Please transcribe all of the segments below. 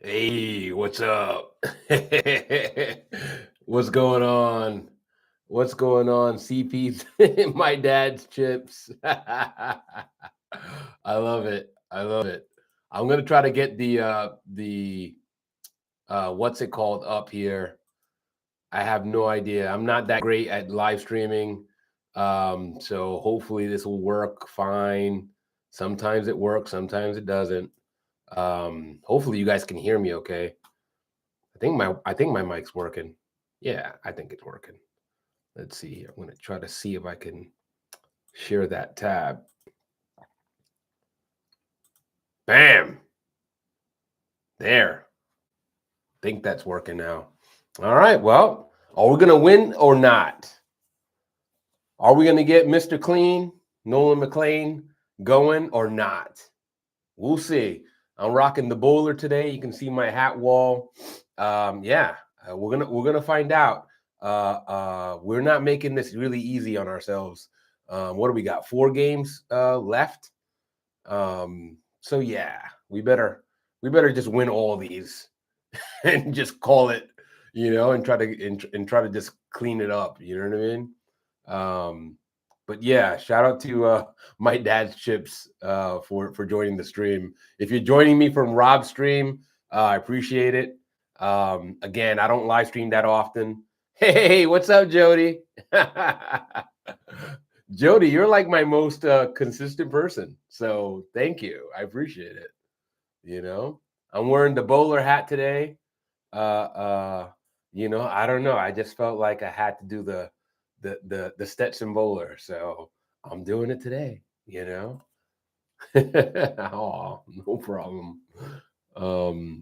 Hey, what's up? What's going on? What's going on? CP's my dad's chips. I love it. I love it. I'm gonna try to get the what's it called up here. I have no idea. I'm not that great at live streaming. So hopefully this will work fine. Sometimes it works, sometimes it doesn't. Hopefully you guys can hear me okay. I think my mic's working. Yeah, I think it's working. Let's see here. I'm gonna try to see if I can share that tab. Bam! There. Think that's working now. All right. Well, are we gonna win or not? Are we gonna get Mr. Clean, Nolan McLean, going or not? We'll see. I'm rocking the bowler today. You can see my hat wall. Yeah, we're gonna find out. We're not making this really easy on ourselves. What do we got? 4 games left. So yeah, we better just win all these and just call it, and try to just clean it up. You know what I mean? Um, but yeah, shout out to my dad's chips for joining the stream. If you're joining me from Rob's stream, I appreciate it. Again, I don't live stream that often. Hey, what's up, Jody? Jody, you're like my most consistent person, so thank you. I appreciate it. You know, I'm wearing the bowler hat today. I don't know. I just felt like I had to do the Stetson bowler, so I'm doing it today. Oh, no problem.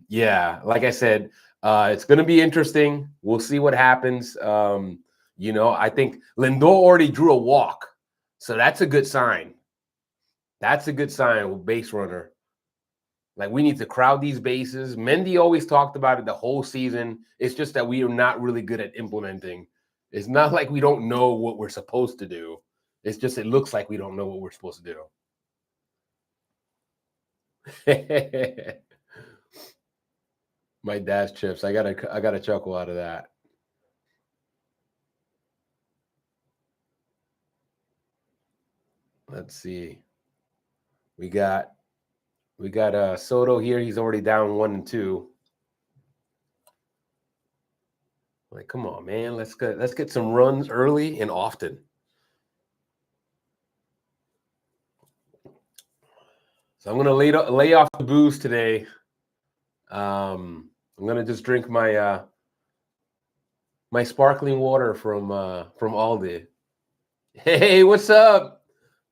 Yeah, like I said, it's going to be interesting. We'll see what happens. I think Lindor already drew a walk, so that's a good sign. That's a good sign with base runner. Like, we need to crowd these bases. Mendy always talked about it the whole season. It's just that we are not really good at implementing. It's not like we don't know what we're supposed to do. It's just it looks like we don't know what we're supposed to do. My dad's chips. I got a chuckle out of that. Let's see. We got we got Soto here. He's already down 1-2. Like, come on, man. Let's get some runs early and often. So I'm gonna lay off the booze today. I'm gonna just drink my sparkling water from Aldi. Hey, what's up,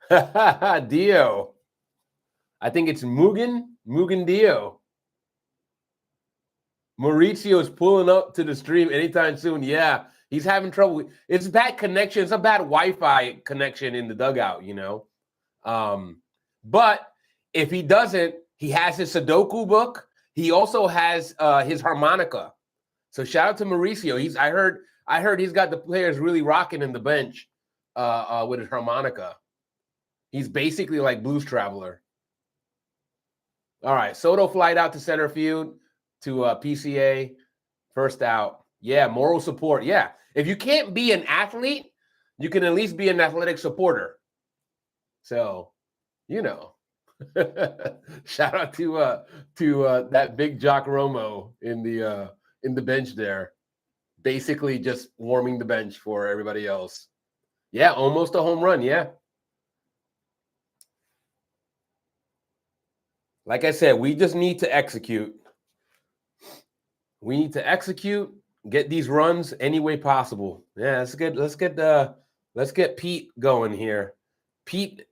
Dio? I think it's Mugen Dio. Mauricio's pulling up to the stream anytime soon. Yeah, he's having trouble. It's bad connection. It's a bad Wi-Fi connection in the dugout. But if he doesn't, he has his Sudoku book. He also has his harmonica. So shout out to Mauricio. I heard he's got the players really rocking in the bench with his harmonica. He's basically like Blues Traveler. All right, Soto flied out to center field to PCA, first out. Yeah, moral support. Yeah, if you can't be an athlete, you can at least be an athletic supporter. So, you know, shout out to that big Jock Romo in the bench there, basically just warming the bench for everybody else. Yeah, almost a home run. Yeah. Like I said, we just need to execute. We need to execute, get these runs any way possible. Yeah, let's get Pete going here. Pete,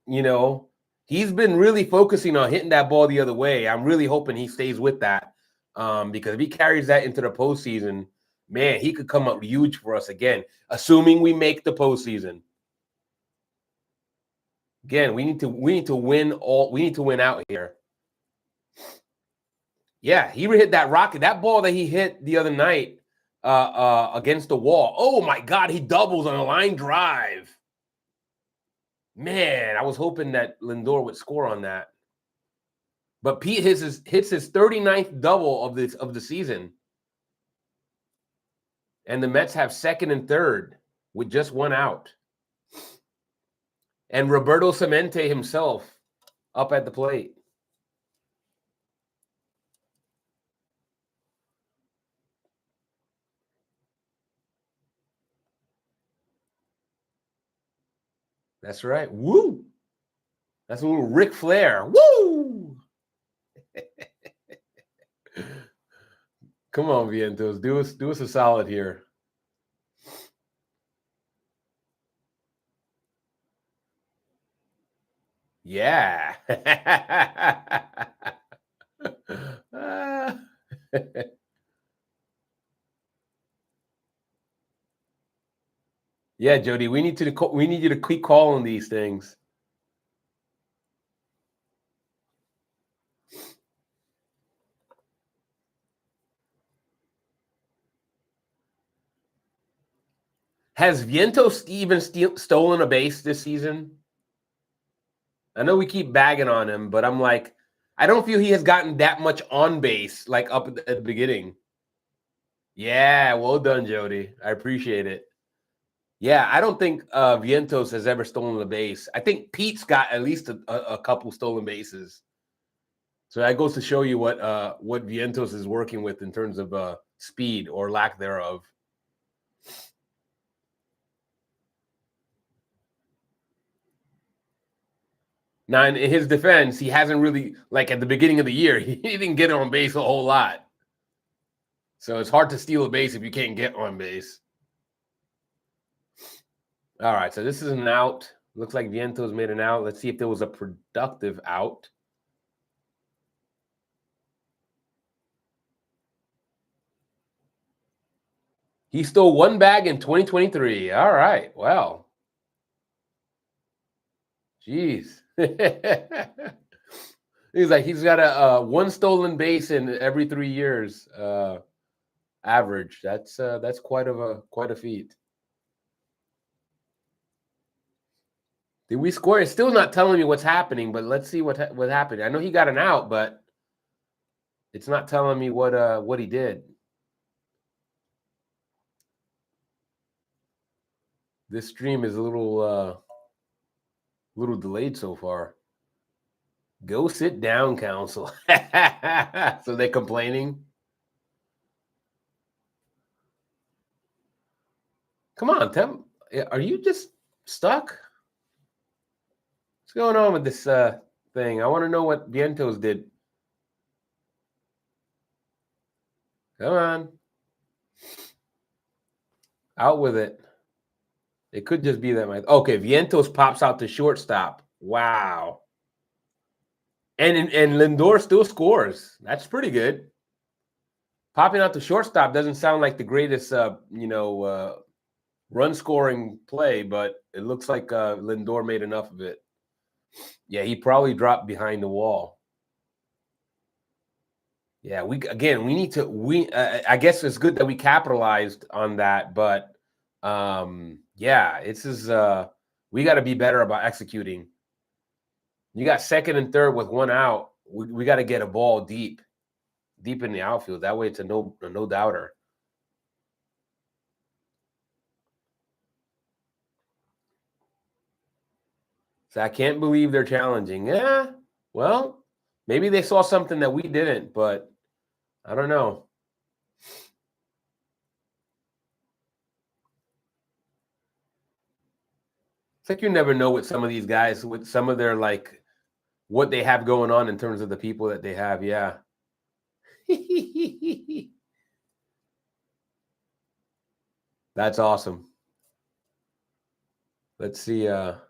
he's been really focusing on hitting that ball the other way. I'm really hoping he stays with that. Because if he carries that into the postseason, man, he could come up huge for us again, assuming we make the postseason. Again, we need to win we need to win out here. Yeah, he hit that rocket. That ball that he hit the other night against the wall. Oh my God, he doubles on a line drive. Man, I was hoping that Lindor would score on that. But Pete hits his 39th double of the season. And the Mets have second and third with just one out. And Roberto Clemente himself up at the plate. That's right. Woo! That's a little Ric Flair. Woo! Come on, Vientos. Do us a solid here. Yeah. Yeah, Jody, we need you to keep calling these things. Has Vientos even stolen a base this season? I know we keep bagging on him, but I'm like, I don't feel he has gotten that much on base like up at the beginning. Yeah, well done, Jody. I appreciate it. Yeah, I don't think Vientos has ever stolen a base. I think Pete's got at least a couple stolen bases. So that goes to show you what Vientos is working with in terms of speed or lack thereof. Now, in his defense, he hasn't really, like at the beginning of the year, he didn't get on base a whole lot. So it's hard to steal a base if you can't get on base. All right, so this is an out. Looks like Vientos made an out. Let's see if there was a productive out. He stole one bag in 2023. All right, well. Jeez. He's got a one stolen base in every 3 years average. That's quite a feat. Did we score? It's still not telling me what's happening, but let's see what happened. I know he got an out, but it's not telling me what he did. This stream is a little delayed so far. Go sit down, Council. So they're complaining. Come on, Tim. Are you just stuck? What's going on with this thing? I want to know what Vientos did. Come on. Out with it. It could just be that okay, Vientos pops out to shortstop. Wow. And Lindor still scores. That's pretty good. Popping out to shortstop doesn't sound like the greatest run scoring play, but it looks like Lindor made enough of it. Yeah, he probably dropped behind the wall. Yeah, we need to I guess it's good that we capitalized on that, but yeah, we got to be better about executing. You got second and third with one out. We got to get a ball deep in the outfield. That way it's a no doubter. So I can't believe they're challenging. Yeah, well, maybe they saw something that we didn't, but I don't know. It's like you never know with some of these guys, with some of their what they have going on in terms of the people that they have. Yeah. That's awesome. Let's see. What's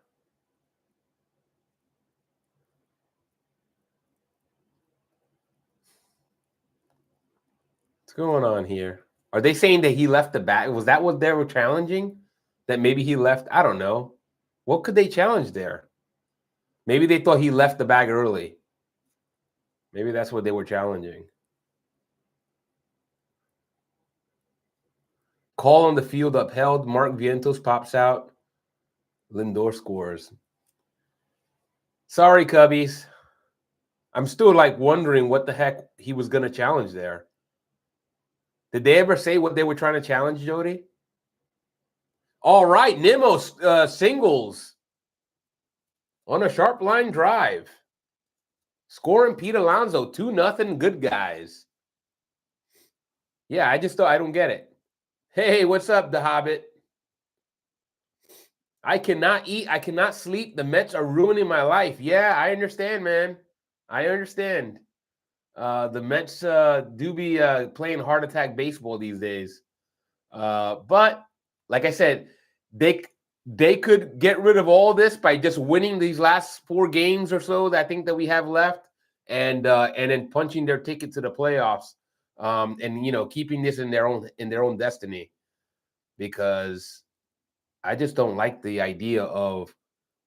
going on here? Are they saying that he left the bag? Was that what they were challenging? That maybe he left? I don't know. What could they challenge there? Maybe they thought he left the bag early. Maybe that's what they were challenging. Call on the field upheld. Mark Vientos pops out. Lindor scores. Sorry, Cubbies. I'm still like wondering what the heck he was going to challenge there. Did they ever say what they were trying to challenge, Jody? All right, Nimmo singles on a sharp line drive. Scoring Pete Alonso, 2-0, good guys. Yeah, I don't get it. Hey, what's up, The Hobbit? I cannot eat. I cannot sleep. The Mets are ruining my life. Yeah, I understand, man. I understand. The Mets do be playing heart attack baseball these days. But like I said, they could get rid of all this by just winning these last 4 games or so that I think that we have left, and then punching their ticket to the playoffs, and keeping this in their own destiny, because I just don't like the idea of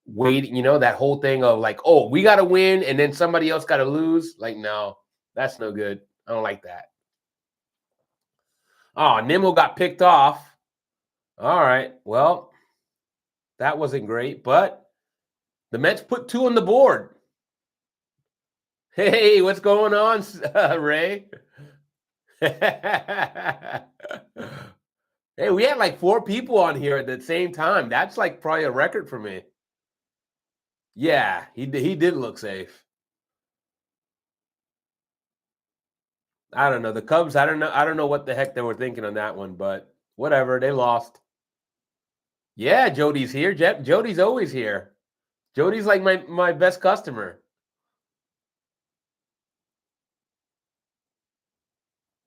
waiting, that whole thing of like, oh, we got to win and then somebody else got to lose. Like, no, that's no good. I don't like that. Oh, Nimmo got picked off. All right. Well, that wasn't great, but the Mets put 2 on the board. Hey, what's going on, Ray? Hey, we had like 4 people on here at the same time. That's like probably a record for me. Yeah, he did look safe. I don't know. The Cubs, I don't know what the heck they were thinking on that one, but whatever. They lost. Yeah, Jody's here. Jody's always here. Jody's like my best customer.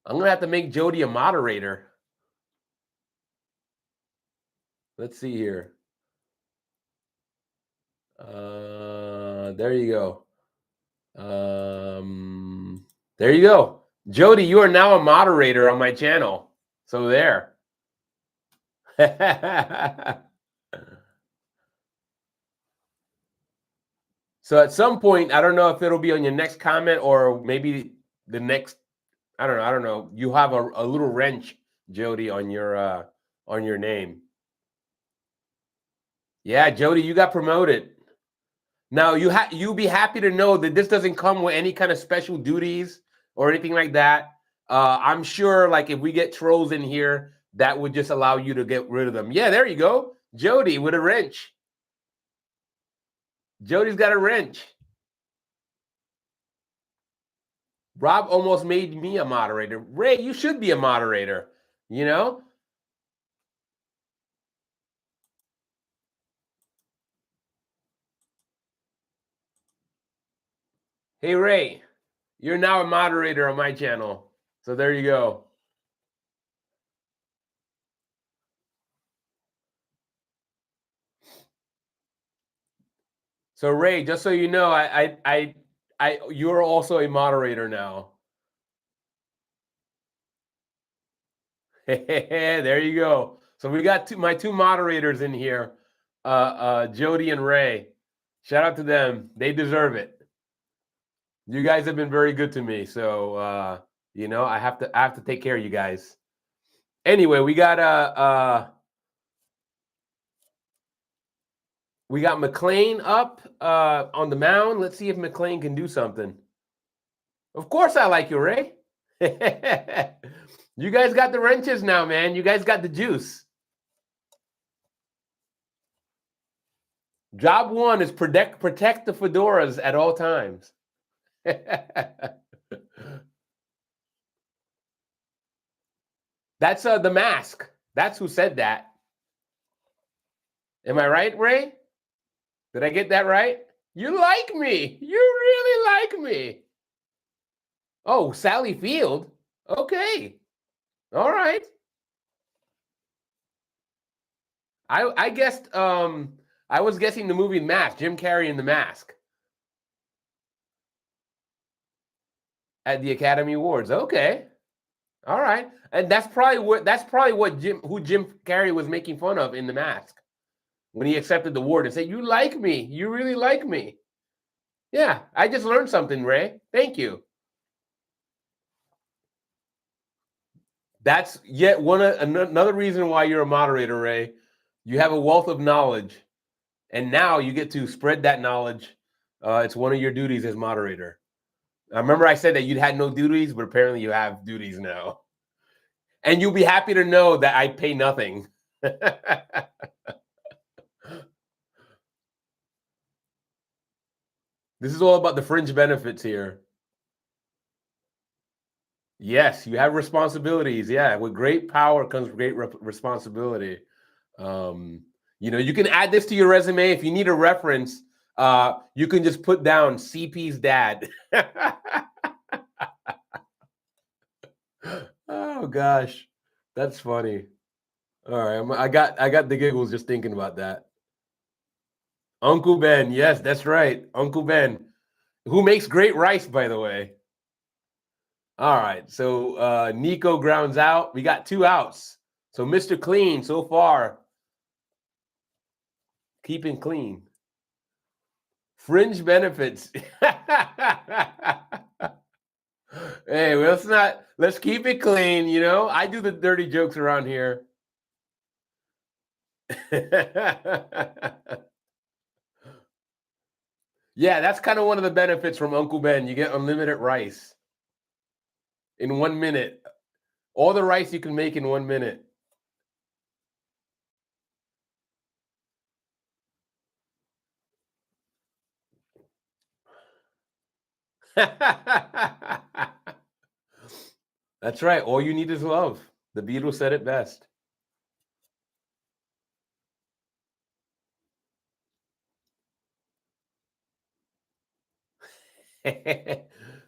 I'm going to have to make Jody a moderator. Let's see here. There you go. There you go. Jody, you are now a moderator on my channel. So there. So at some point, I don't know if it'll be on your next comment or maybe the next, I don't know. You have a little wrench, Jody, on your name. Yeah, Jody, you got promoted. Now you'll be happy to know that this doesn't come with any kind of special duties or anything like that. I'm sure, like, if we get trolls in here, that would just allow you to get rid of them. Yeah, there you go, Jody with a wrench. Jody's got a wrench. Rob almost made me a moderator. Ray, you should be a moderator. Hey, Ray, you're now a moderator on my channel. So there you go. So Ray, just so you know, you're also a moderator now. There you go. So we got my 2 moderators in here, Jody and Ray. Shout out to them. They deserve it. You guys have been very good to me. So I have to take care of you guys. Anyway, we got McLean up on the mound. Let's see if McLean can do something. Of course I like you, Ray. You guys got the wrenches now, man. You guys got the juice. Job 1 is protect the fedoras at all times. That's The Mask. That's who said that. Am I right, Ray? Did I get that right? You like me. You really like me. Oh, Sally Field. Okay. All right. I guessed I was guessing the movie Mask, Jim Carrey in The Mask. At the Academy Awards. Okay. All right. And that's probably what Jim Carrey was making fun of in The Mask when he accepted the award and said, "You like me. You really like me." Yeah, I just learned something, Ray. Thank you. That's yet another reason why you're a moderator, Ray. You have a wealth of knowledge, and now you get to spread that knowledge. It's one of your duties as moderator. I remember I said that you'd had no duties, but apparently you have duties now. And you'll be happy to know that I pay nothing. This is all about the fringe benefits here. Yes, you have responsibilities. Yeah, with great power comes great responsibility. You can add this to your resume if you need a reference. You can just put down CP's dad. Oh gosh, that's funny. All right, I got the giggles just thinking about that. Uncle Ben, yes, that's right, Uncle Ben, who makes great rice, by the way. All right, so Nico grounds out. We got 2 outs. So Mr. Clean so far, keeping clean. Fringe benefits. Hey, let's keep it clean, I do the dirty jokes around here. Yeah, that's kind of one of the benefits from Uncle Ben. You get unlimited rice in 1 minute. All the rice you can make in 1 minute. That's right. All you need is love. The Beatles said it best.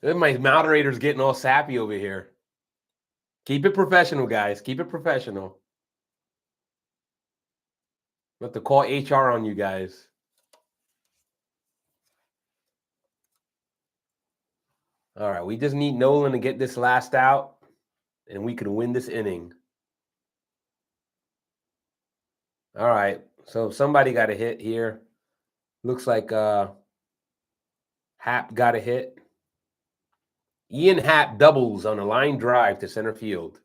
My moderator's getting all sappy over here. Keep it professional, guys. Keep it professional. We have to call HR on you guys. All right, we just need Nolan to get this last out, and we can win this inning. All right, so somebody got a hit here. Looks like Happ got a hit. Ian Happ doubles on a line drive to center field.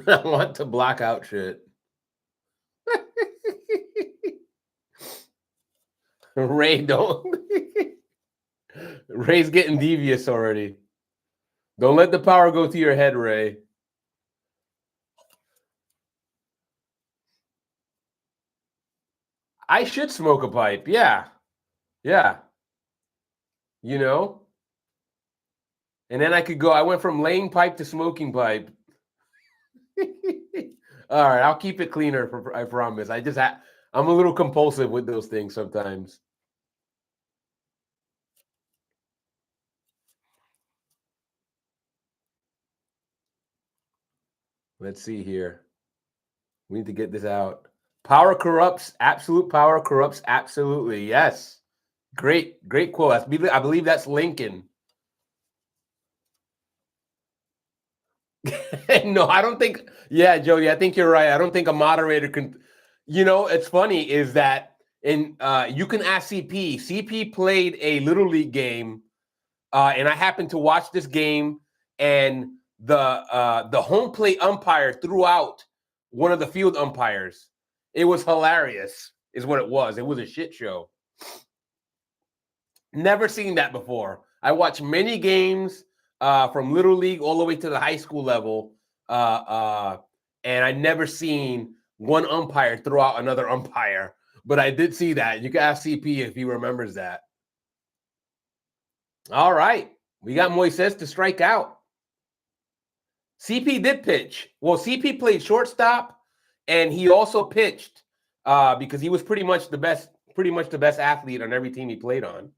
I want to block out shit. Ray, don't. Ray's getting devious already. Don't let the power go to your head, Ray. I should smoke a pipe. Yeah. Yeah. And then I could go. I went from laying pipe to smoking pipe. All right, I'll keep it cleaner. I promise. I'm a little compulsive with those things sometimes. Let's see here. We need to get this out. Power corrupts. Absolute power corrupts absolutely. Yes. Great quote. I believe that's Lincoln. No, I don't think. Yeah, Jody, I think you're right. I don't think a moderator can. It's funny is that you can ask CP. CP played a little league game, and I happened to watch this game, and the home plate umpire threw out one of the field umpires. It was hilarious, is what it was. It was a shit show. Never seen that before. I watched many games from little league all the way to the high school level, and I never seen one umpire throw out another umpire. But I did see that. You can ask CP if he remembers that. All right, we got Moises to strike out. CP did pitch. Well, CP played shortstop, and he also pitched because he was pretty much the best athlete on every team he played on.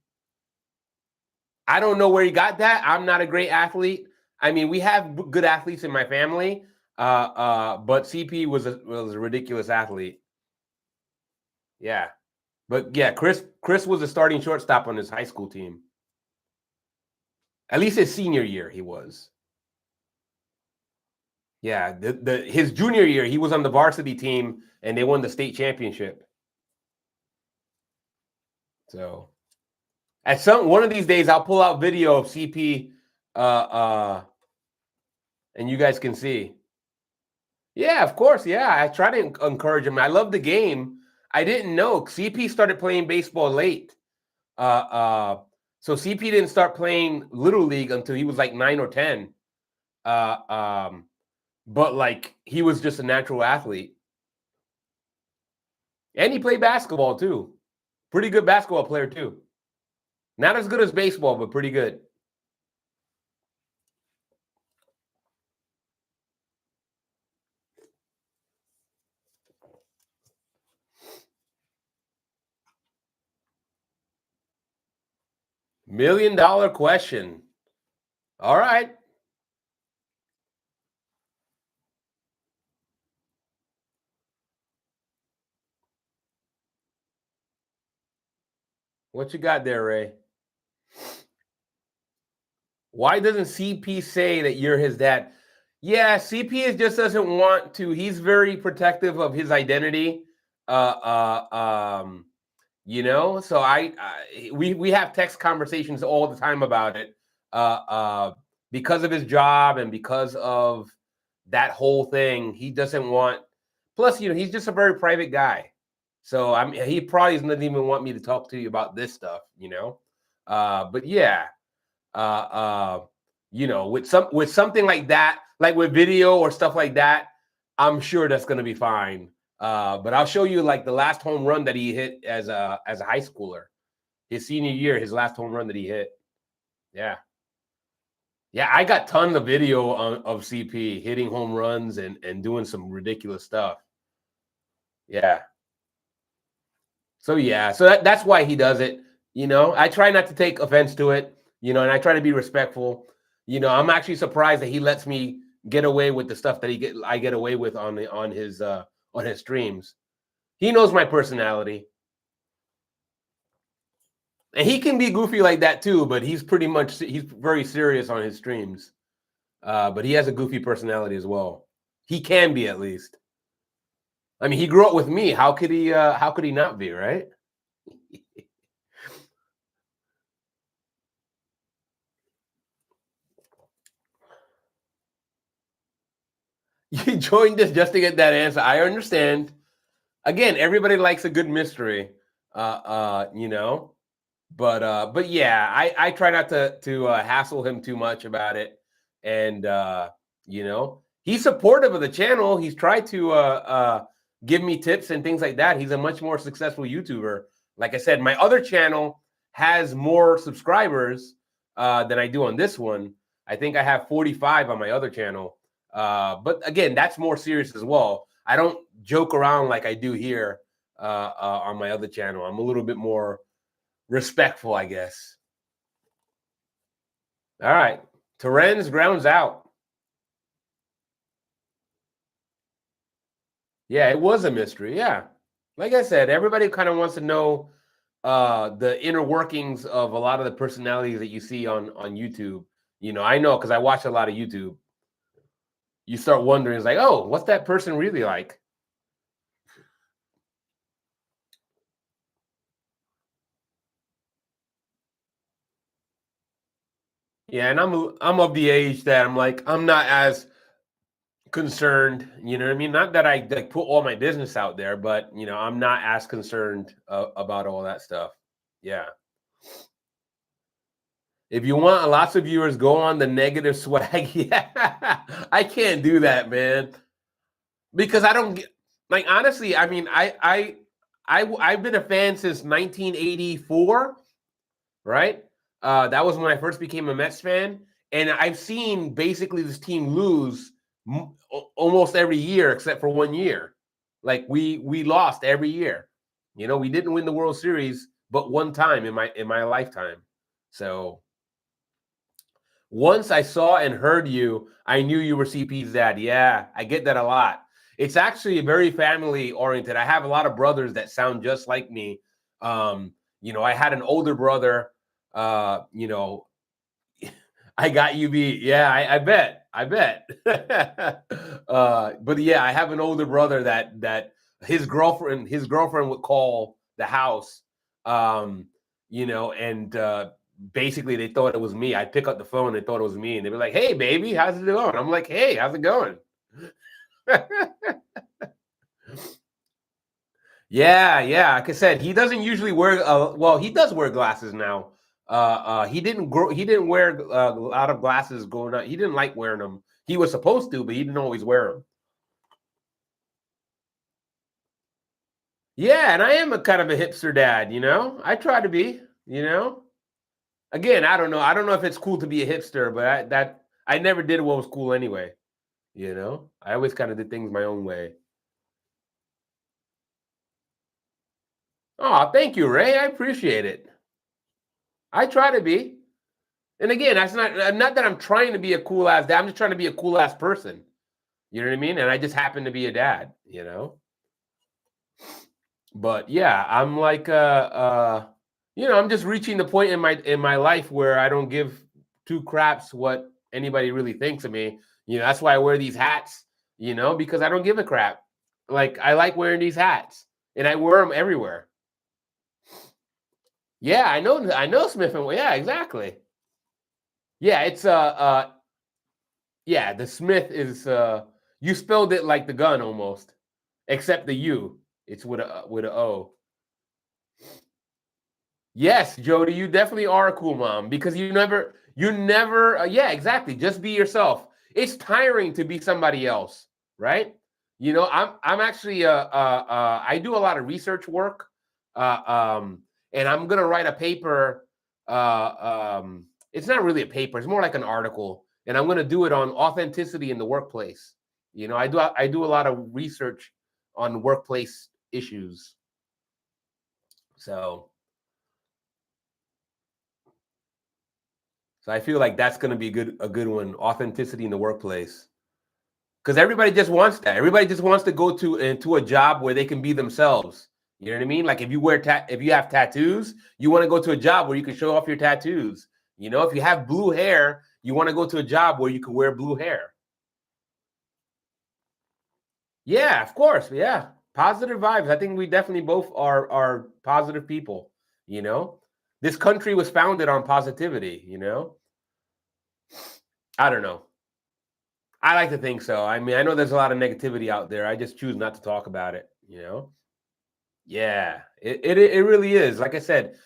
I don't know where he got that. I'm not a great athlete. I mean, we have good athletes in my family, but CP was a ridiculous athlete. Yeah, but yeah, Chris was a starting shortstop on his high school team. At least his senior year, he was. Yeah, his junior year, he was on the varsity team, and they won the state championship. So, one of these days, I'll pull out video of CP, and you guys can see. Yeah, of course. Yeah, I try to encourage him. I love the game. I didn't know. CP started playing baseball late. So CP didn't start playing Little League until he was like 9 or 10. But like he was just a natural athlete. And he played basketball too. Pretty good basketball player too. Not as good as baseball, but pretty good. $1 million question. All right. What you got there, Ray? Why doesn't CP say that you're his dad? Yeah, CP just doesn't want to. He's very protective of his identity. So we have text conversations all the time about it. Because of his job and because of that whole thing, he doesn't want. Plus, he's just a very private guy. So he probably doesn't even want me to talk to you about this stuff, But yeah, with something like that, like with video or stuff like that, I'm sure that's going to be fine. But I'll show you like the last home run that he hit as a high schooler, his senior year, his last home run that he hit. Yeah. Yeah, I got tons of video of CP hitting home runs and doing some ridiculous stuff. Yeah. So yeah, so that's why he does it. I try not to take offense to it, and I try to be respectful. I'm actually surprised that he lets me get away with the stuff that I get away with on his streams. He knows my personality. And he can be goofy like that too, but he's very serious on his streams. But he has a goofy personality as well. He can be, at least. I mean, he grew up with me. How could he not be, right? You joined us just to get that answer. I understand. Again, everybody likes a good mystery. But yeah, I try not to hassle him too much about it. And he's supportive of the channel. He's tried to give me tips and things like that. He's a much more successful YouTuber. Like I said, my other channel has more subscribers than I do on this one. I think I have 45 on my other channel. But again, that's more serious as well. I don't joke around like I do here on my other channel. I'm a little bit more respectful, I guess. All right. Terens grounds out. Yeah, it was a mystery. Yeah. Like I said, everybody kind of wants to know the inner workings of a lot of the personalities that you see on YouTube. I know because I watch a lot of YouTube. You start wondering, it's like, oh, what's that person really like? Yeah, and I'm of the age that I'm not as concerned, you know what I mean? Not that I like put all my business out there, but I'm not as concerned about all that stuff. Yeah. If you want lots of viewers, go on the negative swag. Yeah, I can't do that, man, because I don't get like honestly. I mean, I've been a fan since 1984, right? That was when I first became a Mets fan, and I've seen basically this team lose almost every year except for 1 year. Like we lost every year. We didn't win the World Series but one time in my lifetime. So once I saw and heard you, I knew you were CP's dad. Yeah, I get that a lot. It's actually very family oriented. I have a lot of brothers that sound just like me. I had an older brother. I got you beat. Yeah, I bet. But yeah, I have an older brother that his girlfriend would call the house, and basically they thought it was me. I'd pick up the phone, they thought it was me, and they'd be like, "Hey, baby, how's it going?" I'm like, "Hey, how's it going?" Yeah, yeah. Like I said, he doesn't usually wear. Well, he does wear glasses now. He didn't grow. He didn't wear a lot of glasses growing up. He didn't like wearing them. He was supposed to, but he didn't always wear them. Yeah, and I am a kind of a hipster dad. You know, I try to be. You know, again, I don't know. I don't know if it's cool to be a hipster, but I never did what was cool anyway. You know, I always kind of did things my own way. Oh, thank you, Ray. I appreciate it. I try to be. And again, that's not that I'm trying to be a cool ass dad. I'm just trying to be a cool ass person. You know what I mean? And I just happen to be a dad, you know? But yeah, I'm like I'm just reaching the point in my life where I don't give two craps what anybody really thinks of me. You know, that's why I wear these hats, you know, because I don't give a crap. Like I like wearing these hats and I wear them everywhere. Yeah, I know Smith and yeah, exactly. Yeah, it's yeah, the Smith is you spelled it like the gun almost, except the U. It's with a O. Yes, Jody, you definitely are a cool mom because you never yeah, exactly. Just be yourself. It's tiring to be somebody else, right? You know, I'm actually I do a lot of research work. Uh and I'm going to write a paper it's not really a paper, it's more like an article and I'm going to do it on authenticity in the workplace. You know, I do a lot of research on workplace issues. So I feel like that's going to be a good one, authenticity in the workplace. Because everybody just wants that. Everybody just wants to go to into a job where they can be themselves. You know what I mean? Like if you if you have tattoos, you want to go to a job where you can show off your tattoos. You know, if you have blue hair, you want to go to a job where you can wear blue hair. Yeah, of course. Yeah. Positive vibes. I think we definitely both are positive people, you know? This country was founded on positivity, you know? I don't know. I like to think so. I mean, I know there's a lot of negativity out there. I just choose not to talk about it, you know? Yeah, it really is. Like I said,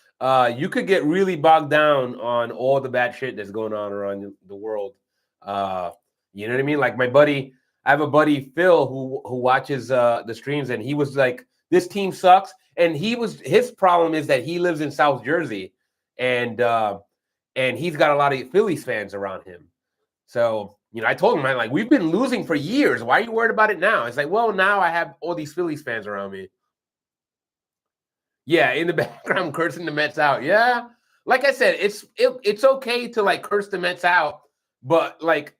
you could get really bogged down on all the bad shit that's going on around the world. Uh, you know what I mean? Like I have a buddy Phil who watches the streams, and he was like, "This team sucks." And his problem is that he lives in South Jersey, and he's got a lot of Phillies fans around him. So, you know, I told him, I'm like, we've been losing for years. Why are you worried about it now? It's like, well, now I have all these Phillies fans around me. Yeah, in the background cursing the Mets out. Yeah. Like I said, it's okay to like curse the Mets out, but like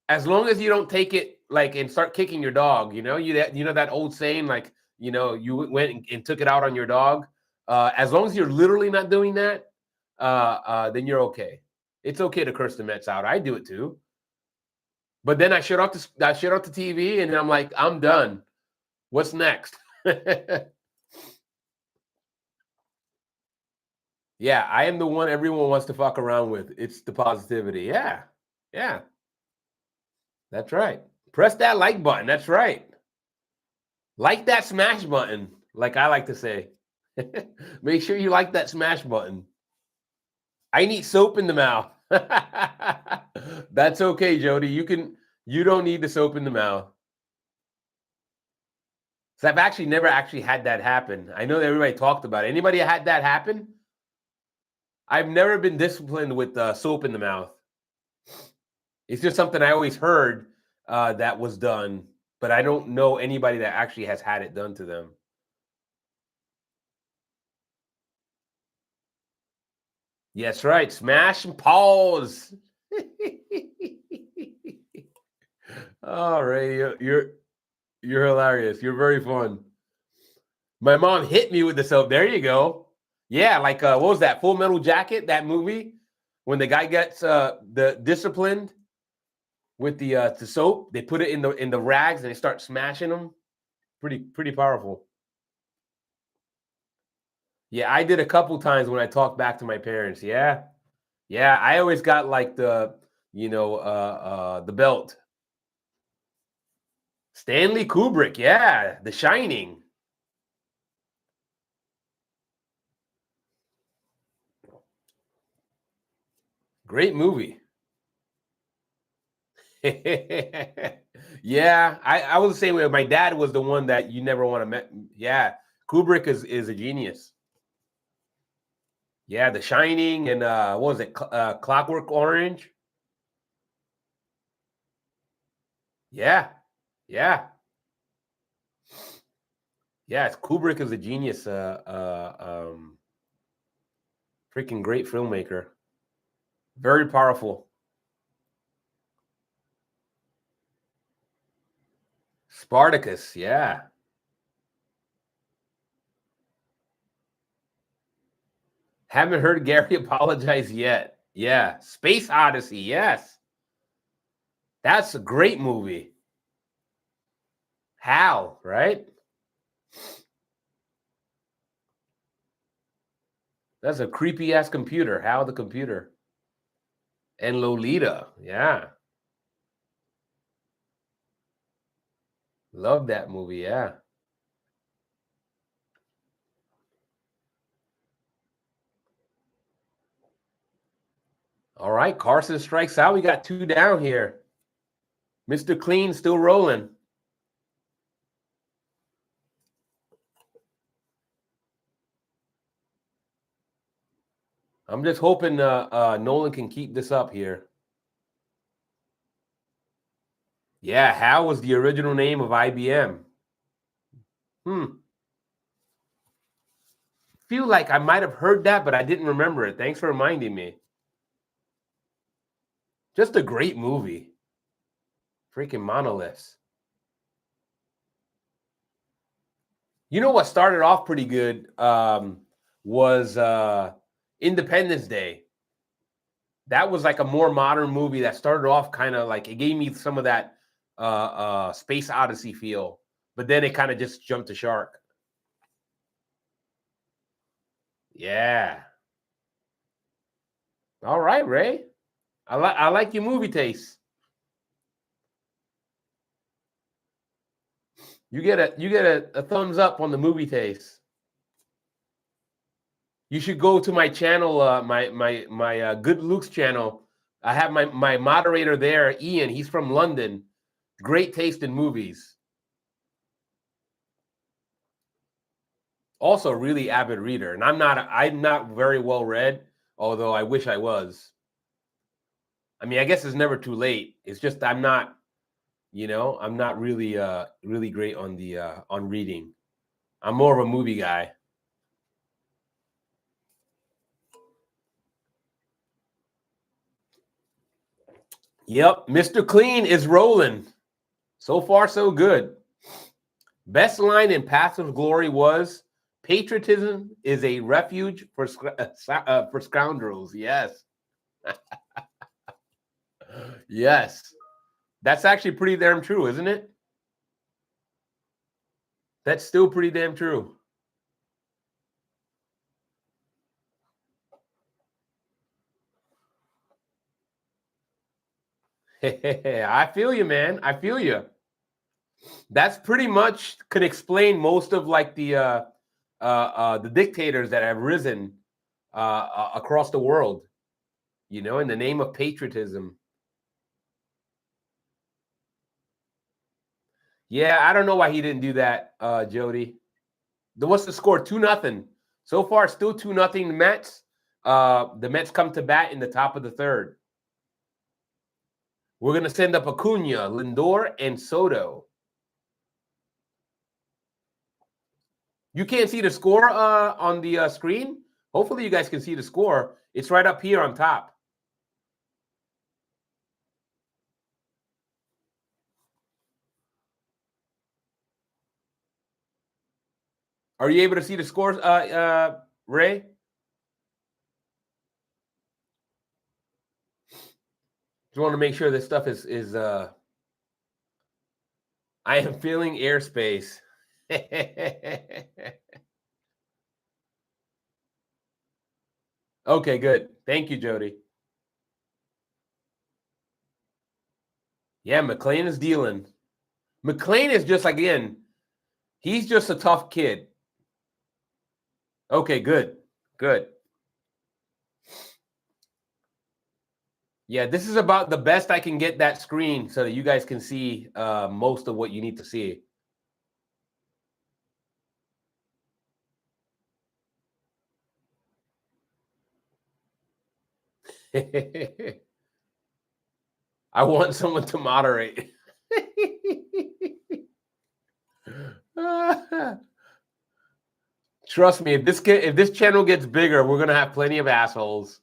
as long as you don't take it like and start kicking your dog, you know, you know that old saying like, you know, you went and took it out on your dog. As long as you're literally not doing that, then you're okay. It's okay to curse the Mets out. I do it too. But then I shut off the TV and I'm like, I'm done. What's next? Yeah, I am the one everyone wants to fuck around with. It's the positivity. Yeah. Yeah. That's right. Press that like button. That's right. Like that smash button, like I like to say. Make sure you like that smash button. I need soap in the mouth. That's okay, Jody. You don't need the soap in the mouth. So I've actually never actually had that happen. I know that everybody talked about it. Anybody had that happen? I've never been disciplined with soap in the mouth. It's just something I always heard that was done, but I don't know anybody that actually has had it done to them. Yes, right. Smash and pause. All right, you're hilarious. You're very fun. My mom hit me with the soap. There you go. Yeah, like what was that? Full Metal Jacket, that movie when the guy gets the disciplined with the soap. They put it in the rags and they start smashing them. Pretty powerful. Yeah, I did a couple times when I talked back to my parents. Yeah. Yeah, I always got like the belt. Stanley Kubrick, yeah, The Shining. Great movie. Yeah, I was the same way. My dad was the one that you never want to met. Yeah, Kubrick is a genius. Yeah, The Shining and what was it? Clockwork Orange. Yeah, yeah, yeah. Kubrick is a genius. Freaking great filmmaker. Very powerful. Spartacus. Yeah. Haven't heard Gary apologize yet. Yeah. Space Odyssey. Yes. That's a great movie. Hal, right? That's a creepy ass computer. Hal the computer. And Lolita. Yeah. Love that movie. Yeah. All right. Carson strikes out. We got 2 down here. Mr. Clean still rolling. I'm just hoping Nolan can keep this up here. Yeah, Hal was the original name of IBM. Feel like I might have heard that, but I didn't remember it. Thanks for reminding me. Just a great movie. Freaking monoliths. You know what started off pretty good was Independence Day. That was like a more modern movie that started off kind of like, it gave me some of that Space Odyssey feel, but then it kind of just jumped the shark. Yeah. All right, Ray. I like your movie taste. You get a thumbs up on the movie taste. You should go to my channel, my Good Luke's channel. I have my moderator there, Ian. He's from London. Great taste in movies. Also, really avid reader, and I'm not very well read, although I wish I was. I mean, I guess it's never too late. It's just I'm not, I'm not really really great on the on reading. I'm more of a movie guy. Yep, Mr. Clean is rolling. So far, so good. Best line in Paths of Glory was, "Patriotism is a refuge for scoundrels." Yes. Yes. That's actually pretty damn true, isn't it? That's still pretty damn true. I feel you, man. I feel you. That's pretty much could explain most of like the dictators that have risen across the world, in the name of patriotism. Yeah, I don't know why he didn't do that, Jody. What's the score? 2-0. So far, still 2-0 the Mets. The Mets come to bat in the top of the third. We're going to send up Acuna, Lindor, and Soto. You can't see the score on the screen? Hopefully you guys can see the score. It's right up here on top. Are you able to see the scores, Ray? Just want to make sure this stuff is I am feeling airspace. Okay, good. Thank you, Jody. Yeah, McLean is dealing. McLean is just, again, he's just a tough kid. Okay, good. Good. Yeah, this is about the best I can get that screen so that you guys can see most of what you need to see. I want someone to moderate. Trust me, if this channel gets bigger, we're gonna have plenty of assholes.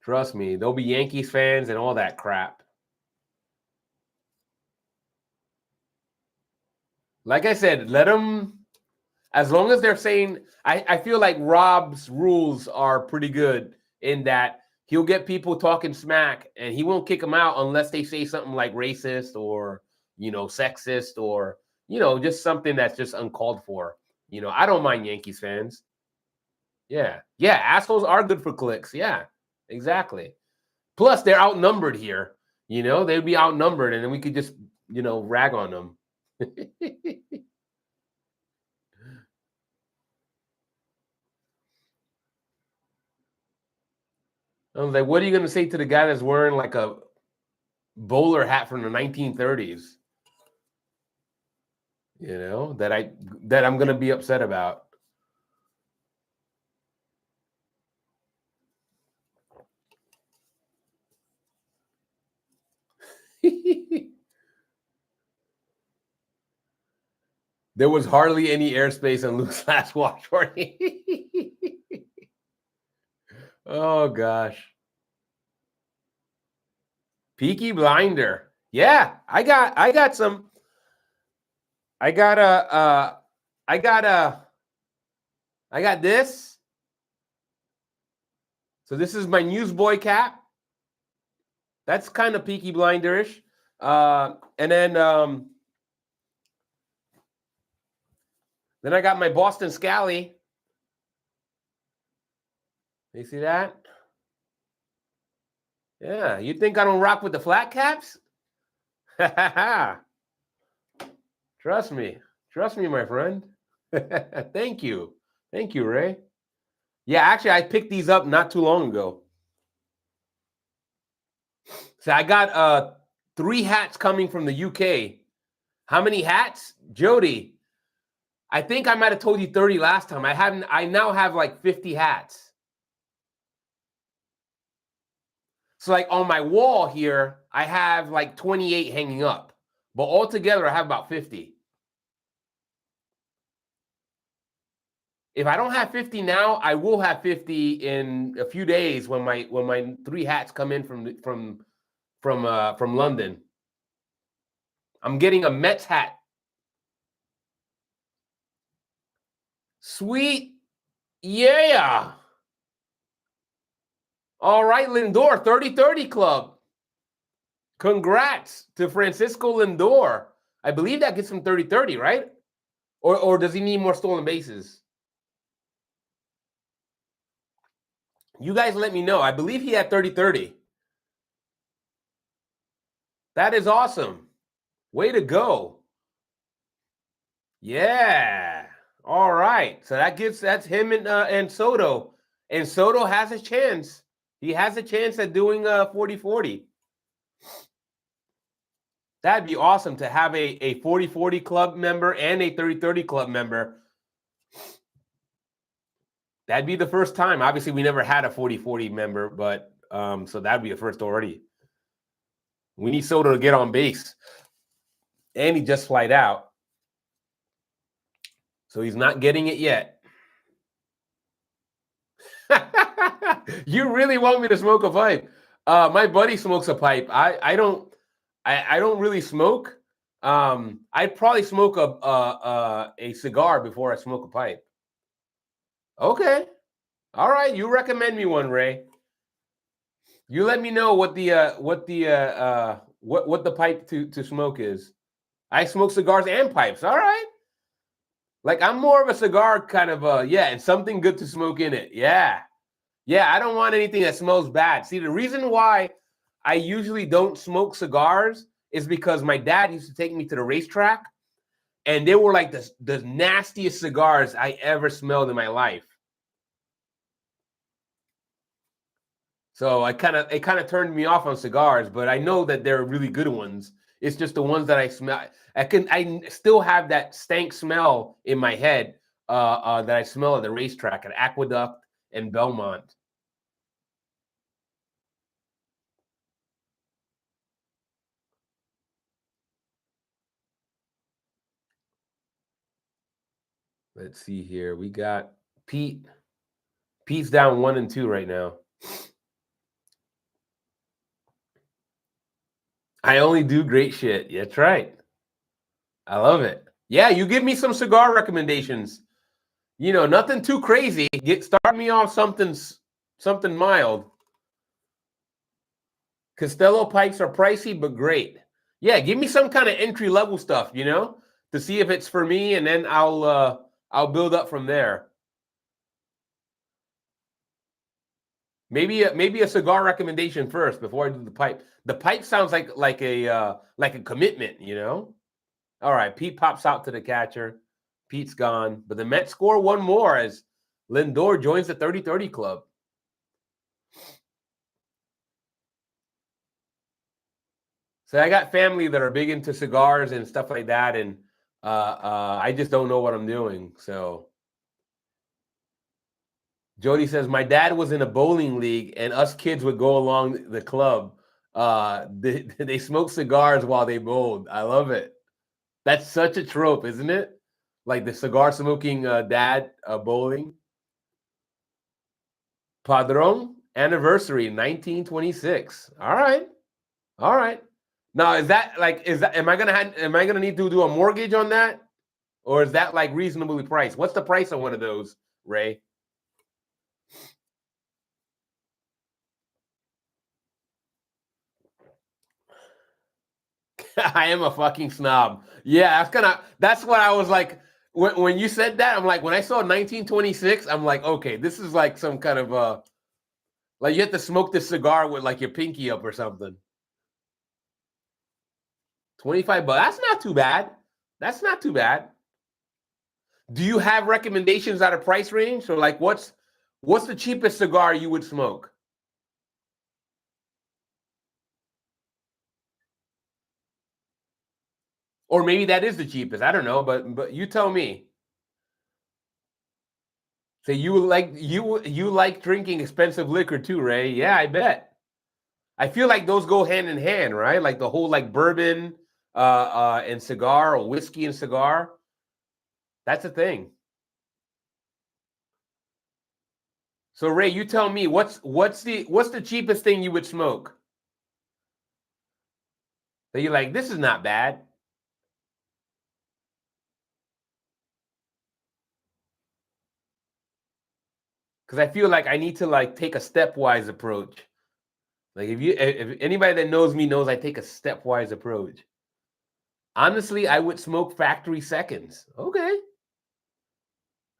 Trust me, there'll be Yankees fans and all that crap. Like I said, let them, as long as they're saying, I feel like Rob's rules are pretty good in that he'll get people talking smack and he won't kick them out unless they say something like racist or, sexist or, just something that's just uncalled for. I don't mind Yankees fans. Yeah. Yeah. Assholes are good for clicks. Yeah, exactly. Plus, they're outnumbered here. They'd be outnumbered and then we could just, rag on them. I was like, what are you going to say to the guy that's wearing like a bowler hat from the 1930s? That I'm going to be upset about. There was hardly any airspace on Luke's last watch party. Oh gosh. Peaky Blinder. Yeah, I got some. I got this. So this is my newsboy cap. That's kind of Peaky Blinderish. And then I got my Boston Scally. You see that? Yeah, you think I don't rock with the flat caps? Trust me, my friend. Thank you, Ray. Yeah, actually, I picked these up not too long ago. So I got 3 hats coming from the UK. How many hats, Jody? I think I might have told you 30 last time. I now have like 50 hats. So like on my wall here, I have like 28 hanging up, but altogether I have about 50. If I don't have 50 now, I will have 50 in a few days when my 3 hats come in from London. I'm getting a Mets hat. Sweet. Yeah. All right, Lindor, 30-30 club. Congrats to Francisco Lindor. I believe that gets him 30-30, right? Or does he need more stolen bases? You guys let me know. I believe he had 30-30. That is awesome. Way to go. Yeah. All right. So that's him and Soto. And Soto has a chance. He has a chance at doing 40-40. That'd be awesome to have a 40-40 club member and a 30-30 club member. That'd be the first time. Obviously, we never had a 40-40 member, but so that'd be a first already. We need Soto to get on base. And he just flied out. So he's not getting it yet. You really want me to smoke a pipe? My buddy smokes a pipe. I don't really smoke. I'd probably smoke a cigar before I smoke a pipe. Okay. All right. You recommend me one, Ray. You let me know what the pipe to smoke is. I smoke cigars and pipes. All right. Like I'm more of a cigar kind of and something good to smoke in it. Yeah. Yeah, I don't want anything that smells bad. See, the reason why I usually don't smoke cigars is because my dad used to take me to the racetrack and they were like the nastiest cigars I ever smelled in my life. So it kind of turned me off on cigars, but I know that they're really good ones. It's just the ones that I smell. I still have that stank smell in my head that I smell at the racetrack at Aqueduct and Belmont. Let's see here. We got Pete. Pete's down 1 and 2 right now. I only do great shit. That's right. I love it. Yeah, you give me some cigar recommendations. You know, nothing too crazy. Start me off something mild. Costello pipes are pricey, but great. Yeah, give me some kind of entry level stuff, you know, to see if it's for me, and then I'll build up from there. Maybe a cigar recommendation first before I do the pipe. The pipe sounds like a commitment, you know. All right, Pete pops out to the catcher. Pete's gone, but the Mets score one more as Lindor joins the 30-30 club. So I got family that are big into cigars and stuff like that, and I just don't know what I'm doing. So Jody says my dad was in a bowling league, and us kids would go along the club. They smoked cigars while they bowled. I love it. That's such a trope, isn't it? Like the cigar smoking dad bowling. Padron anniversary 1926. All right. All right. Now is that am I gonna need to do a mortgage on that? Or is that like reasonably priced? What's the price on one of those, Ray? I am a fucking snob. Yeah, that's what I was like when you said that. I'm like, when I saw 1926, I'm like, okay, this is like some kind of like you have to smoke this cigar with like your pinky up or something. 25 bucks. That's not too bad. That's not too bad. Do you have recommendations at a price range? So like what's the cheapest cigar you would smoke? Or maybe that is the cheapest. I don't know, but you tell me. So you like drinking expensive liquor too, Ray? Yeah, I bet. I feel like those go hand in hand, right? Like the whole like bourbon and cigar, or whiskey and cigar. That's a thing. So Ray, you tell me what's the cheapest thing you would smoke? So you're like, this is not bad. Because I feel like I need to like take a stepwise approach. Like if anybody that knows me knows I take a stepwise approach. Honestly, I would smoke factory seconds. Okay.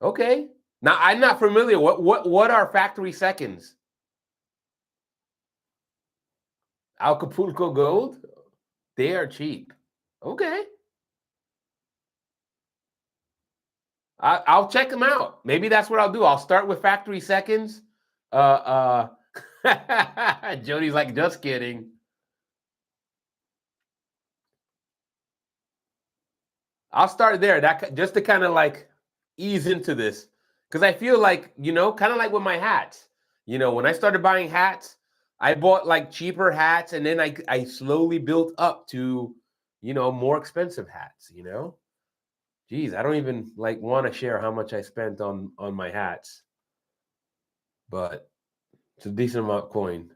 Okay. Now I'm not familiar. What are factory seconds? Acapulco Gold? They are cheap. Okay. I'll check them out. Maybe that's what I'll do. I'll start with factory seconds. Jody's like, just kidding. I'll start there. That just to kind of like ease into this, because I feel like, you know, kind of like with my hats. You know, when I started buying hats, I bought like cheaper hats, and then I slowly built up to, you know, more expensive hats. You know, geez, I don't even like want to share how much I spent on my hats, but it's a decent amount of coin.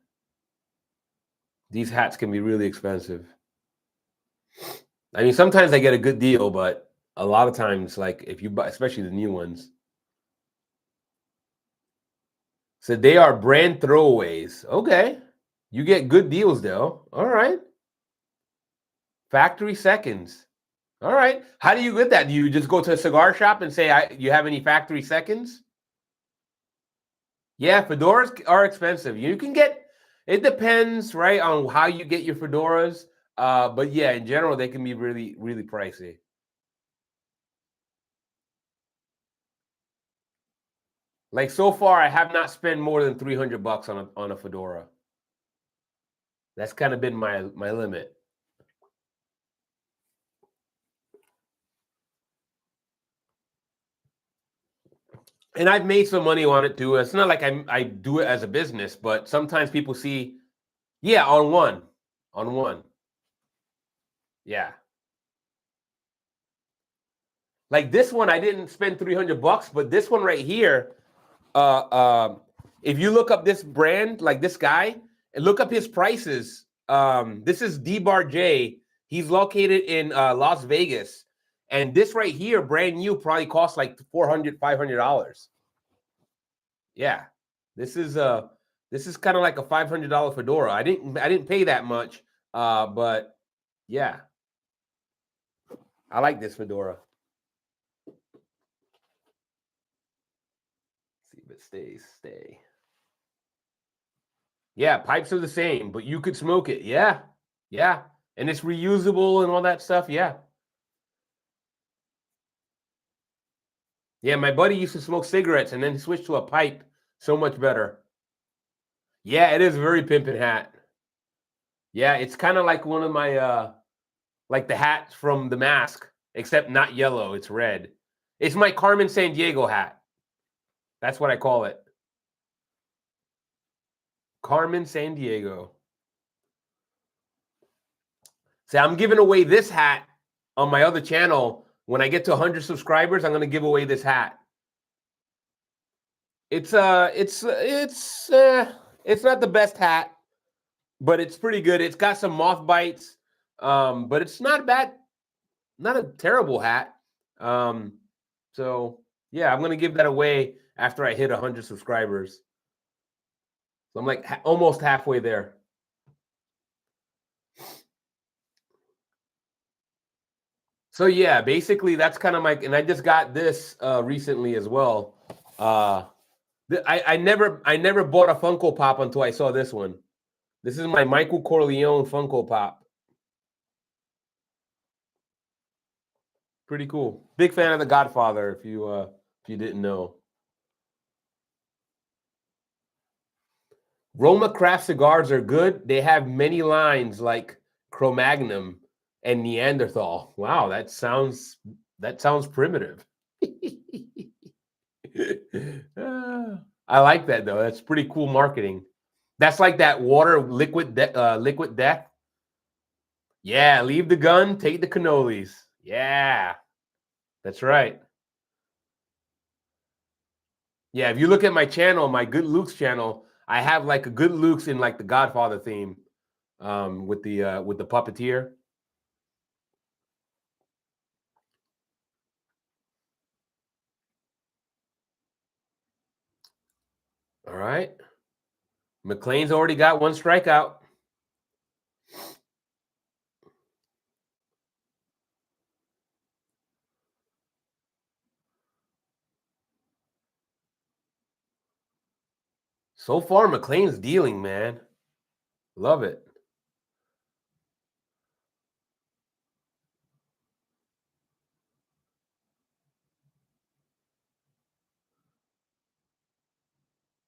These hats can be really expensive. I mean, sometimes I get a good deal, but a lot of times, like if you buy, especially the new ones, so they are brand throwaways. Okay. You get good deals though. All right. Factory seconds. All right. How do you get that? Do you just go to a cigar shop and say, you have any factory seconds? Yeah, fedoras are expensive. You can get, it depends, right, on how you get your fedoras. But yeah, in general, they can be really, really pricey. Like so far, I have not spent more than $300 on a fedora. That's kind of been my limit. And I've made some money on it too. It's not like I do it as a business, but sometimes people see, yeah, on one. Yeah. Like this one, I didn't spend $300, but this one right here, if you look up this brand, like this guy, and look up his prices. This is D-Bar J. He's located in Las Vegas. And this right here, brand new, probably costs like $400, $500. Yeah. This is kind of like a $500 fedora. I didn't pay that much, but yeah. I like this fedora. See if it stay. Yeah, pipes are the same, but you could smoke it. Yeah. Yeah. And it's reusable and all that stuff. Yeah. Yeah, my buddy used to smoke cigarettes and then he switched to a pipe. So much better. Yeah, it is a very pimpin' hat. Yeah, it's kind of like one of my like the hats from The Mask, except not yellow, it's red. It's my Carmen Sandiego hat. That's what I call it. Carmen Sandiego. See, I'm giving away this hat on my other channel. When I get to 100 subscribers, I'm going to give away this hat. It's not the best hat, but it's pretty good. It's got some moth bites, but it's not bad, not a terrible hat. So yeah, I'm going to give that away after I hit 100 subscribers. So I'm like almost halfway there. So yeah, basically that's kind of my, and I just got this recently as well. I never bought a Funko Pop until I saw this one. This is my Michael Corleone Funko Pop. Pretty cool. Big fan of The Godfather, if you didn't know. Roma Craft cigars are good. They have many lines like Cro-Magnon and Neanderthal. Wow, that sounds primitive. I like that though. That's pretty cool marketing. That's like that water liquid death. Yeah, leave the gun, take the cannolis. Yeah, that's right. Yeah, if you look at my channel, my Good Luke's channel, I have like a Good Luke's in like the Godfather theme, with the puppeteer. All right, McLean's already got one strikeout. So far, McLean's dealing, man. Love it.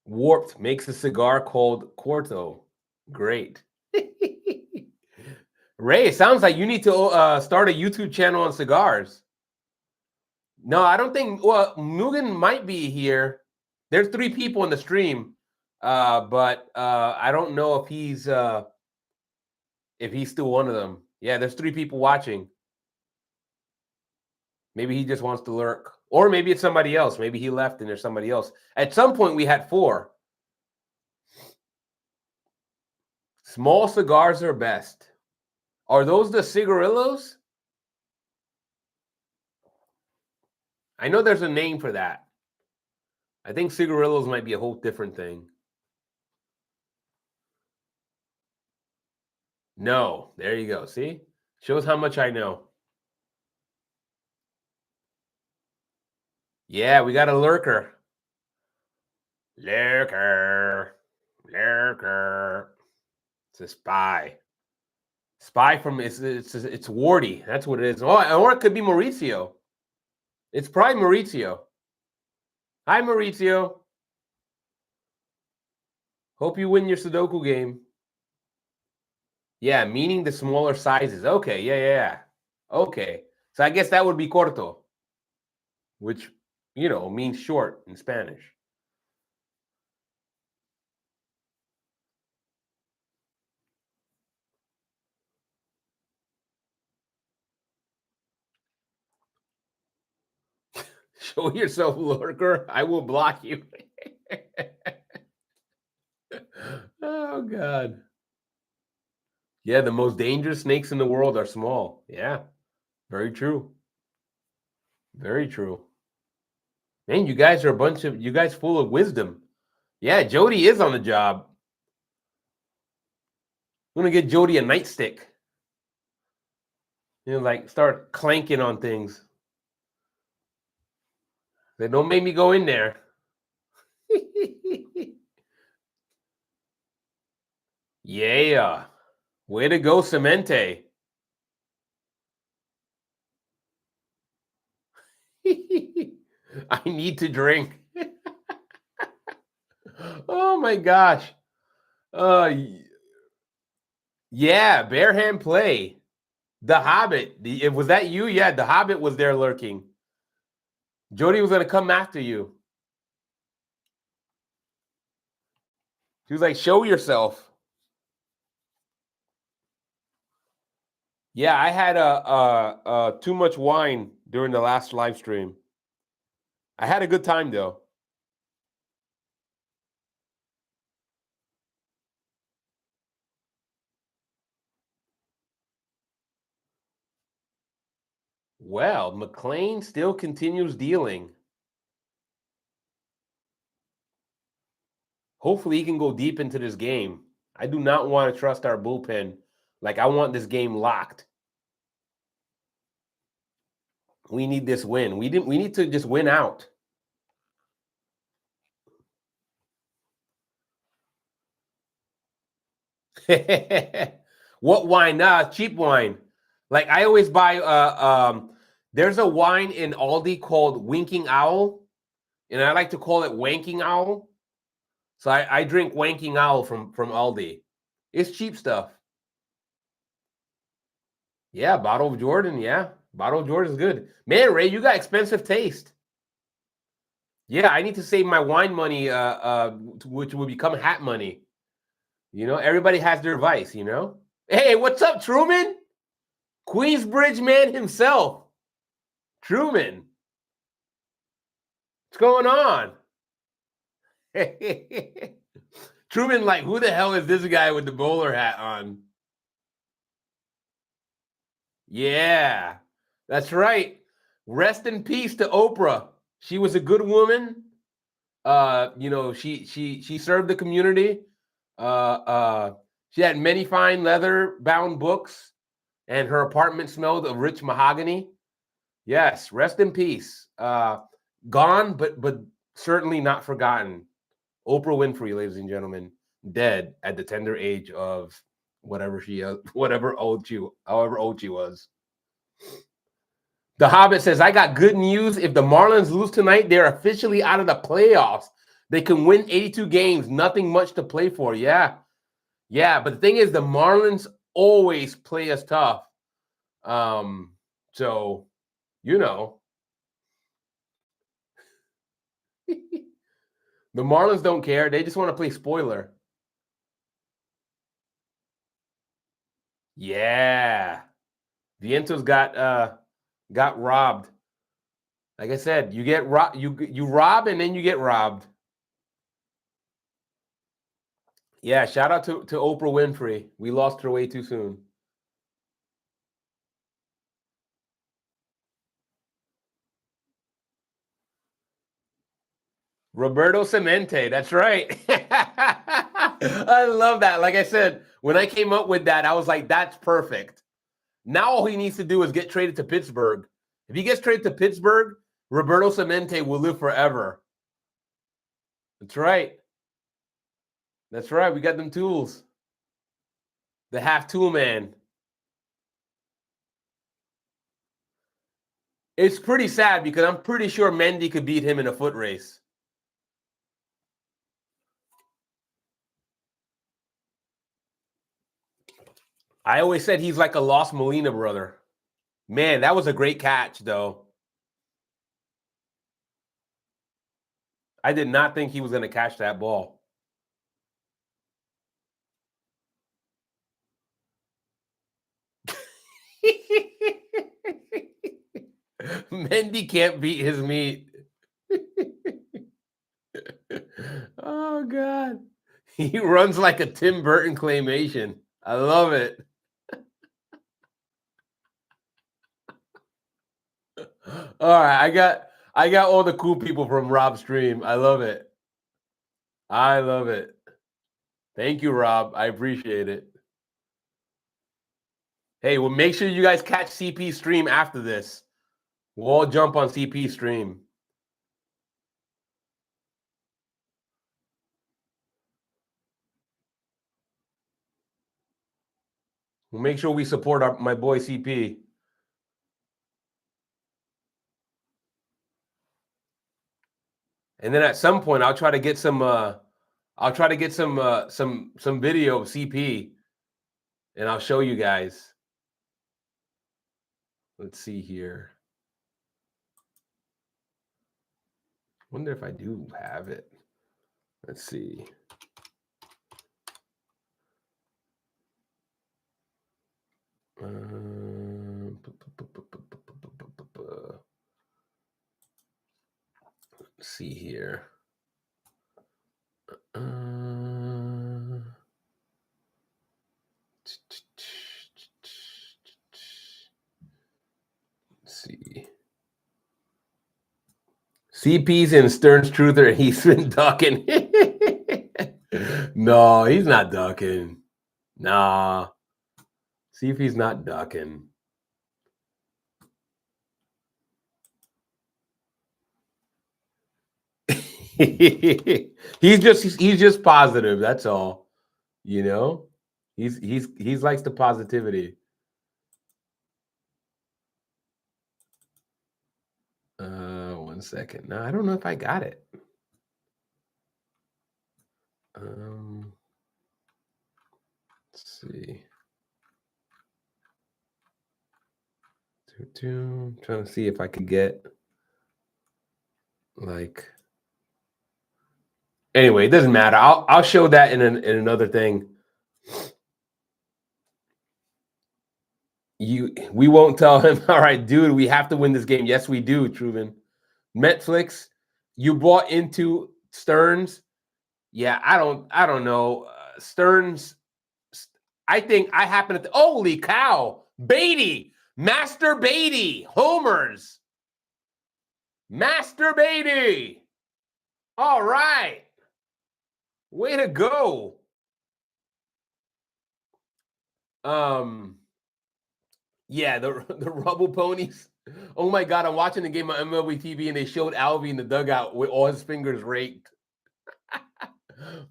Warped makes a cigar called Quarto. Great. Ray, it sounds like you need to start a YouTube channel on cigars. No, I don't think. Well, Mugen might be here. There's 3 people in the stream, but I don't know if he's still one of them. Yeah, there's 3 people watching. Maybe he just wants to lurk, or maybe it's somebody else. Maybe he left and there's somebody else. At some point, we had 4. Small cigars are best. Are those the cigarillos? I know there's a name for that. I think cigarillos might be a whole different thing. No, there you go. See? Shows how much I know. Yeah, we got a lurker. Lurker. It's a spy. Spy from it's Wardy. That's what it is. Oh, or it could be Maurizio. It's probably Maurizio. Hi, Maurizio. Hope you win your Sudoku game. Yeah, meaning the smaller sizes. Okay, yeah. Okay. So I guess that would be corto, which, means short in Spanish. Show yourself, lurker. I will block you. Oh, God. Yeah, the most dangerous snakes in the world are small. Yeah, very true. Very true. Man, you guys are you guys full of wisdom. Yeah, Jody is on the job. I'm going to get Jody a nightstick. Like start clanking on things. They don't make me go in there. Yeah. Way to go, Cemente. I need to drink. Oh my gosh. Yeah, bare hand play. The Hobbit. Was that you? Yeah, the Hobbit was there lurking. Jody was gonna come after you. She was like, "Show yourself." Yeah, I had too much wine during the last live stream. I had a good time though. Well, McLean still continues dealing. Hopefully, he can go deep into this game. I do not want to trust our bullpen. Like, I want this game locked. We need this win. We need to just win out. What wine? Cheap wine. Like I always buy there's a wine in Aldi called Winking Owl, and I like to call it Wanking Owl. So I drink Wanking Owl from Aldi. It's cheap stuff. Yeah, bottle of Jordan. Yeah, bottle of Jordan is good. Man, Ray, you got expensive taste. Yeah, I need to save my wine money, which will become hat money. Everybody has their vice. Hey, what's up, Truman? Queensbridge man himself, Truman. What's going on? Truman, like, who the hell is this guy with the bowler hat on? Yeah, that's right. Rest in peace to Oprah. She was a good woman. She served the community. She had many fine leather-bound books, and her apartment smelled of rich mahogany. Yes, rest in peace. Gone, but certainly not forgotten. Oprah Winfrey, ladies and gentlemen, dead at the tender age of however old she was. The Hobbit says, I got good news. If the Marlins lose tonight, they're officially out of the playoffs. They can win 82 games. Nothing much to play for. Yeah. Yeah. But the thing is, the Marlins always play us tough. So, the Marlins don't care. They just want to play spoiler. Yeah. Vientos got robbed. Like I said, you get you rob and then you get robbed. Yeah, shout out to Oprah Winfrey. We lost her way too soon. Roberto Clemente, that's right. I love that. Like I said, when I came up with that, I was like, that's perfect. Now all he needs to do is get traded to Pittsburgh. If he gets traded to Pittsburgh, Roberto Clemente will live forever. That's right. That's right. We got them tools. The half tool man. It's pretty sad because I'm pretty sure Mendy could beat him in a foot race. I always said he's like a lost Molina brother. Man, that was a great catch, though. I did not think he was going to catch that ball. Mendy can't beat his meat. Oh, God. He runs like a Tim Burton claymation. I love it. All right, I got all the cool people from Rob's stream. I love it. I love it. Thank you, Rob. I appreciate it. Hey, well, make sure you guys catch CP stream after this. We'll all jump on CP stream. We'll make sure we support my boy CP. And then at some point, I'll try to get some. I'll try to get some video of CP, and I'll show you guys. Let's see here. Wonder if I do have it. Let's see. Let's see here. Let's see. CP's in Stern's Truther. He's been ducking. No, he's not ducking. Nah. CP's not ducking. he's just positive. That's all. You know, he's likes the positivity. One second. No, I don't know if I got it. Let's see. I'm trying to see if I could get like. Anyway, it doesn't matter. I'll show that in another thing. We won't tell him. All right, dude, we have to win this game. Yes, we do, Truman. Netflix, you bought into Stearns. Yeah, I don't know. Stearns, I think I happen to holy cow. Beatty, Master Beatty, homers. Master Beatty. All right. Way to go. Yeah, the Rubble Ponies. Oh my God, I'm watching the game on MLB TV and they showed Alvy in the dugout with all his fingers raked.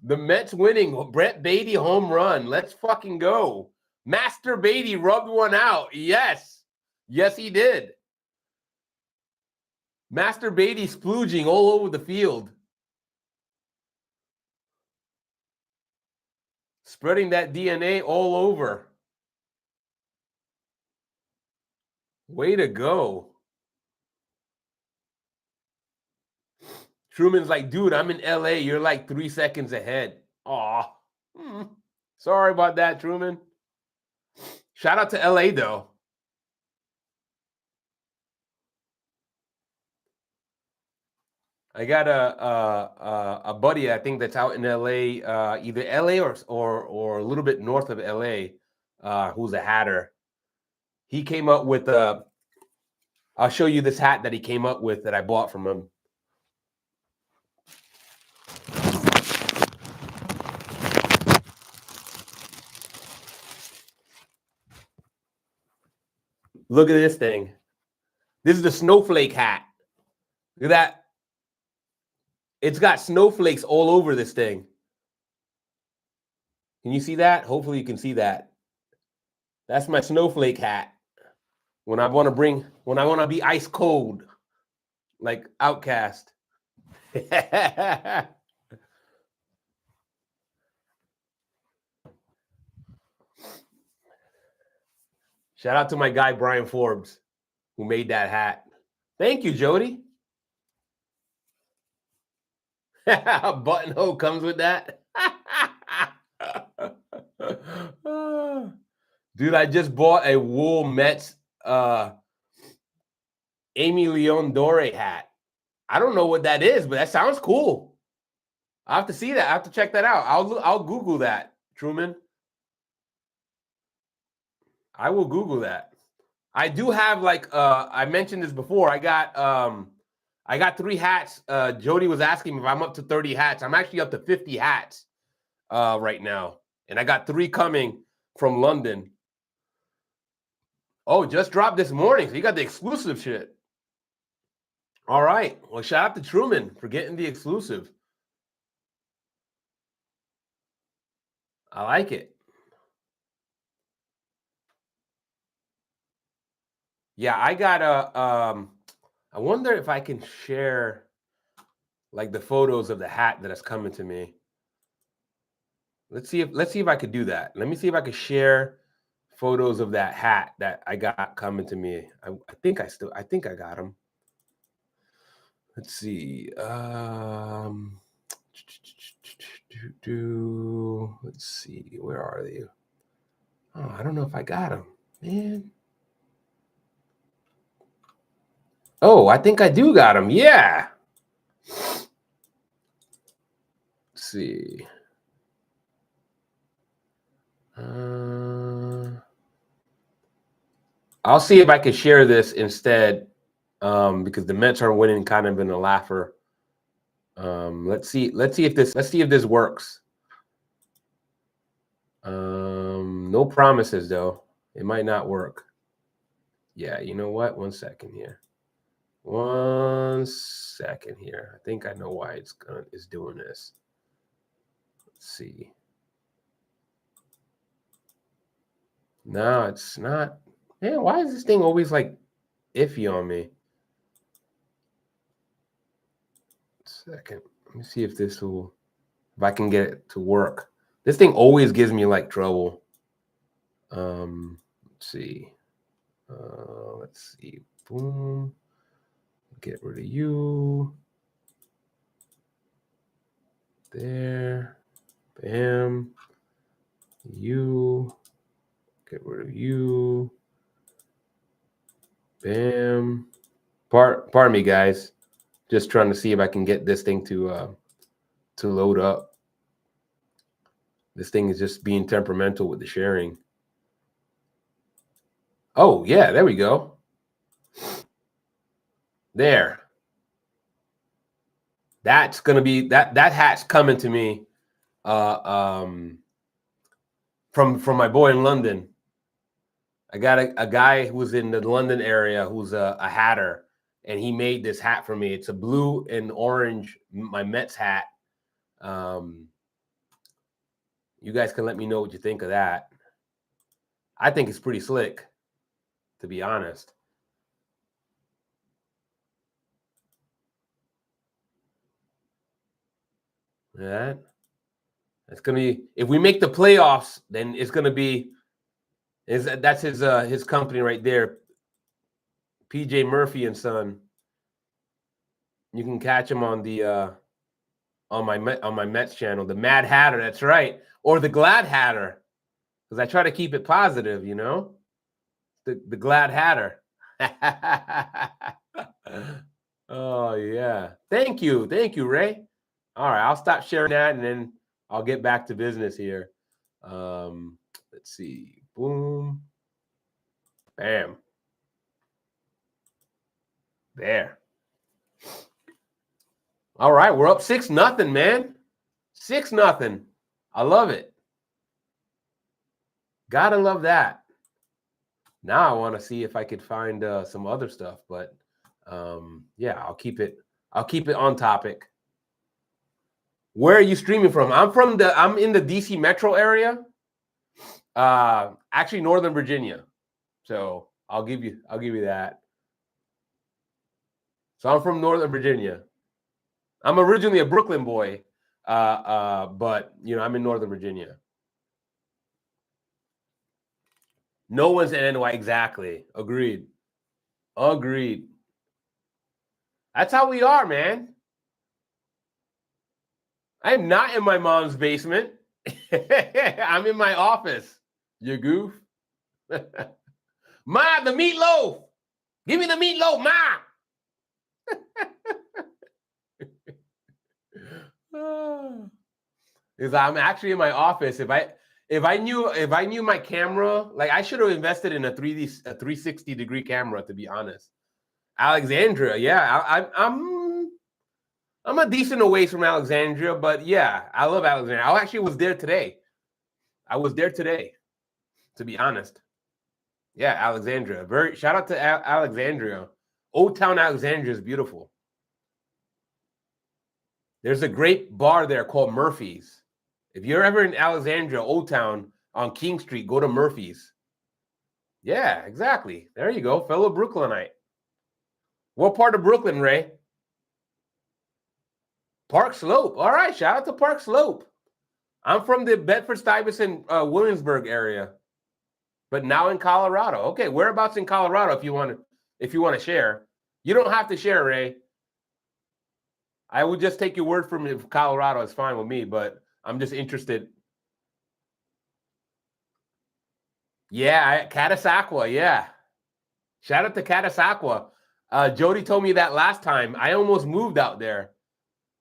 The Mets winning. Brett Beatty home run. Let's fucking go. Master Beatty rubbed one out. Yes. Yes, he did. Master Beatty splooging all over the field. Spreading that DNA all over. Way to go. Truman's like, dude, I'm in LA. You're like 3 seconds ahead. Aw. Sorry about that, Truman. Shout out to LA, though. I got a buddy, I think, that's out in LA, either LA or a little bit north of LA, who's a hatter. He came up with I'll show you this hat that he came up with that I bought from him. Look at this thing. This is the snowflake hat. Look at that. It's got snowflakes all over this thing. Can you see that? Hopefully you can see that. That's my snowflake hat. When I want to be ice cold, like Outcast. Shout out to my guy, Brian Forbes, who made that hat. Thank you, Jody. Buttonhole comes with that. Dude, I just bought a wool Mets Amy Leon Dore hat. I don't know what that is, but that sounds cool. I have to see that. I have to check that out. I'll Google that, Truman. I will Google that. I do have, like, I mentioned this before. I got 3 hats. Jody was asking me if I'm up to 30 hats. I'm actually up to 50 hats right now. And I got 3 coming from London. Oh, just dropped this morning. So you got the exclusive shit. All right. Well, shout out to Truman for getting the exclusive. I like it. Yeah, I got I wonder if I can share, like, the photos of the hat that is coming to me. Let's see if I could do that. Let me see if I could share photos of that hat that I got coming to me. I think I got them. Let's see. Let's see. Where are they? Oh, I don't know if I got them, man. Oh, I think I do got them. Yeah. Let's see. I'll see if I can share this instead, because the Mets are winning kind of in a laugher. Let's see if this works. No promises though. It might not work. Yeah, you know what? 1 second here. 1 second here. I think I know why it's doing this. Let's see. No, it's not. Man, why is this thing always, like, iffy on me? Second. Let me see if I can get it to work. This thing always gives me, like, trouble. Let's see. Let's see. Boom. Get rid of you. There. Bam. You. Get rid of you. Bam. Pardon me, guys. Just trying to see if I can get this thing to load up. This thing is just being temperamental with the sharing. Oh, yeah, there we go. There. That's gonna be that hat's coming to me from my boy in London. I got a guy who's in the London area who's a hatter, and he made this hat for me. It's a blue and orange, my Mets hat. You guys can let me know what you think of that. I think it's pretty slick, to be honest. Yeah. It's gonna be, if we make the playoffs, then it's gonna be, that's his company right there, PJ Murphy and Son. You can catch him on the on my Mets channel, the Mad Hatter. That's right, or the Glad Hatter, because I try to keep it positive. You know, the Glad Hatter. Oh yeah, thank you, Ray. All right, I'll stop sharing that, and then I'll get back to business here. Let's see. Boom. Bam. There. All right, we're up 6-0, man. 6-0. I love it. Gotta love that. Now I want to see if I could find some other stuff, but yeah, I'll keep it on topic. Where are you streaming from? I'm in the DC metro area. Actually Northern Virginia. So I'll give you that. So I'm from Northern Virginia. I'm originally a Brooklyn boy, but I'm in Northern Virginia. No one's in NY. Exactly. Agreed. Agreed. That's how we are, man. I'm not in my mom's basement. I'm in my office. You goof. Ma, the meatloaf. Give me the meatloaf, Ma. Because I'm actually in my office. If I knew my camera, like I should have invested in a 360-degree camera, to be honest. Alexandria, yeah, I'm a decent ways from Alexandria, but yeah, I love Alexandria. I actually was there today. To be honest. Yeah, Alexandria. Very shout out to Alexandria. Old Town Alexandria is beautiful. There's a great bar there called Murphy's. If you're ever in Alexandria, Old Town on King Street, go to Murphy's. Yeah, exactly. There you go, fellow Brooklynite. What part of Brooklyn, Ray? Park Slope. All right, shout out to Park Slope. I'm from the Bedford-Stuyvesant, Williamsburg area, but now in Colorado. Okay, whereabouts in Colorado? If you want to share, you don't have to share, Ray. I would just take your word from it. Colorado is fine with me, but I'm just interested. Yeah, Catasauqua. Yeah, shout out to Catasauqua. Jody told me that last time. I almost moved out there,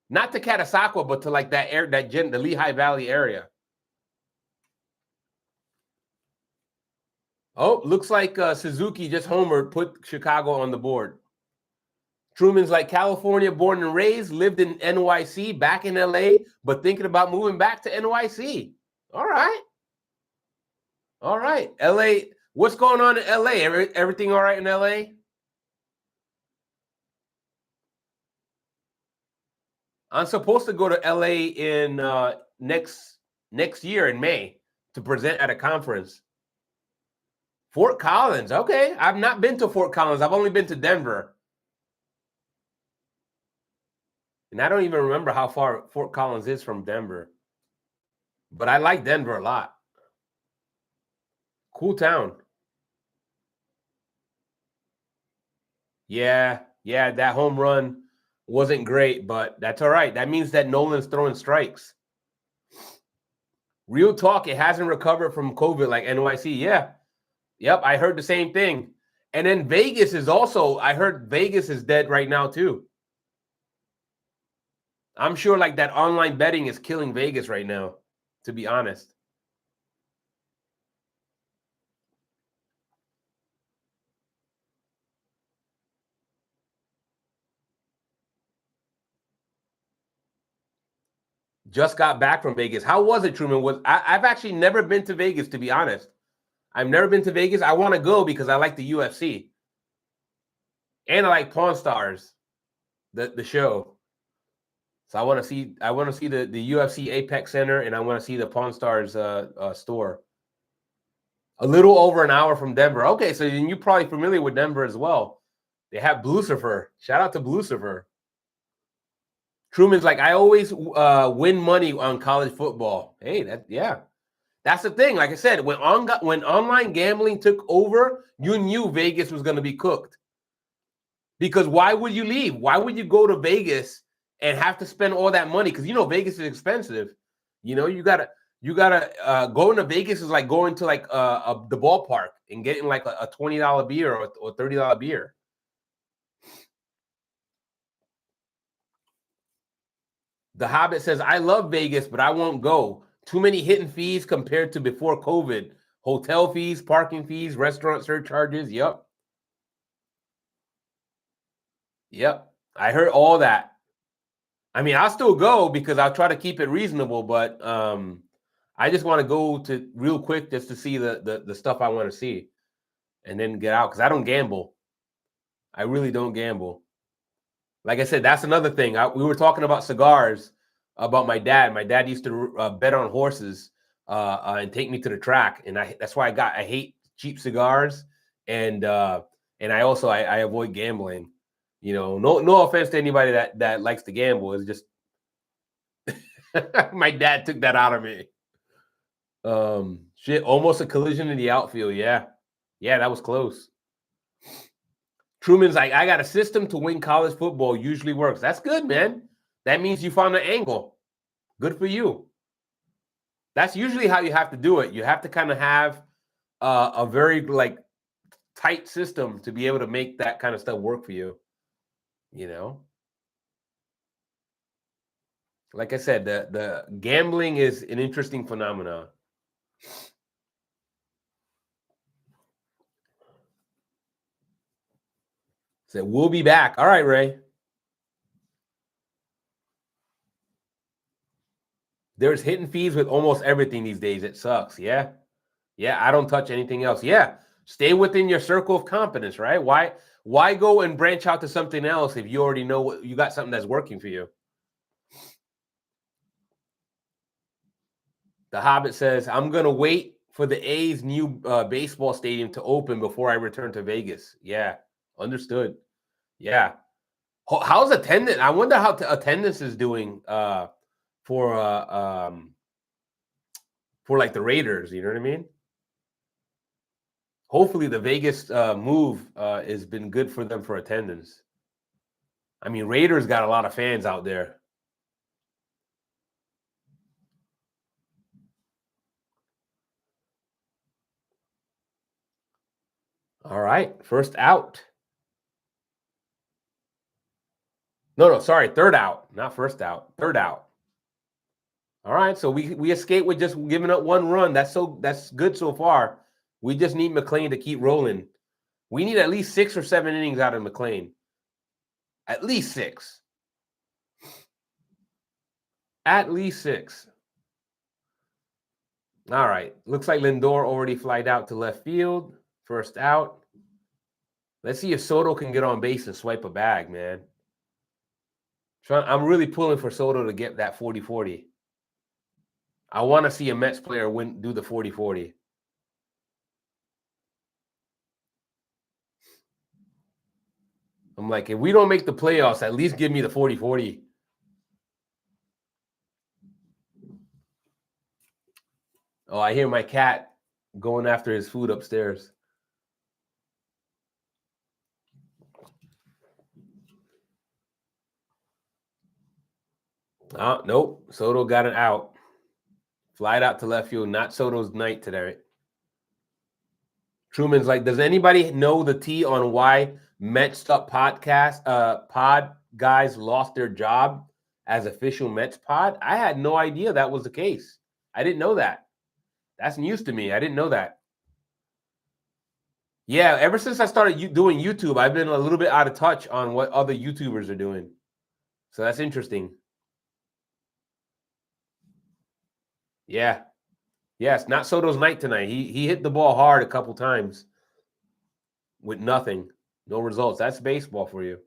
not to Catasauqua, but to like that the Lehigh Valley area. Oh, looks like Suzuki just homered, put Chicago on the board. Truman's like California, born and raised, lived in NYC, back in LA, but thinking about moving back to NYC. All right. All right. LA, what's going on in LA? Everything all right in LA? I'm supposed to go to LA in next year in May to present at a conference. Fort Collins. Okay. I've not been to Fort Collins. I've only been to Denver. And I don't even remember how far Fort Collins is from Denver. But I like Denver a lot. Cool town. Yeah, that home run wasn't great, but that's all right. That means that Nolan's throwing strikes. Real talk, it hasn't recovered from COVID like NYC. Yeah. Yep, I heard the same thing. And then Vegas is also, I heard Vegas is dead right now too. I'm sure like that online betting is killing Vegas right now, to be honest. Just got back from Vegas. How was it, Truman? I've actually never been to Vegas, to be honest. I've never been to Vegas. I want to go because I like the UFC. And I like Pawn Stars, the show. So I want to see the UFC Apex Center, and I want to see the Pawn Stars store. A little over an hour from Denver. Okay, so you're probably familiar with Denver as well. They have Blucifer. Shout out to Blucifer. Truman's like, I always win money on college football. Hey, that's the thing. Like I said, when online gambling took over, you knew Vegas was going to be cooked. Because why would you leave? Why would you go to Vegas and have to spend all that money? Because Vegas is expensive. You gotta going to Vegas is like going to like the ballpark and getting like a $20 beer or $30 beer. The Hobbit says, I love Vegas, but I won't go. Too many hidden fees compared to before COVID. Hotel fees, parking fees, restaurant surcharges. Yep. I heard all that. I mean, I'll still go because I'll try to keep it reasonable, but I just want to go to real quick just to see the stuff I want to see and then get out because I don't gamble. I really don't gamble. Like I said, that's another thing. We were talking about cigars, about my dad. My dad used to bet on horses and take me to the track, and that's why I hate cheap cigars, and I also I avoid gambling. No offense to anybody that likes to gamble. It's just my dad took that out of me. Shit, almost a collision in the outfield. Yeah, Yeah, that was close. Truman's like, I got a system to win college football. Usually works. That's good, man. That means you found an angle. Good for you. That's usually how you have to do it. You have to kind of have a very like tight system to be able to make that kind of stuff work for you. You know, like I said, the gambling is an interesting phenomenon. So we'll be back. All right, Ray. There's hidden fees with almost everything these days. It sucks. Yeah. Yeah. I don't touch anything else. Yeah. Stay within your circle of competence, right? Why go and branch out to something else if you already know what you got something that's working for you? The Hobbit says, I'm gonna wait for the A's new baseball stadium to open before I return to Vegas. Yeah. Understood. Yeah. How's attendance? I wonder how attendance is doing for for like the Raiders. You know what I mean? Hopefully, the Vegas move has been good for them for attendance. I mean, Raiders got a lot of fans out there. All right, first out. No, sorry, third out, not first out. Third out. All right, so we escaped with just giving up one run. That's good so far. We just need McLean to keep rolling. We need at least 6 or 7 innings out of McLean. At least 6. At least 6. All right. Looks like Lindor already flied out to left field. First out. Let's see if Soto can get on base and swipe a bag, man. I'm really pulling for Soto to get that 40-40. I want to see a Mets player do the 40-40. I'm like, if we don't make the playoffs, at least give me the 40-40. Oh, I hear my cat going after his food upstairs. Oh, nope. Soto got it out. Flied out to left field. Not Soto's night today. Truman's like, does anybody know the tea on why Mets Up pod guys lost their job as official Mets pod? I had no idea that was the case. I didn't know that. That's news to me. I didn't know that. Yeah, ever since I started doing YouTube, I've been a little bit out of touch on what other YouTubers are doing. So that's interesting. Yeah. Yes, not Soto's night tonight. He hit the ball hard a couple times with nothing. No results. That's baseball for you.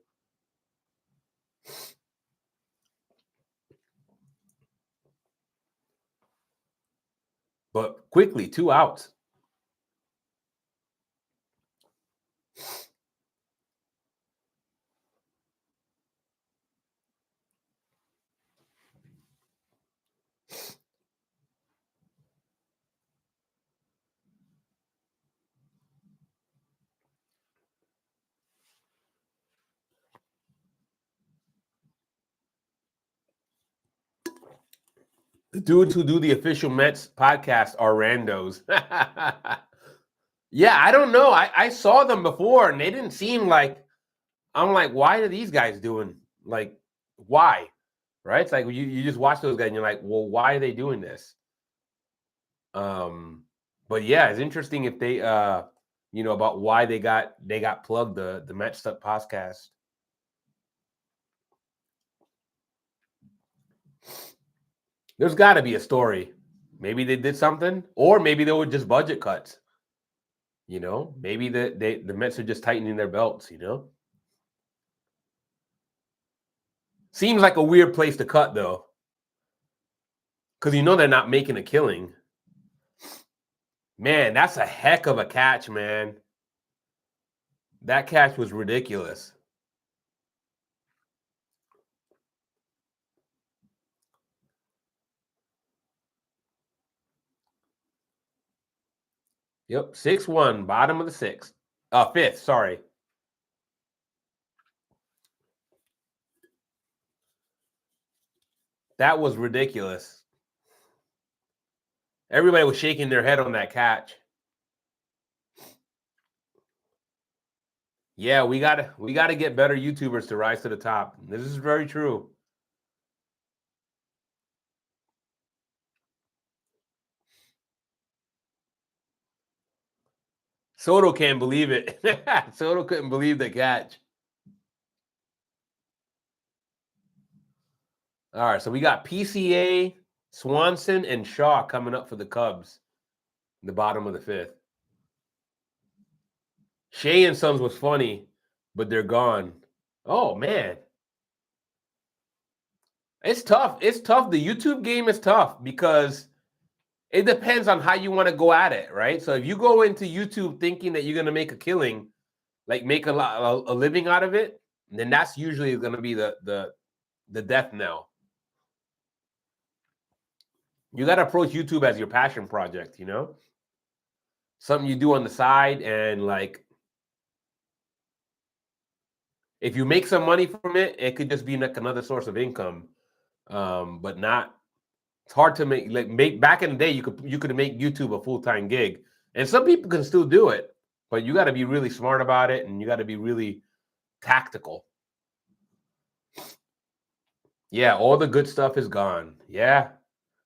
But quickly, 2 outs. The dudes who do the official Mets podcast are randos. Yeah, I don't know. I saw them before and they didn't seem like, I'm like, why are these guys doing? Like, why? Right? It's like you just watch those guys and you're like, well, why are they doing this? But yeah, it's interesting if they about why they got plugged the Matched Up podcast. There's got to be a story. Maybe they did something, or maybe they were just budget cuts. Maybe the Mets are just tightening their belts. Seems like a weird place to cut though, because they're not making a killing. Man, that's a heck of a catch, man. That catch was ridiculous. Yep, 6-1, bottom of the sixth. Fifth, sorry. That was ridiculous. Everybody was shaking their head on that catch. Yeah, we gotta get better YouTubers to rise to the top. This is very true. Soto can't believe it. Soto couldn't believe the catch. All right, so we got PCA, Swanson, and Shaw coming up for the Cubs in the bottom of the fifth. Shea and Sons was funny, but they're gone. Oh, man. It's tough. It's tough. The YouTube game is tough because it depends on how you want to go at it, right? So if you go into YouTube thinking that you're going to make a killing, like make a living out of it, then that's usually going to be the death knell. You got to approach YouTube as your passion project, you know? Something you do on the side, and like if you make some money from it, it could just be like another source of income. But not, it's hard to make back in the day you could make YouTube a full-time gig. And some people can still do it, but you got to be really smart about it, and you got to be really tactical. Yeah, all the good stuff is gone. Yeah.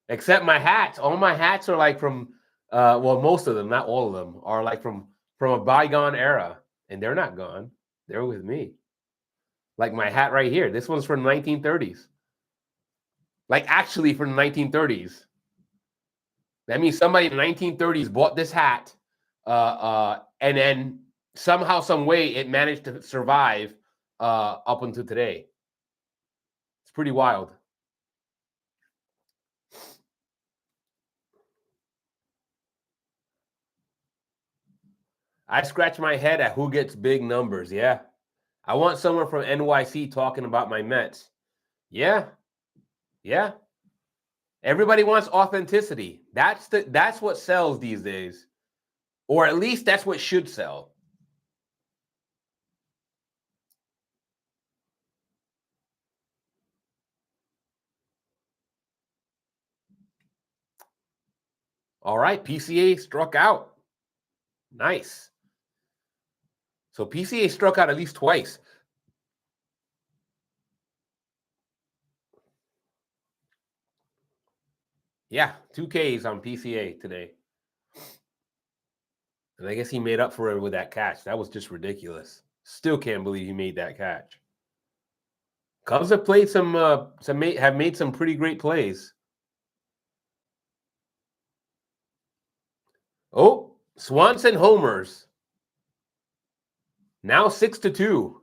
Except my hats. All my hats are like from well, most of them, not all of them, are like from a bygone era, and they're not gone. They're with me. Like my hat right here. This one's from the 1930s. Like actually from the 1930s. That means somebody in the 1930s bought this hat, and then somehow, some way, it managed to survive up until today. It's pretty wild. I scratch my head at who gets big numbers. Yeah. I want someone from NYC talking about my Mets. Yeah. Yeah. Everybody wants authenticity. That's what sells these days. Or at least that's what should sell. All right, PCA struck out. Nice. So PCA struck out at least twice. Yeah, 2 Ks on PCA today. And I guess he made up for it with that catch. That was just ridiculous. Still can't believe he made that catch. Cubs have played have made some pretty great plays. Oh, Swanson homers. Now 6-2.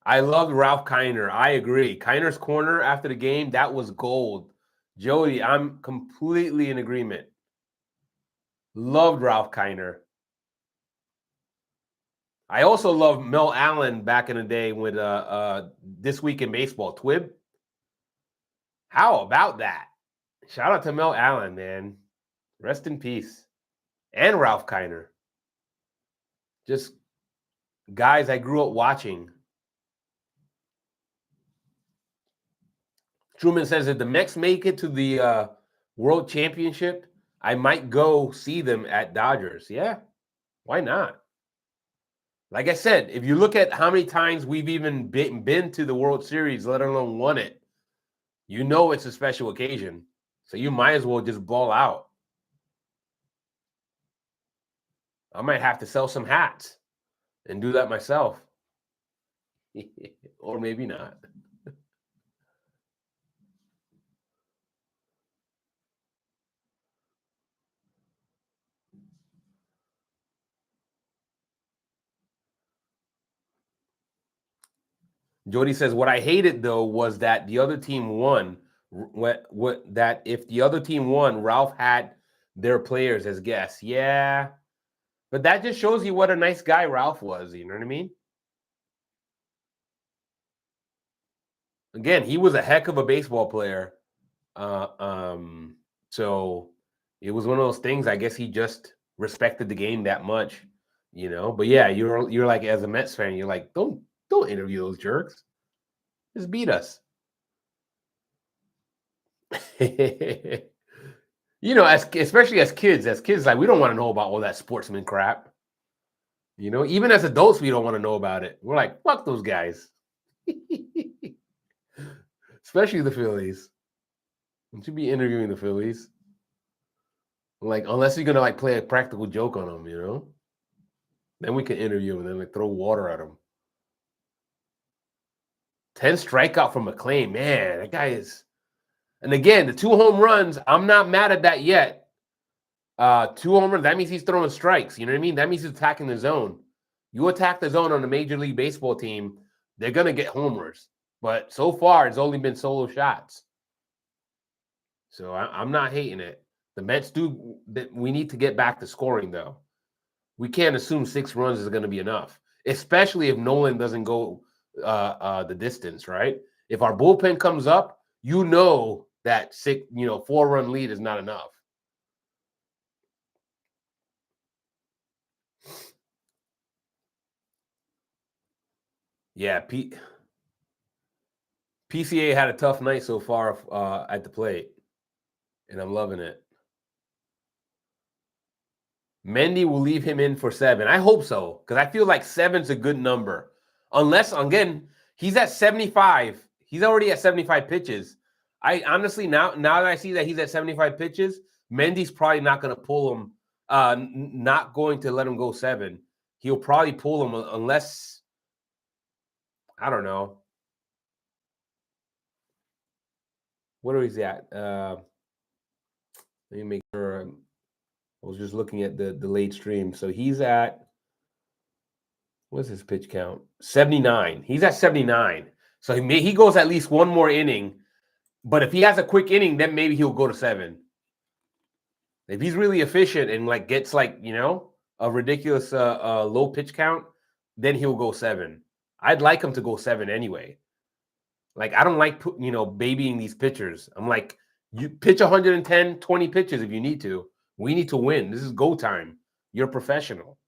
I loved Ralph Kiner. I agree. Kiner's corner after the game, that was gold. Jody, I'm completely in agreement. Loved Ralph Kiner. I also loved Mel Allen back in the day with This Week in Baseball, Twib. How about that? Shout out to Mel Allen, man. Rest in peace. And Ralph Kiner. Just guys I grew up watching. Truman says, if the Mets make it to the World Championship, I might go see them at Dodgers. Yeah, why not? Like I said, if you look at how many times we've even been to the World Series, let alone won it, you know it's a special occasion. So you might as well just ball out. I might have to sell some hats and do that myself. Or maybe not. Jody says, what I hated though was that the other team won. That if the other team won, Ralph had their players as guests. Yeah, but that just shows you what a nice guy Ralph was. You know what I mean? Again, he was a heck of a baseball player. So it was one of those things. I guess he just respected the game that much, But yeah, you're like, as a Mets fan, you're like, don't interview those jerks. Just beat us. Especially as kids, like, we don't want to know about all that sportsman crap. Even as adults, we don't want to know about it. We're like, fuck those guys. Especially the Phillies. Don't you be interviewing the Phillies? Like, unless you're gonna like play a practical joke on them, then we can interview them and then like throw water at them. 10 strikeout from McClain, man, that guy is. And again, the 2 home runs, I'm not mad at that yet. 2 home runs, that means he's throwing strikes. You know what I mean? That means he's attacking the zone. You attack the zone on a Major League Baseball team, they're gonna get homers. But so far, it's only been solo shots. So I'm not hating it. The Mets we need to get back to scoring, though. We can't assume 6 runs is going to be enough, especially if Nolan doesn't go the distance, right? If our bullpen comes up, that 4-run lead is not enough. Yeah, PCA had a tough night so far at the plate, and I'm loving it. Mendy will leave him in for 7. I hope so, because I feel like 7's a good number. Unless, again, he's at 75. He's already at 75 pitches. I honestly, now that I see that he's at 75 pitches, Mendy's probably not going to pull him, not going to let him go 7. He'll probably pull him unless, I don't know. What are he at? Let me make sure. I was just looking at the late stream. So he's at, what's his pitch count? 79. He's at 79. So he goes at least one more inning. But if he has a quick inning, then maybe he'll go to 7. If he's really efficient and like gets like, a ridiculous low pitch count, then he'll go 7. I'd like him to go 7 anyway. Like, I don't like, babying these pitchers. I'm like, you pitch 110, 20 pitches if you need to. We need to win. This is go time. You're a professional,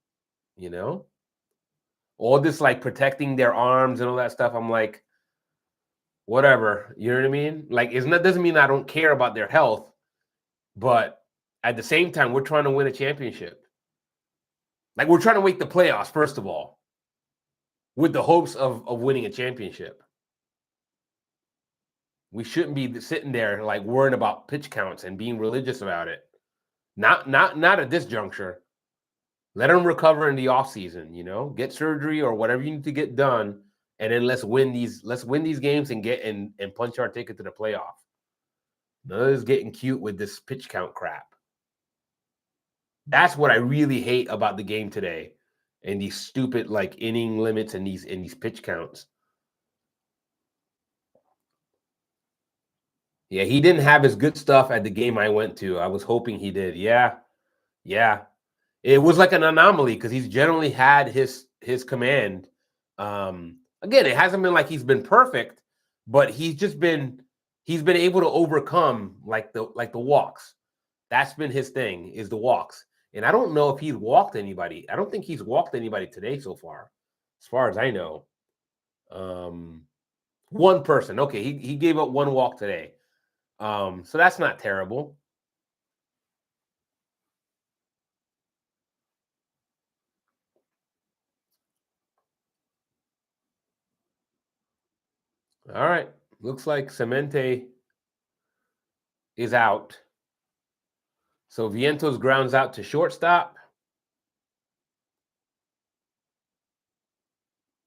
All this like protecting their arms and all that stuff. I'm like, whatever. You know what I mean? Like, doesn't mean I don't care about their health, but at the same time, we're trying to win a championship. Like, we're trying to make the playoffs, first of all, with the hopes of winning a championship. We shouldn't be sitting there like worrying about pitch counts and being religious about it. Not at this juncture. Let them recover in the offseason, get surgery or whatever you need to get done, and then let's win these games and get and punch our ticket to the playoff. None of this getting cute with this pitch count crap. That's what I really hate about the game today, and these stupid like inning limits and these pitch counts. Yeah, he didn't have his good stuff at the game I went to. I was hoping he did. Yeah. It was like an anomaly because he's generally had his command. Again, it hasn't been like he's been perfect, but he's been able to overcome like the walks. That's been his thing, is the walks. And I don't know if he's walked anybody. I don't think he's walked anybody today so far, as far as I know. One person. Okay, he gave up 1 walk today. So that's not terrible. All right. Looks like Semente is out. So Vientos grounds out to shortstop.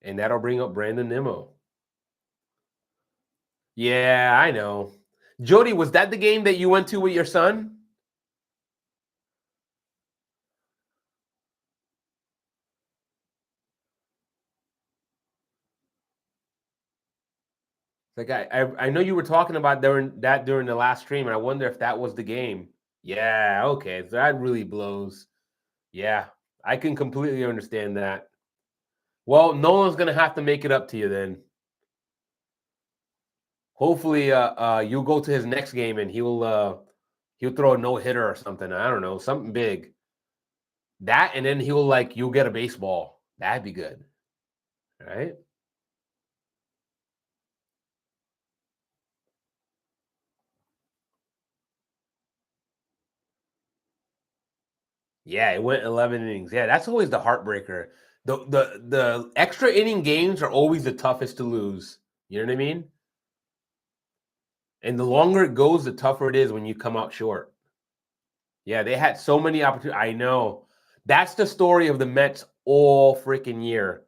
And that'll bring up Brandon Nimmo. Yeah, I know. Jody, was that the game that you went to with your son? Like, I know you were talking about during the last stream, and I wonder if that was the game. Yeah, okay. So that really blows. Yeah, I can completely understand that. Well, Nolan's going to have to make it up to you then. Hopefully, you'll go to his next game and he'll throw a no hitter or something. I don't know, something big. That, and then you'll get a baseball. That'd be good, right? Yeah, it went 11 innings. Yeah, that's always the heartbreaker. The extra inning games are always the toughest to lose. You know what I mean? And the longer it goes, the tougher it is when you come out short. Yeah, they had so many opportunities. I know. That's the story of the Mets all freaking year.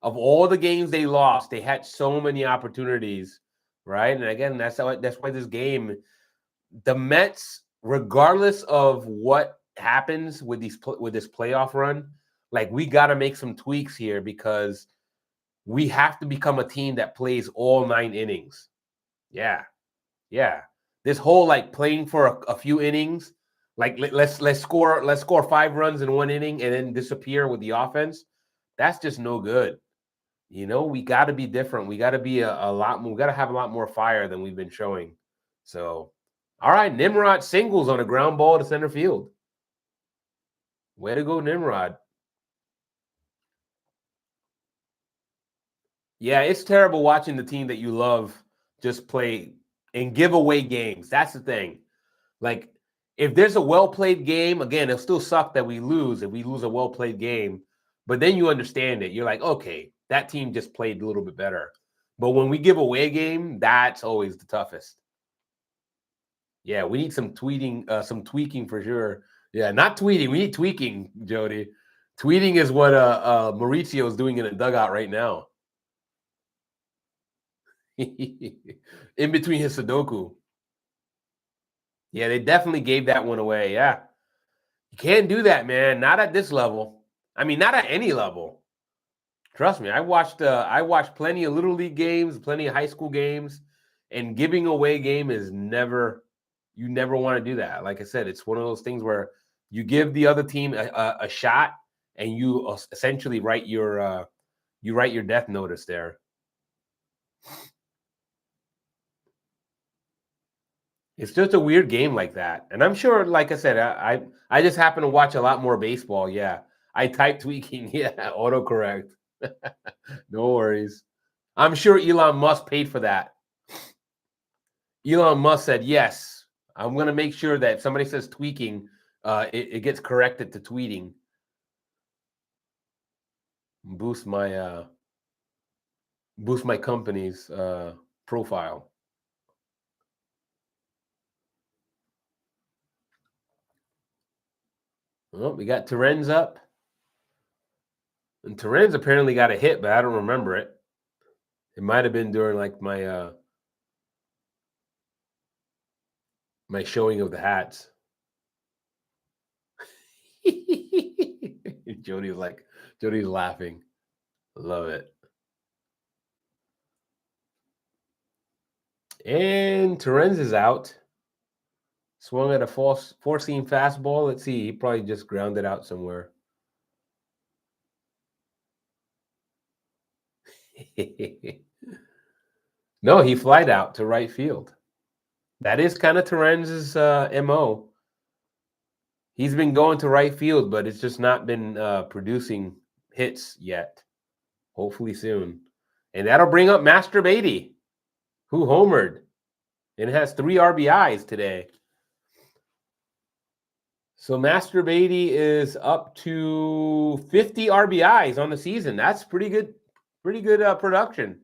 Of all the games they lost, they had so many opportunities, right? And again, that's why this game, the Mets, regardless of what happens with with this playoff run, like we got to make some tweaks here because we have to become a team that plays all 9 innings. Yeah, yeah. This whole like playing for a few innings, like let's score 5 runs in 1 inning and then disappear with the offense. That's just no good. You know, we got to be different. We got to be a lot more. We got to have a lot more fire than we've been showing. So, all right, Nimrod singles on a ground ball to center field. Way to go, Nimrod. Yeah, it's terrible watching the team that you love just play and give away games. That's the thing. Like, if there's a well played game, again, it'll still suck that we lose if we lose a well played game. But then you understand it. You're like, okay, that team just played a little bit better. But when we give away a game, that's always the toughest. Yeah, we need some tweaking for sure. Yeah, not tweeting. We need tweaking, Jody. Tweeting is what Mauricio is doing in a dugout right now. In between his Sudoku. Yeah, they definitely gave that one away. Yeah. You can't do that, man. Not at this level. I mean, not at any level. Trust me. I watched plenty of little league games, plenty of high school games, and giving away game is never you never want to do that. Like I said, it's one of those things where you give the other team a shot and you essentially write your death notice there. It's just a weird game like that. And I'm sure, like I said, I just happen to watch a lot more baseball. Yeah. I type tweaking. Yeah. Autocorrect. No worries. I'm sure Elon Musk paid for that. Elon Musk said, yes, I'm going to make sure that if somebody says tweaking, it gets corrected to tweeting. Boost my company's profile. Well, we got Terenz up. And Terenz apparently got a hit, but I don't remember it. It might have been during like my showing of the hats. Jody's laughing. Love it. And Terenz is out. Swung at a four-seam fastball. Let's see. He probably just grounded out somewhere. No, he flied out to right field. That is kind of Terenz's MO. He's been going to right field, but it's just not been producing hits yet. Hopefully soon. And that'll bring up Master Beatty, who homered and has 3 RBIs today. So Master Beatty is up to 50 RBIs on the season. That's pretty good production.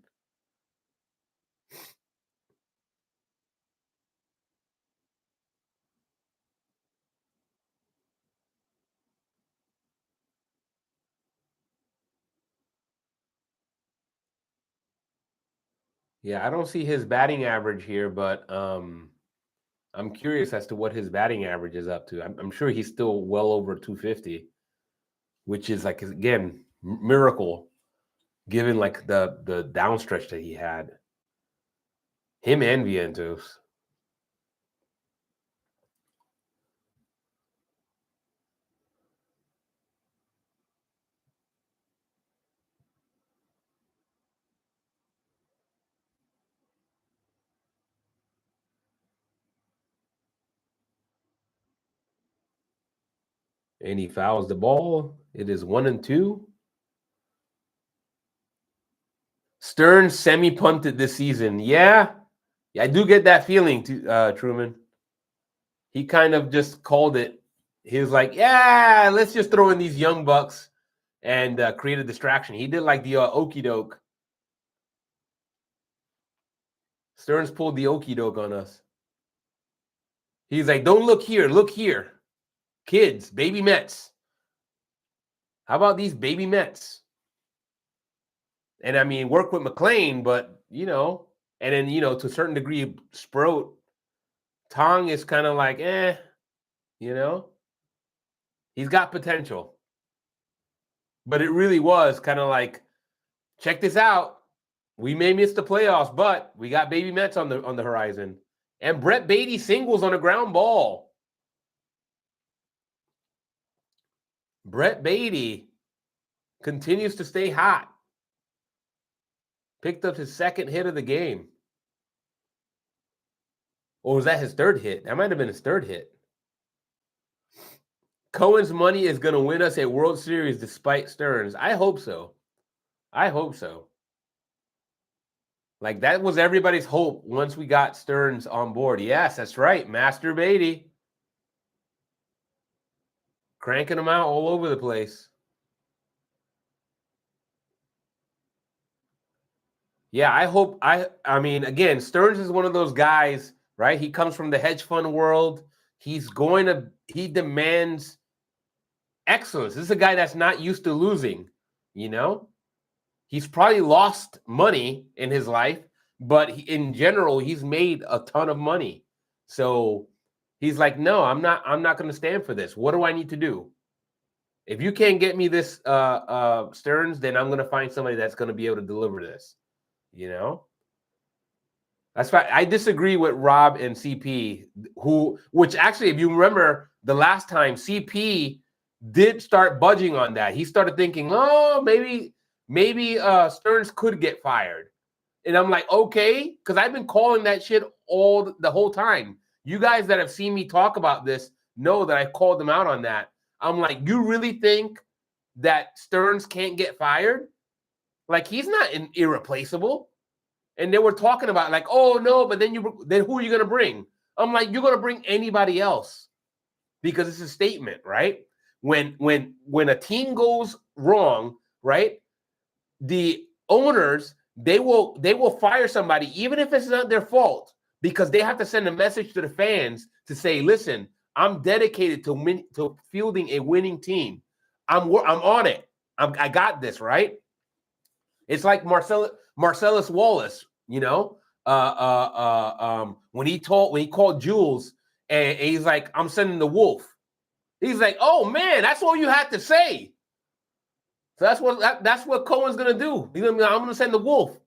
Yeah, I don't see his batting average here, but I'm curious as to what his batting average is up to. I'm sure he's still well over 250, which is like again miracle, given like the downstretch that he had. Him and Vientos. And he fouls the ball. It is 1-2. Stearns semi-punted this season. Yeah, I do get that feeling, Truman. He kind of just called it. He was like, yeah, let's just throw in these young bucks and create a distraction. He did like the okey doke. Stearns pulled the okey doke on us. He's like, don't look here, look here. Kids, baby Mets. How about these baby Mets? And I mean, work with McLean, but and then to a certain degree, Sproat. Tong is kind of like, he's got potential. But it really was kind of like, check this out. We may miss the playoffs, but we got baby Mets on the horizon. And Brett Baty singles on a ground ball. Brett Baty continues to stay hot. Picked up his second hit of the game. Or was that his third hit? That might have been his third hit. Cohen's money is going to win us a World Series despite Stearns. I hope so. I hope so. Like, that was everybody's hope once we got Stearns on board. Yes, that's right. Master Baty. Cranking them out all over the place. Yeah, I hope. I mean, again, Stearns is one of those guys, right? He comes from the hedge fund world. He demands excellence. This is a guy that's not used to losing, He's probably lost money in his life, but in general, he's made a ton of money. So he's like, no, I'm not going to stand for this. What do I need to do? If you can't get me this Stearns, then I'm going to find somebody that's going to be able to deliver this, That's why I disagree with Rob and CP, which actually, if you remember the last time, CP did start budging on that. He started thinking, oh, maybe Stearns could get fired. And I'm like, okay, because I've been calling that shit the whole time. You guys that have seen me talk about this know that I called them out on that. I'm like, you really think that Stearns can't get fired? Like, he's not irreplaceable. And they were talking about like, oh no, but then who are you going to bring? I'm like, you're going to bring anybody else because it's a statement, right? When a team goes wrong, right? The owners, they will fire somebody even if it's not their fault, because they have to send a message to the fans to say, listen, I'm dedicated to fielding a winning team. I'm on it. I got this, right? It's like Marcellus Wallace, when he called Jules and he's like, I'm sending the wolf. He's like, oh man, that's all you had to say. So that's what Cohen's gonna do. He's gonna be like, I'm gonna send the wolf.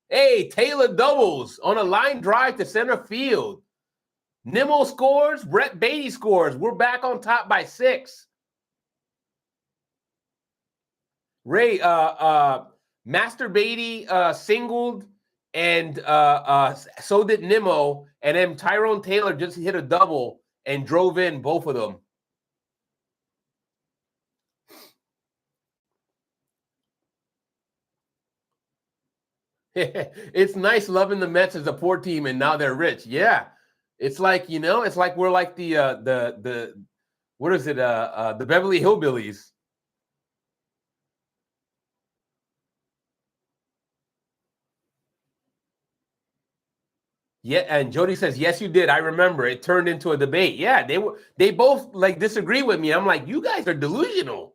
Hey, Taylor doubles on a line drive to center field. Nimmo scores. Brett Baty scores. We're back on top by 6. Ray, Master Baty singled, and so did Nimmo, and then Tyrone Taylor just hit a double and drove in both of them. It's nice loving the Mets as a poor team, and now they're rich. Yeah, it's like it's like we're like the what is it? The Beverly Hillbillies. Yeah, and Jody says, yes, you did. I remember. It turned into a debate. Yeah, they both like disagree with me. I'm like, you guys are delusional.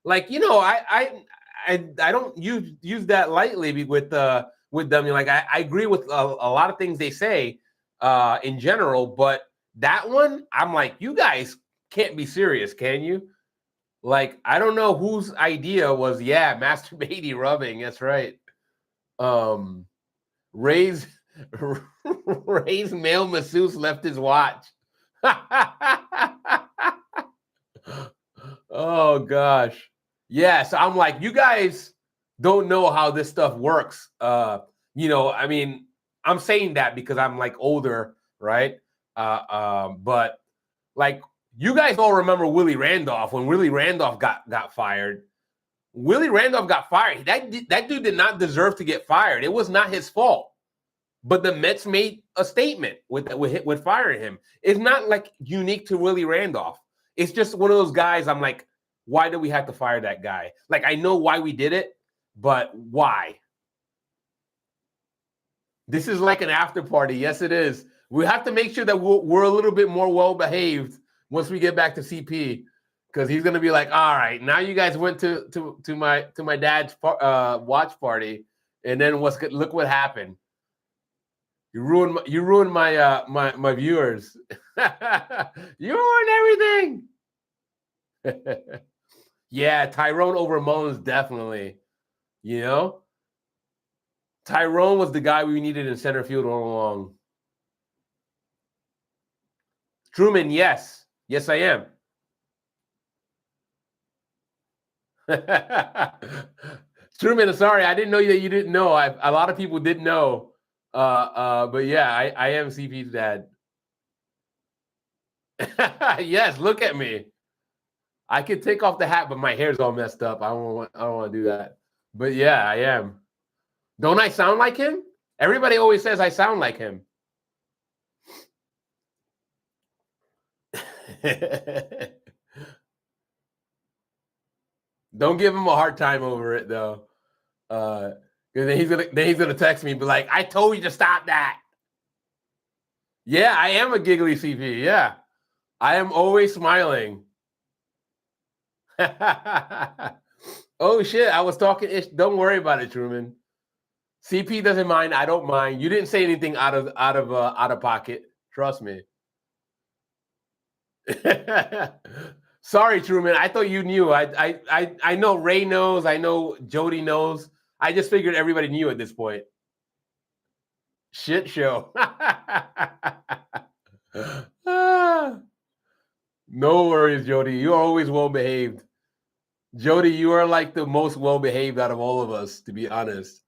Like, I don't use that lightly with them. You're like, I agree with a lot of things they say in general, but that one, I'm like, you guys can't be serious, can you? Like, I don't know whose idea was, Master Baty rubbing. That's right. Ray's male masseuse left his watch. Oh gosh. Yeah, so I'm like, you guys don't know how this stuff works. I mean, I'm saying that because I'm like older, right? But like You guys all remember Willie Randolph when Willie Randolph got fired. Willie Randolph got fired. That dude did not deserve to get fired. It was not his fault. But the Mets made a statement with firing him. It's not like unique to Willie Randolph. It's just one of those guys. I'm like, why do we have to fire that guy? Like, I know why we did it, but why? This is like an after party. Yes, it is. We have to make sure that we're a little bit more well behaved once we get back to CP, because he's gonna be like, all right, now you guys went to my dad's watch party, and then look what happened. You ruined my my viewers. You ruined everything. Yeah, Tyrone over Mullins, definitely. You know, Tyrone was the guy we needed in center field all along. Truman, yes, I am. Truman, sorry, I didn't know that you didn't know. A lot of people didn't know. But yeah, I am CP's dad. Yes, look at me. I could take off the hat, but my hair's all messed up. I don't want to do that. But yeah, I am. Don't I sound like him? Everybody always says I sound like him. Don't give him a hard time over it though. Then he's gonna text me and be like, I told you to stop that. Yeah, I am a giggly CP. Yeah. I am always smiling. Oh shit, I was talking ish. Don't worry about it, Truman. CP doesn't mind. I don't mind. You didn't say anything out of pocket. Trust me. Sorry, Truman. I thought you knew. I know Ray knows. I know Jody knows. I just figured everybody knew at this point. Shit show. No worries, Jody. You are always well behaved. Jody, you are like the most well behaved out of all of us, to be honest.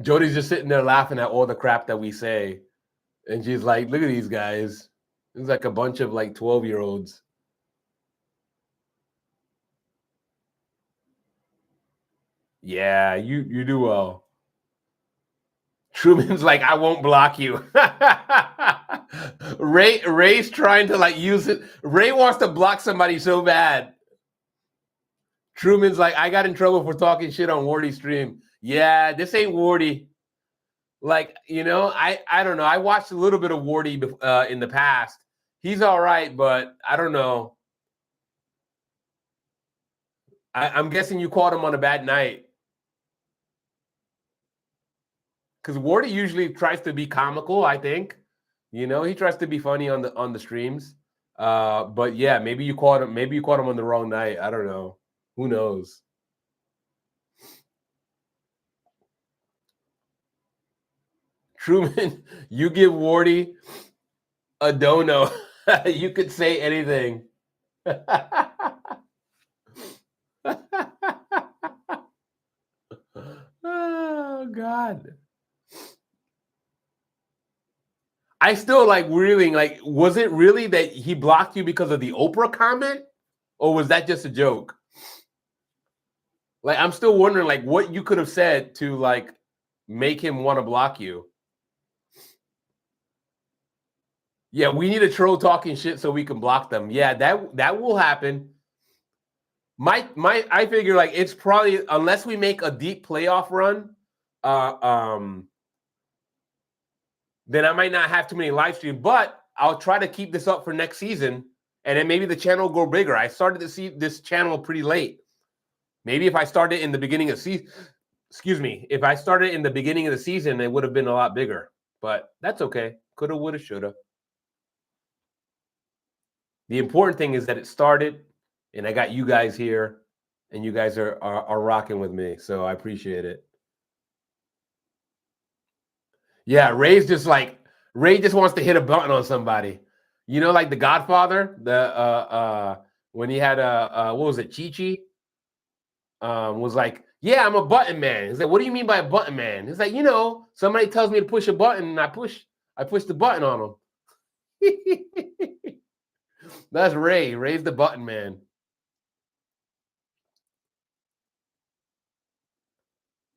Jody's just sitting there laughing at all the crap that we say. And she's like, look at these guys. It's like a bunch of like 12-year-olds. Yeah, you do well. Truman's like, I won't block you. Ray's trying to like use it. Ray wants to block somebody so bad. Truman's like, I got in trouble for talking shit on Wardy's stream. Yeah, this ain't Wardy. Like, you know, I don't know. I watched a little bit of Wardy in the past. He's all right, but I don't know. I'm guessing you caught him on a bad night. Because Wardy usually tries to be comical, I think. You know, he tries to be funny on the streams. But yeah, maybe you caught him on the wrong night. I don't know. Who knows? Truman, you give Wardy a dono. You could say anything. Oh God. I still like really like, was it really that he blocked you because of the Oprah comment? Or was that just a joke? Like, I'm still wondering like what you could have said to like make him want to block you. Yeah, we need a troll talking shit so we can block them. Yeah, that will happen. I figure like it's probably, unless we make a deep playoff run, then I might not have too many live streams, but I'll try to keep this up for next season, and then maybe the channel will grow bigger. I started to see this channel pretty late. Maybe if I started in the beginning of season, if I started in the beginning of the season, it would have been a lot bigger. But that's okay. Coulda, woulda, shoulda. The important thing is that it started, and I got you guys here, and you guys are rocking with me. So I appreciate it. Yeah, Ray just wants to hit a button on somebody. You know, like the Godfather, when he had what was it, Chi-Chi? Was like, yeah, I'm a button man. He's like, what do you mean by a button man? He's like, you know, somebody tells me to push a button and I push I pushed the button on him. That's Ray. Ray's the button man.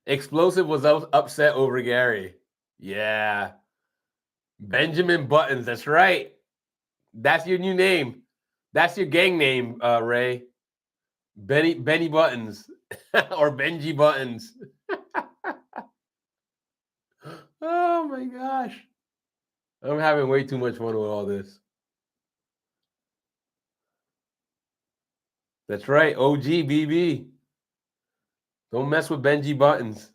Explosive was upset over Gary. Yeah. Benjamin Buttons. That's right. That's your new name. That's your gang name, Ray. Benny Buttons or Benji Buttons. Oh my gosh. I'm having way too much fun with all this. That's right. OG BB. Don't mess with Benji Buttons.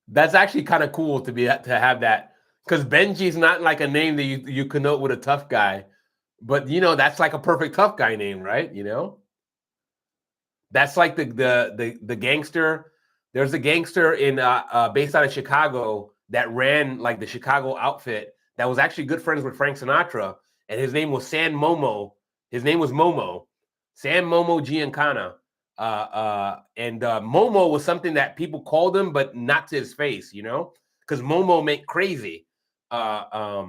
That's actually kind of cool to have that, because Benji's not like a name that you connote with a tough guy, but that's like a perfect tough guy name, right? That's like the gangster. There's a gangster in based out of Chicago that ran like the Chicago outfit that was actually good friends with Frank Sinatra, and his name was San Momo. His name was Momo, San Momo Giancana. And Momo was something that people called him, but not to his face, because Momo meant crazy. So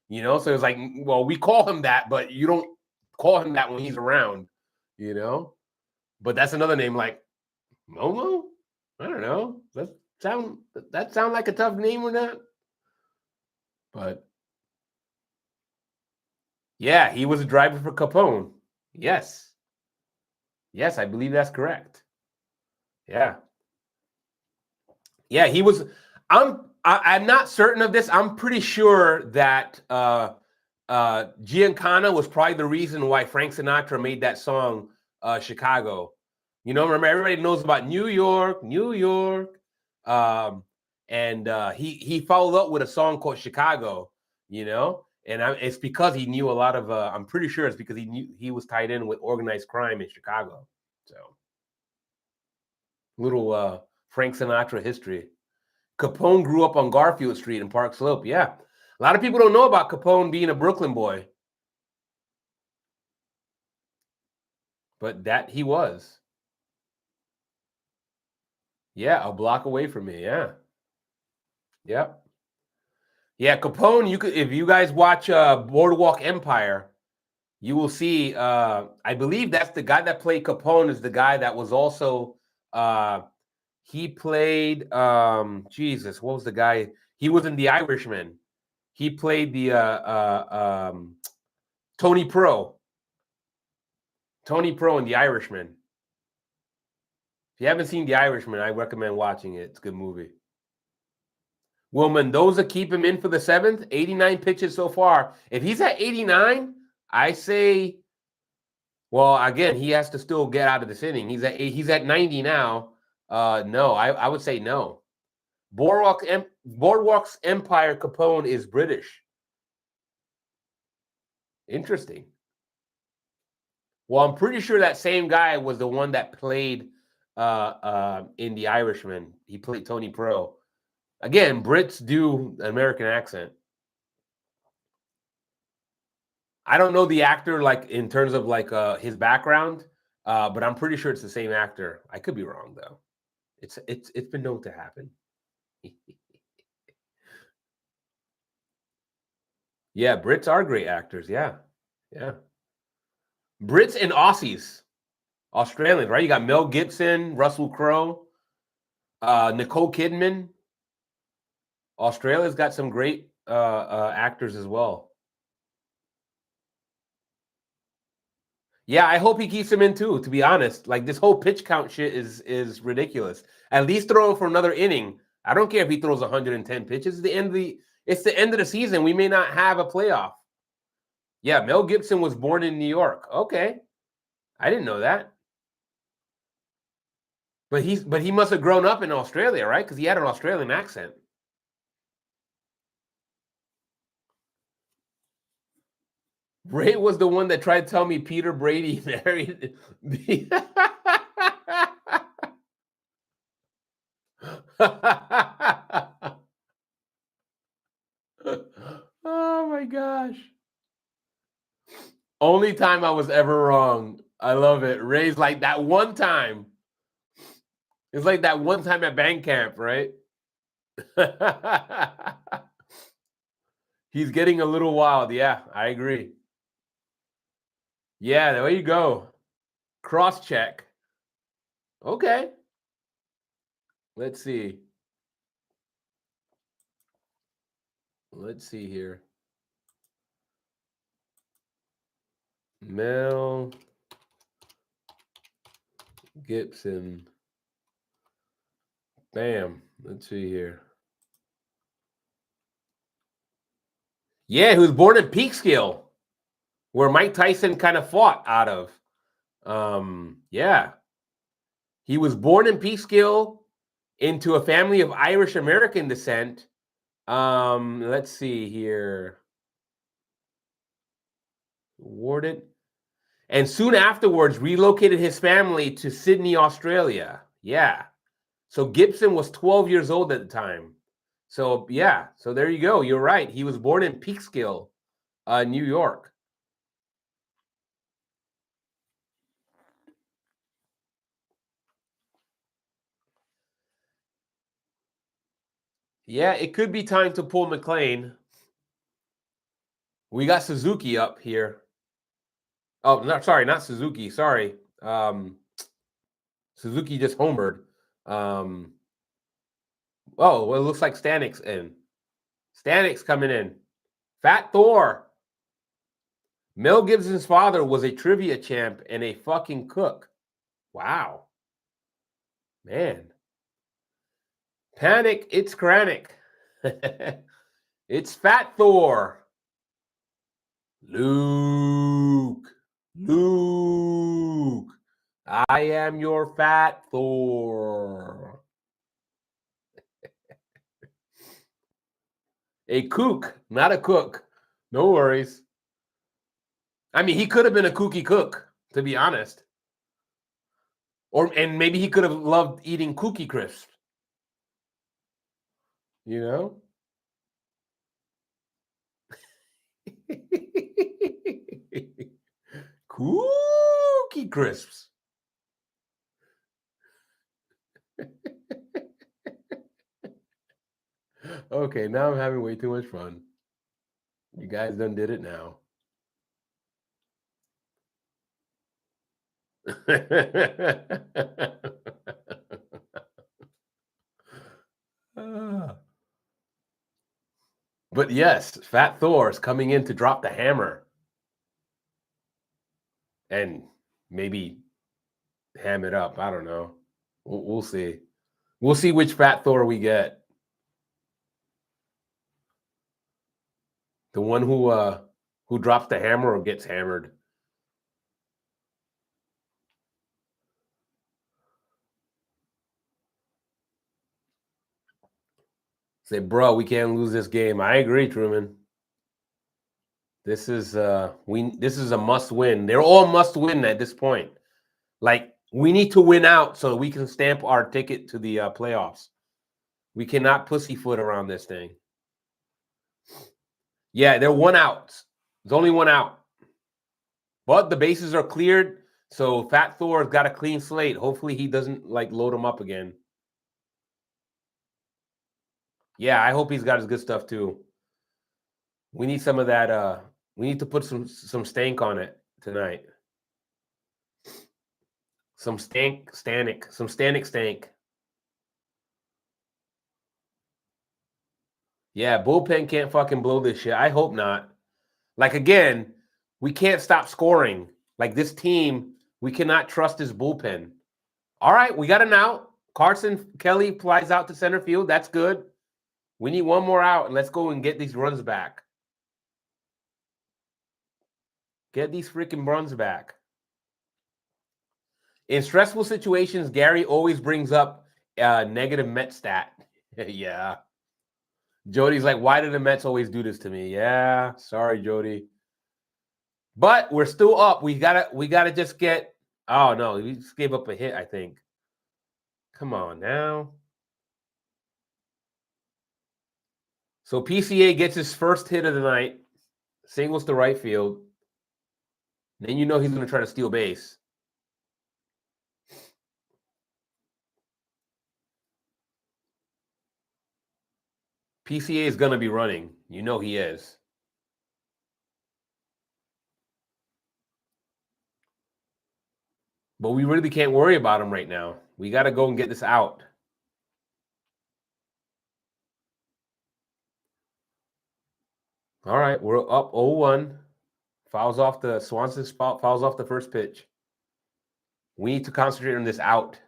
it was like, well, we call him that, but you don't call him that when he's around, But that's another name, like Momo. I don't know. That sound like a tough name or not? But yeah, he was a driver for Capone. Yes. Yes, I believe that's correct. Yeah. Yeah, he was. I'm not certain of this. I'm pretty sure that Giancana was probably the reason why Frank Sinatra made that song, Chicago. Remember, everybody knows about New York. And he followed up with a song called Chicago, and it's because he knew a lot of, I'm pretty sure it's because he was tied in with organized crime in Chicago. So little Frank Sinatra history. Capone grew up on Garfield Street in Park Slope. Yeah. A lot of people don't know about Capone being a Brooklyn boy. But that he was. Yeah, a block away from me. Yeah. Yep. Yeah, Capone, if you guys watch Boardwalk Empire, you will see, I believe that's the guy that played Capone is the guy that was also, he played, Jesus, what was the guy? He was in The Irishman. He played the Tony Pro. Tony Pro in The Irishman. If you haven't seen The Irishman, I recommend watching it. It's a good movie. Will Mendoza keep him in for the 7th? 89 pitches so far. If he's at 89, I say, well, again, he has to still get out of this inning. He's at 90 now. No, I would say no. Boardwalk's Empire Capone is British. Interesting. Well, I'm pretty sure that same guy was the one that played in The Irishman. He played Tony Pro. Again, Brits do an American accent. I don't know the actor, like in terms of like his background, but I'm pretty sure it's the same actor. I could be wrong though. It's been known to happen. Yeah, Brits are great actors. Yeah. Brits and Aussies, Australians, right? You got Mel Gibson, Russell Crowe, Nicole Kidman. Australia's got some great actors as well. Yeah, I hope he keeps him in too, to be honest. Like, this whole pitch count shit is ridiculous. At least throw him for another inning. I don't care if he throws 110 pitches. It's the end of the season. We may not have a playoff. Yeah, Mel Gibson was born in New York. Okay. I didn't know that. But he must have grown up in Australia, right? Because he had an Australian accent. Ray was the one that tried to tell me Peter Brady married. Oh my gosh. Only time I was ever wrong. I love it. Ray's like that one time. It's like that one time at band camp, right? He's getting a little wild. Yeah, I agree. Yeah, there you go. Cross check. Okay. Let's see. Let's see here. Mel Gibson. Bam. Let's see here. Yeah, he was born in Peekskill, where Mike Tyson kind of fought out of. Yeah. He was born in Peekskill into a family of Irish American descent. Let's see here. Awarded. And soon afterwards relocated his family to Sydney, Australia. Yeah. So Gibson was 12 years old at the time. So yeah, so there you go. You're right. He was born in Peekskill, New York. Yeah, it could be time to pull McLean. We got Suzuki up here. Oh, not Suzuki. Sorry. Suzuki just homered. Oh, well, it looks like Stanik's in. Stanik's coming in. Fat Thor. Mel Gibson's father was a trivia champ and a fucking cook. Wow. Man. Panic, it's Kranich. It's Fat Thor. Luke. I am your Fat Thor. A kook, not a cook. No worries. I mean, he could have been a kooky cook, to be honest. And maybe he could have loved eating Cookie Crisp. You know? Cookie Crisps. Okay, now I'm having way too much fun. You guys done did it now. But yes, Fat Thor is coming in to drop the hammer. And maybe ham it up. I don't know. We'll see. We'll see which Fat Thor we get. The one who drops the hammer or gets hammered. Say, bro, we can't lose this game. I agree, Truman. This is this is a must win. They're all must win at this point. Like, we need to win out so we can stamp our ticket to the playoffs. We cannot pussyfoot around this thing. Yeah, they're one out. There's only one out. But the bases are cleared, so Fat Thor's got a clean slate. Hopefully he doesn't like load them up again. Yeah, I hope he's got his good stuff too. We need some of that. We need to put some stank on it tonight. Some stank. Some stank. Yeah, bullpen can't fucking blow this shit. I hope not. Like, again, we can't stop scoring. Like, this team, we cannot trust this bullpen. All right, we got an out. Carson Kelly flies out to center field. That's good. We need one more out, and let's go and get these runs back. Get these freaking runs back. In stressful situations, Gary always brings up negative Met stat. Yeah. Jody's like, why do the Mets always do this to me? Yeah, sorry, Jody. But we're still up. We gotta just get. Oh no, we just gave up a hit, I think. Come on now. So PCA gets his first hit of the night, singles to right field. Then you know he's gonna try to steal base. PCA is going to be running. You know he is. But we really can't worry about him right now. We got to go and get this out. All right, we're up 0-1. Fouls off the Swanson spot, fouls off the first pitch. We need to concentrate on this out.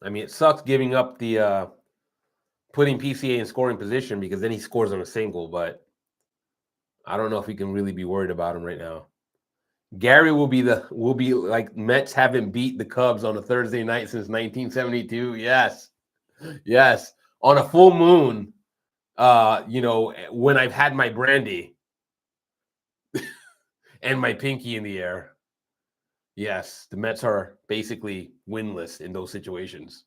I mean, it sucks giving up the putting PCA in scoring position because then he scores on a single, but I don't know if we can really be worried about him right now. Gary will be like Mets haven't beat the Cubs on a Thursday night since 1972. Yes. Yes. On a full moon, when I've had my brandy and my pinky in the air. Yes, the Mets are basically winless in those situations.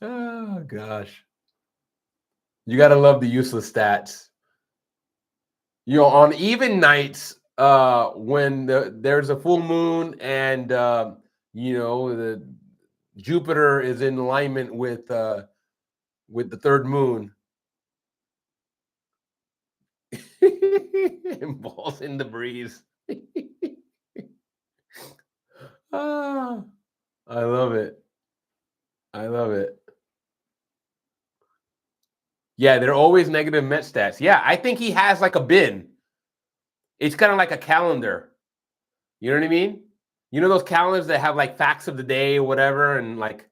Oh gosh. You got to love the useless stats. On even nights, when there's a full moon and the Jupiter is in alignment with the third moon, and balls in the breeze. Ah, I love it. I love it. Yeah, they're always negative Met stats. Yeah, I think he has like a bin. It's kind of like a calendar. You know what I mean? You know those calendars that have like facts of the day or whatever, and like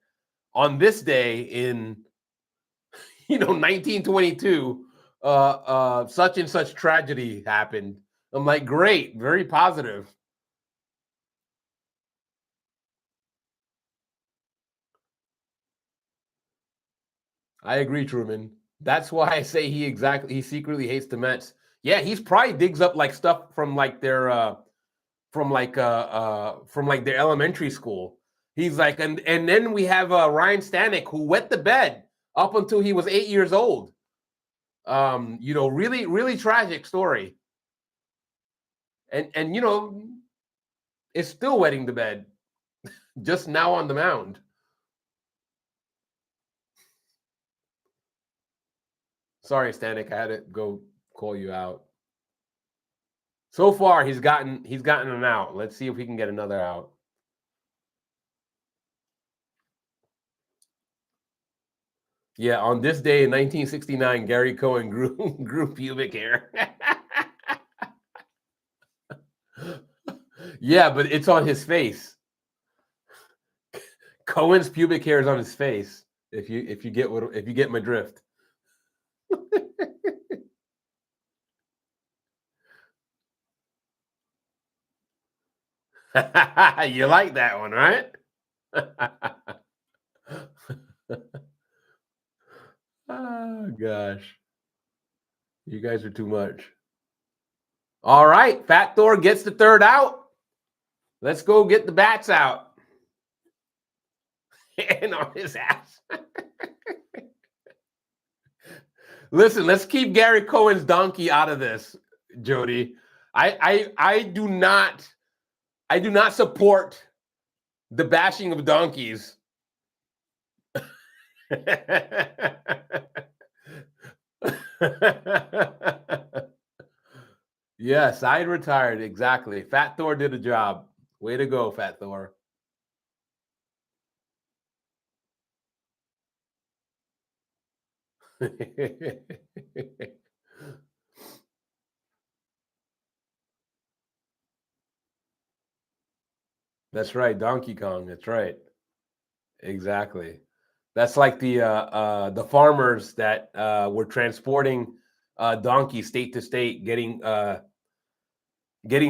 on this day in 1922, such and such tragedy happened. I'm like, great, very positive. I agree, Truman. That's why I say he secretly hates the Mets. Yeah, he's probably digs up like stuff from like their from like their elementary school. He's like, and then we have Ryan Stanek who wet the bed up until he was 8 years old. Really, really tragic story. And is still wetting the bed, just now on the mound. Sorry, Stanek, I had to go call you out. So far, he's gotten an out. Let's see if we can get another out. Yeah, on this day in 1969, Gary Cohen grew pubic hair. Yeah, but it's on his face. Cohen's pubic hair is on his face. If you get my drift. You like that one, right? Oh gosh. You guys are too much. All right, Fat Thor gets the third out. Let's go get the bats out. And on his ass. Listen, let's keep Gary Cohen's donkey out of this, Jody. I do not support the bashing of donkeys. Yes, side retired. Exactly. Fat Thor did a job. Way to go, Fat Thor. That's right, Donkey Kong. That's right. Exactly. That's like the farmers that were transporting donkeys state to state, getting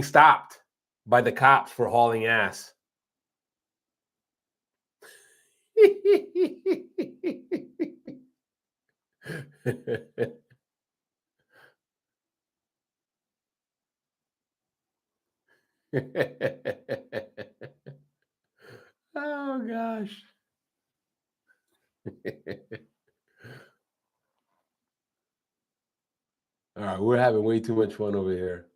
stopped by the cops for hauling ass. Oh gosh. All right, we're having way too much fun over here.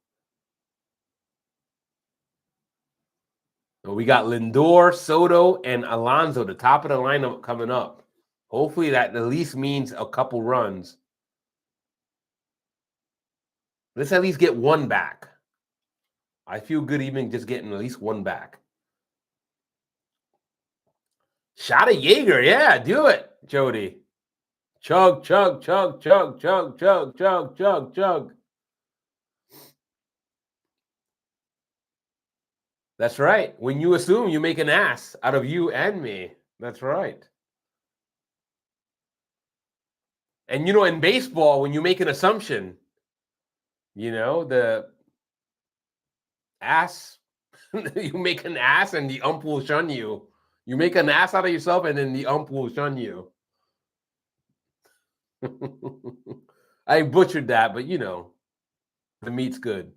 We got Lindor, Soto, and Alonso, the top of the lineup coming up. Hopefully that at least means a couple runs. Let's at least get one back. I feel good even just getting at least one back. Shot of Jaeger. Yeah, do it, Jody. Chug, chug, chug, chug, chug, chug, chug, chug, chug. That's right. When you assume, you make an ass out of you and me. That's right. And, in baseball, when you make an assumption, the ass, you make an ass and the ump will shun you. You make an ass out of yourself and then the ump will shun you. I butchered that, but, the meat's good.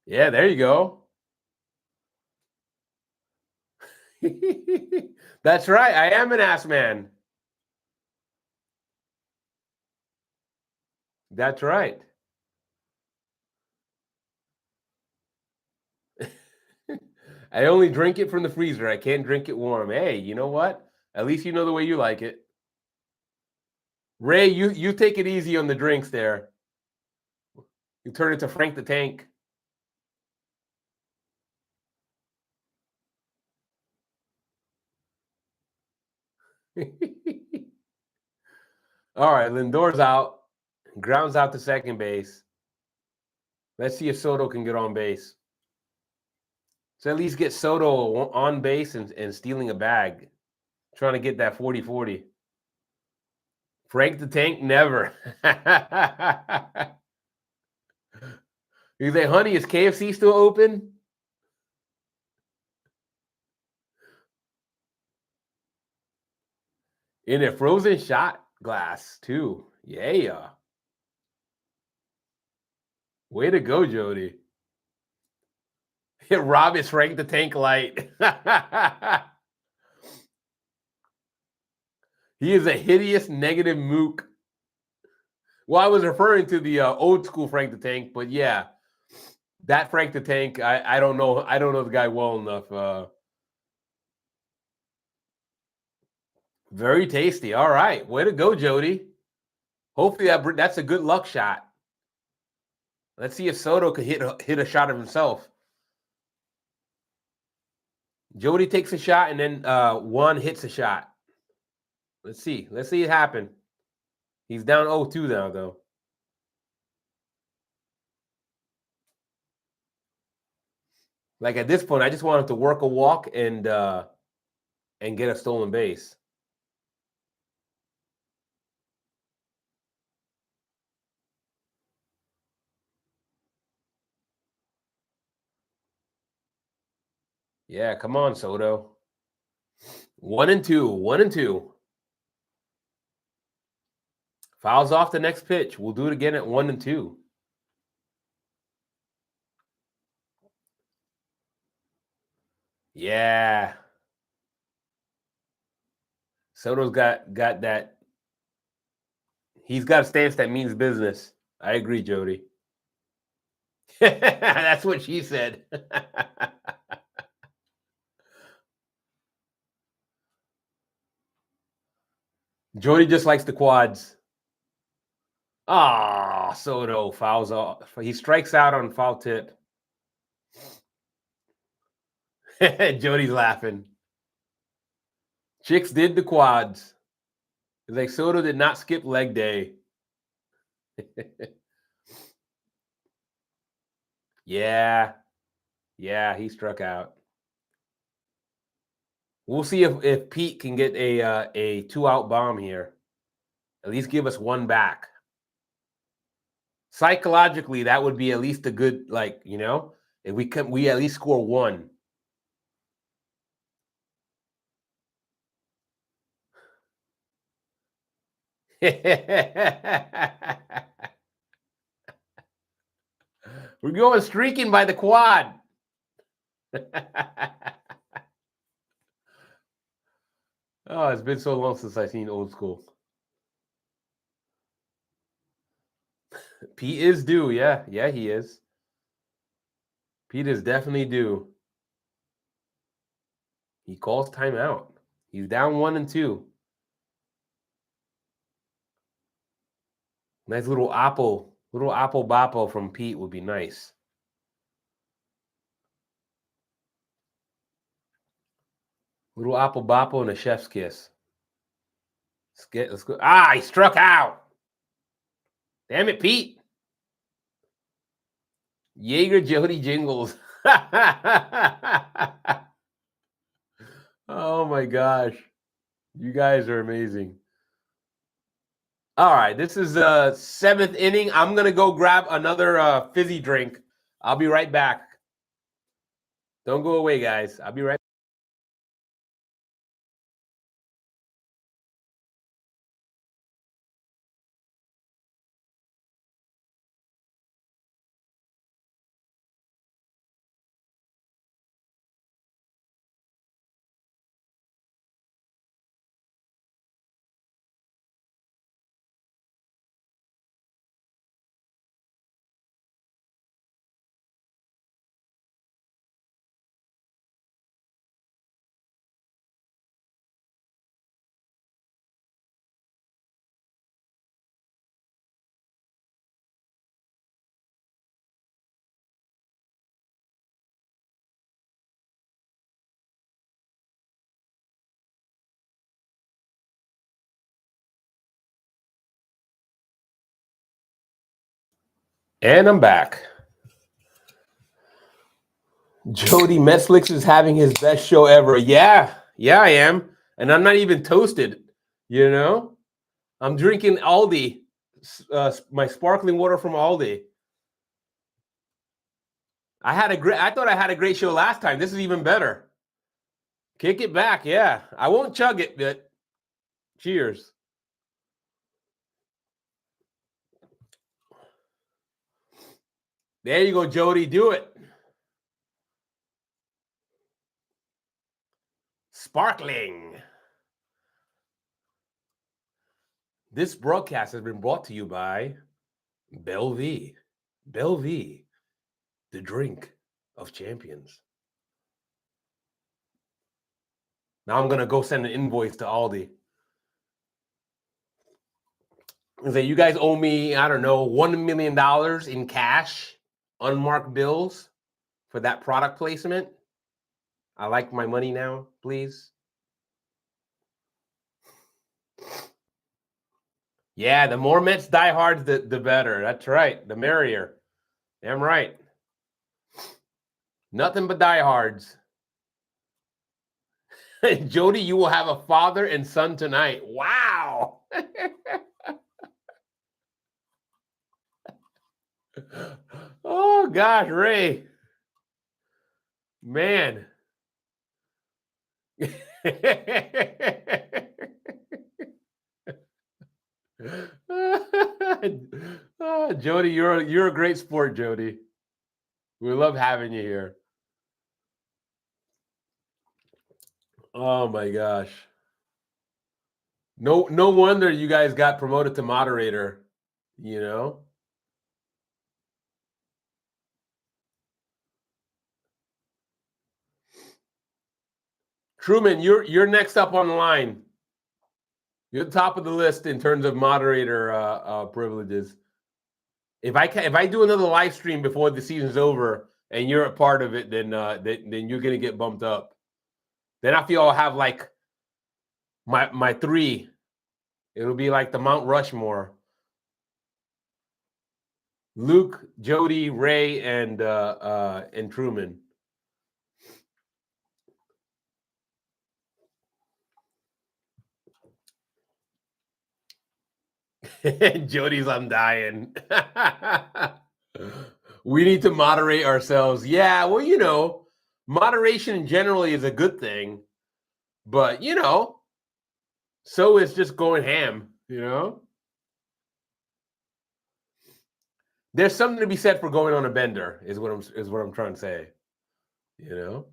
Yeah, there you go. That's right. I am an ass man. That's right. I only drink it from the freezer. I can't drink it warm. Hey, you know what? At least you know the way you like it. Ray, you take it easy on the drinks there. You turn it to Frank the Tank. All right, Lindor's out. Grounds out to second base. Let's see if Soto can get on base. So at least get Soto on base and stealing a bag. Trying to get that 40-40. Frank the Tank, never. You say, honey, is KFC still open? In a frozen shot glass, too. Yeah. Way to go, Jody. Rob is Frank the Tank Light. He is a hideous negative mook. Well, I was referring to the old school Frank the Tank, but yeah, that Frank the Tank, I don't know. I don't know the guy well enough. Very tasty. All right. Way to go, Jody. Hopefully that's a good luck shot. Let's see if Soto could hit a shot of himself. Jody takes a shot and then Juan hits a shot. Let's see. Let's see it happen. He's down 0-2 now, though. Like at this point, I just wanted to work a walk and get a stolen base. Yeah, come on, Soto. 1-2. 1-2. Fouls off the next pitch. We'll do it again at 1-2. Yeah. Soto's got that. He's got a stance that means business. I agree, Jody. That's what she said. Jody just likes the quads. Ah, Soto fouls off. He strikes out on foul tip. Jody's laughing. Chicks did the quads. It's like Soto did not skip leg day. Yeah, he struck out. We'll see if Pete can get a 2-out bomb here. At least give us one back. Psychologically, that would be at least a good, if we at least score one. We're going streaking by the quad. Oh, it's been so long since I've seen old school. Pete is due. Yeah, he is. Pete is definitely due. He calls timeout. He's down 1-2. Nice little apple boppo from Pete would be nice. Little apple boppo and a chef's kiss. Let's go. Ah, he struck out. Damn it, Pete. Jaeger Jody Jingles. Oh my gosh. You guys are amazing. All right, this is the 7th inning. I'm going to go grab another fizzy drink. I'll be right back. Don't go away, guys. I'll be right back. And I'm back. Jody Metzlix is having his best show ever. Yeah, I am. And I'm not even toasted, you know? I'm drinking Aldi, my sparkling water from Aldi. I thought I had a great show last time. This is even better. Kick it back, yeah. I won't chug it, but cheers. There you go, Jody. Do it. Sparkling. This broadcast has been brought to you by Belvie. Belvie, the drink of champions. Now I'm going to go send an invoice to Aldi. And say, you guys owe me, I don't know, $1 million in cash, unmarked bills for that product placement. I like my money now, please. Yeah, the more Mets diehards, the better. That's right. The merrier. Damn right. Nothing but diehards. Jody, you will have a father and son tonight. Wow. Oh, gosh, Ray. Man. Jody, you're a great sport, Jody. We love having you here. Oh my gosh. No wonder you guys got promoted to moderator, you know? Truman, you're next up on the line. You're top of the list in terms of moderator privileges. If I do another live stream before the season's over and you're a part of it, then you're gonna get bumped up. Then I feel I'll have like my 3. It'll be like the Mount Rushmore. Luke, Jody, Ray, and Truman. Jody's, I'm dying. We need to moderate ourselves. Yeah, well, you know, moderation generally is a good thing, but you know, so is just going ham, you know? There's something to be said for going on a bender, is what I'm trying to say. You know?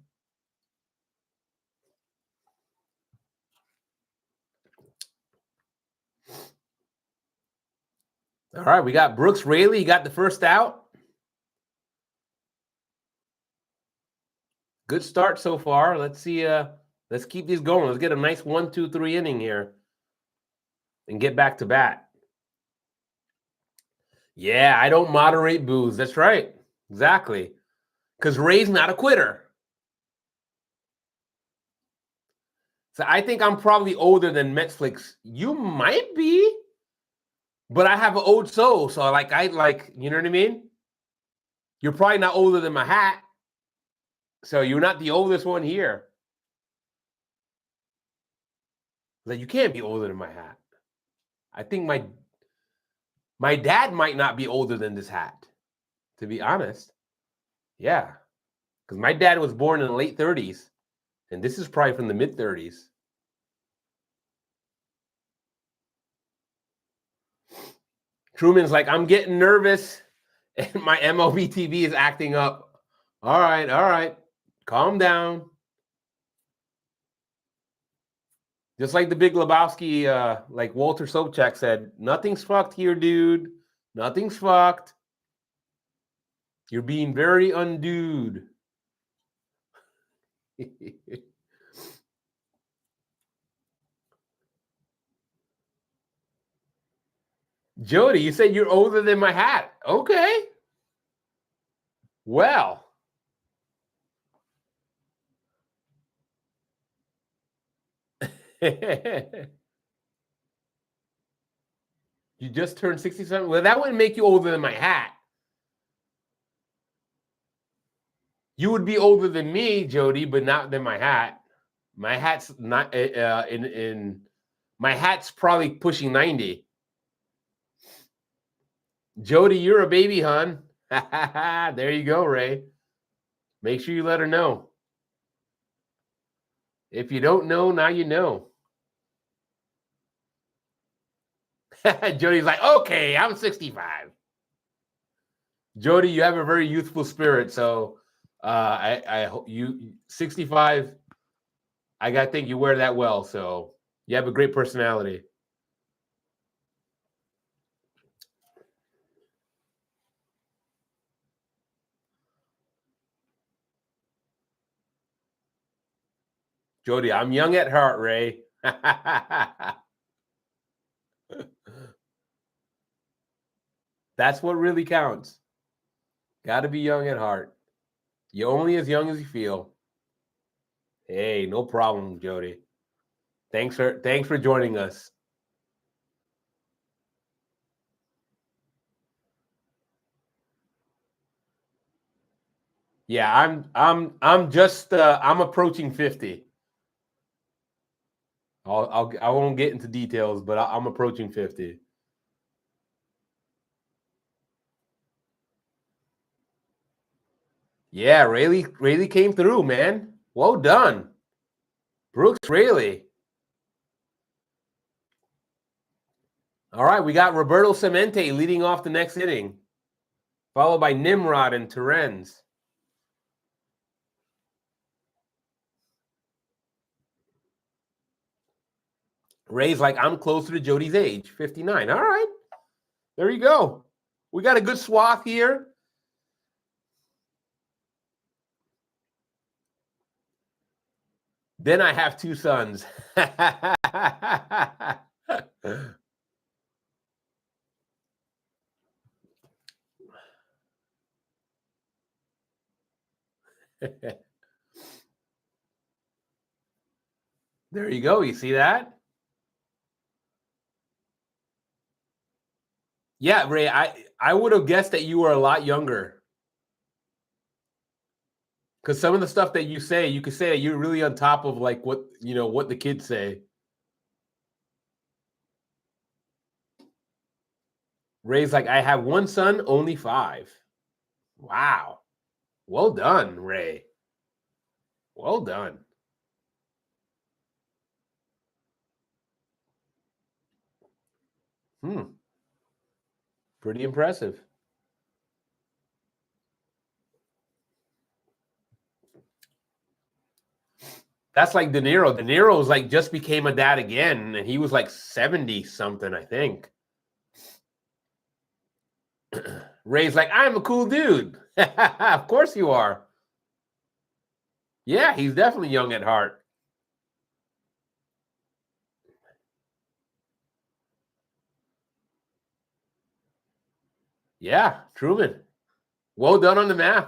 All right, we got Brooks Raley. He got the first out. Good start so far. Let's see. Let's keep these going. Let's get a nice 1, 2, 3 inning here and get back to bat. Yeah, I don't moderate boos. That's right. Exactly. Because Ray's not a quitter. So I think I'm probably older than Netflix. You might be, but I have an old soul. So you know what I mean? You're probably not older than my hat. So you're not the oldest one here. Like, you can't be older than my hat. I think my dad might not be older than this hat, to be honest. Yeah. Because my dad was born in the late 30s, and this is probably from the mid 30s. Truman's like, I'm getting nervous, and my MLB TV is acting up. All right. Calm down. Just like the Big Lebowski, like Walter Sobchak said, nothing's fucked here, dude. Nothing's fucked. You're being very undude. Jody, you said you're older than my hat. Okay. Well. You just turned 67. Well, that wouldn't make you older than my hat. You would be older than me, Jody, but not than my hat. My hat's not my hat's probably pushing 90. Jody, you're a baby, hon. There you go, Ray. Make sure you let her know. If you don't know, now you know. Jody's like, okay, I'm 65. Jody, you have a very youthful spirit, so I hope you 65. I gotta think you wear that well, so you have a great personality. Jody, I'm young at heart, Ray. That's what really counts. Got to be young at heart. You're only as young as you feel. Hey, no problem, Jody. Thanks for joining us. Yeah, I'm just I'm approaching 50. I won't get into details, but I'm approaching 50. Yeah, Rayleigh came through, man. Well done. Brooks Rayleigh. All right, we got Roberto Clemente leading off the next inning, followed by Nimrod and Terens. Ray's like, I'm closer to Jody's age, 59. All right, there you go. We got a good swath here. Then I have two sons. There you go. You see that? Yeah, Ray, I would have guessed that you were a lot younger. Because some of the stuff that you say, you could say that you're really on top of like what the kids say. Ray's like, I have one son, only 5. Wow. Well done, Ray. Well done. Pretty impressive. That's like De Niro. De Niro's like just became a dad again, and he was like 70 something, I think. Ray's like, I'm a cool dude. Of course you are. Yeah, he's definitely young at heart. Yeah, Truman. Well done on the math.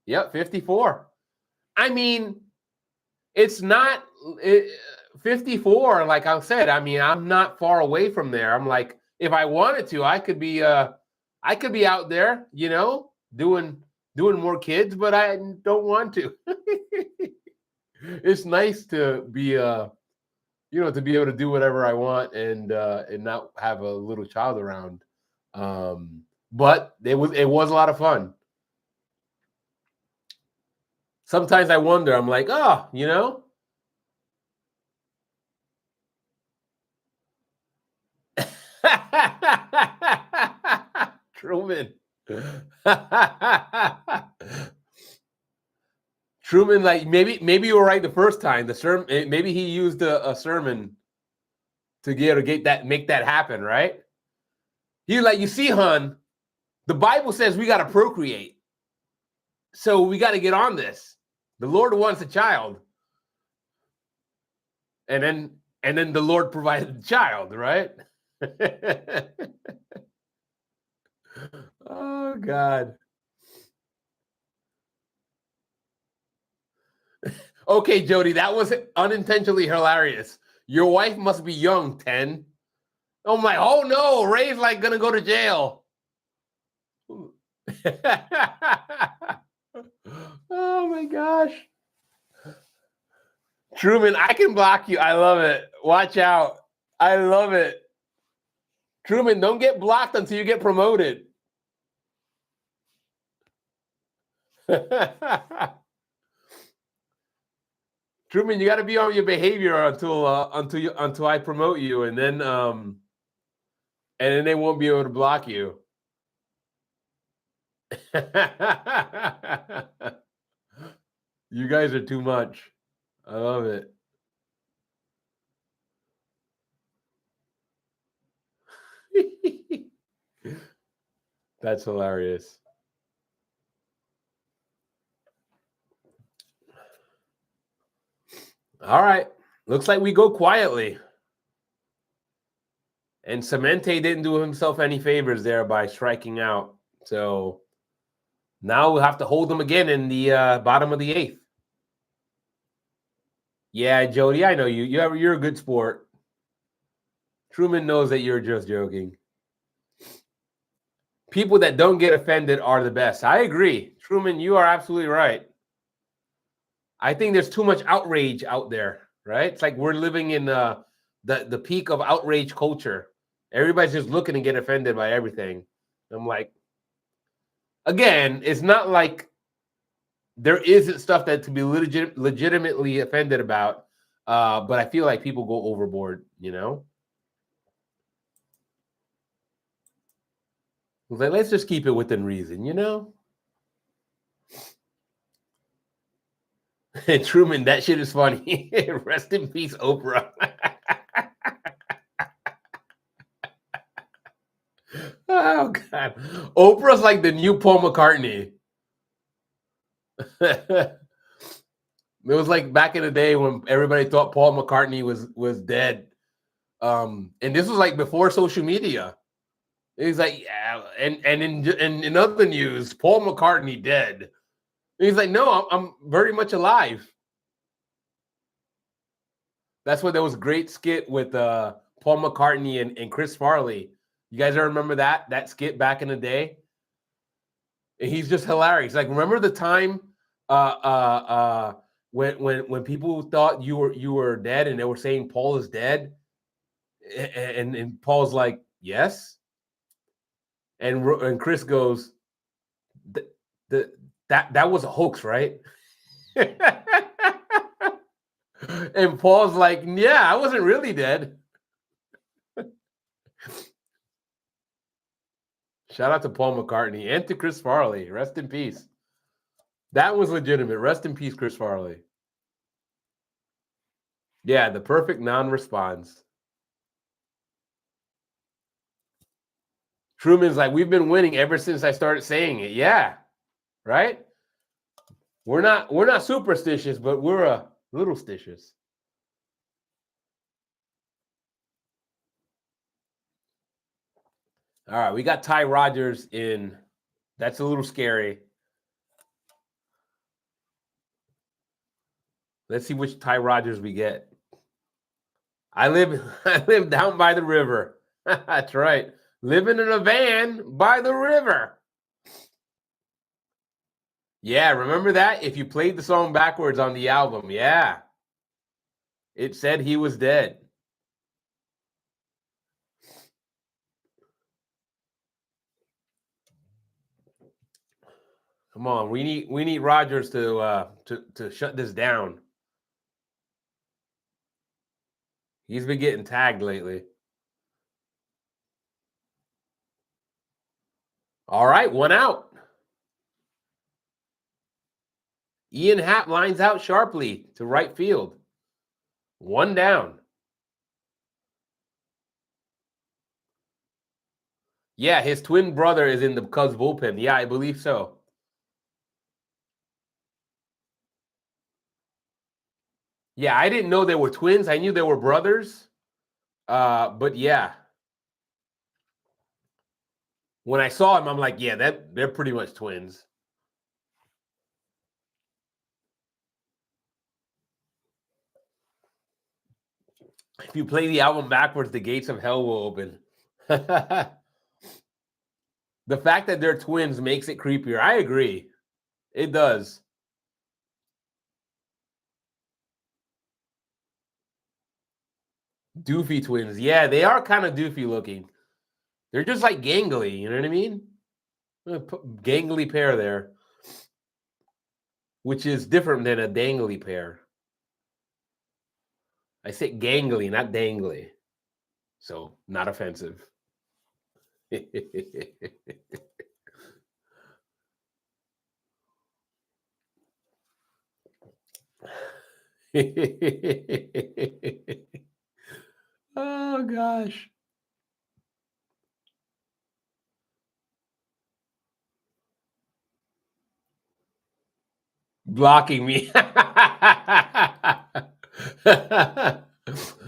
Yep, 54. I mean, it's not it, 54, like I said. I mean, I'm not far away from there. I'm like, if I wanted to, I could be out there, doing more kids, but I don't want to. It's nice to be to be able to do whatever I want and not have a little child around. But it was a lot of fun. Sometimes I wonder, I'm like, Truman. Truman, like maybe you were right the first time. The sermon, maybe he used a sermon to make that happen, right? He's like, you see, hon, the Bible says we got to procreate, so we got to get on this. The Lord wants a child, and then the Lord provided the child, right? Oh God. Okay, Jody, that was unintentionally hilarious. Your wife must be young, 10. I'm like, oh no, Ray's like gonna go to jail. Oh my gosh. Truman, I can block you. I love it. Watch out. I love it. Truman, don't get blocked until you get promoted. Truman, you got to be on your behavior until I promote you, and then they won't be able to block you. You guys are too much. I love it. That's hilarious. All right. Looks like we go quietly. And Semente didn't do himself any favors there by striking out. So now we'll have to hold him again in the bottom of the 8th. Yeah, Jody, I know you. You're a good sport. Truman knows that you're just joking. People that don't get offended are the best. I agree. Truman, you are absolutely right. I think there's too much outrage out there, right? It's like we're living in the peak of outrage culture. Everybody's just looking to get offended by everything. I'm like, again, it's not like there isn't stuff that to be legitimately offended about, but I feel like people go overboard, Let's just keep it within reason, Truman, that shit is funny. Rest in peace, Oprah. Oh God, Oprah's like the new Paul McCartney. It was like back in the day when everybody thought Paul McCartney was dead, and this was like before social media. He's like, yeah, and in other news, Paul McCartney dead. And he's like, no, I'm very much alive. That's why there was a great skit with Paul McCartney and Chris Farley. You guys remember that skit back in the day? And he's just hilarious. Like, remember the time when people thought you were dead and they were saying Paul is dead, and Paul's like, yes, and Chris goes, that was a hoax, right? And Paul's like, yeah, I wasn't really dead. Shout out to Paul McCartney and to Chris Farley. Rest in peace. That was legitimate. Rest in peace, Chris Farley. Yeah, the perfect non-response. Truman's like, we've been winning ever since I started saying it. Yeah, right? We're not superstitious, but we're a little stitious. All right, we got Ty Rodgers in. That's a little scary. Let's see which Ty Rodgers we get. I live down by the river. That's right. Living in a van by the river. Yeah, remember that? If you played the song backwards on the album, yeah. It said he was dead. Come on, we need Rodgers to shut this down. He's been getting tagged lately. All right, one out. Ian Happ lines out sharply to right field. One down. Yeah, his twin brother is in the Cubs bullpen. Yeah, I believe so. Yeah, I didn't know they were twins. I knew they were brothers. But yeah. When I saw him, I'm like, yeah, they're pretty much twins. If you play the album backwards, the gates of hell will open. The fact that they're twins makes it creepier. I agree. It does. Doofy twins. Yeah, they are kind of doofy looking. They're just like gangly, you know what I mean? Gangly pair there, which is different than a dangly pair. I said gangly, not dangly. So, not offensive. Oh, gosh. Blocking me. You're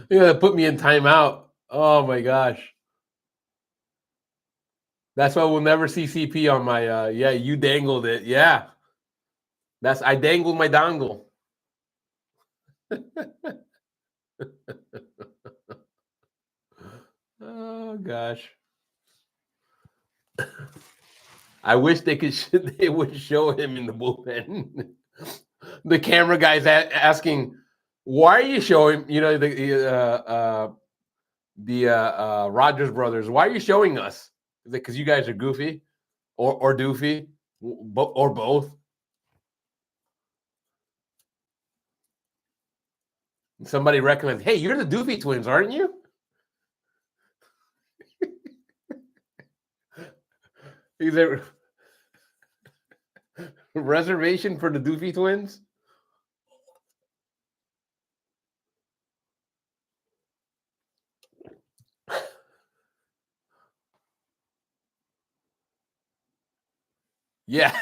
gonna put me in timeout. Oh my gosh. That's why we'll never see CP on my yeah, you dangled it. Yeah. I dangled my dongle. Oh gosh. I wish they would show him in the bullpen. The camera guy's asking, why are you showing, the Rodgers brothers, why are you showing us? Is it because you guys are goofy or doofy or both? Somebody recommends, hey, you're the Doofy twins, aren't you? Is there reservation for the Doofy twins? Yeah.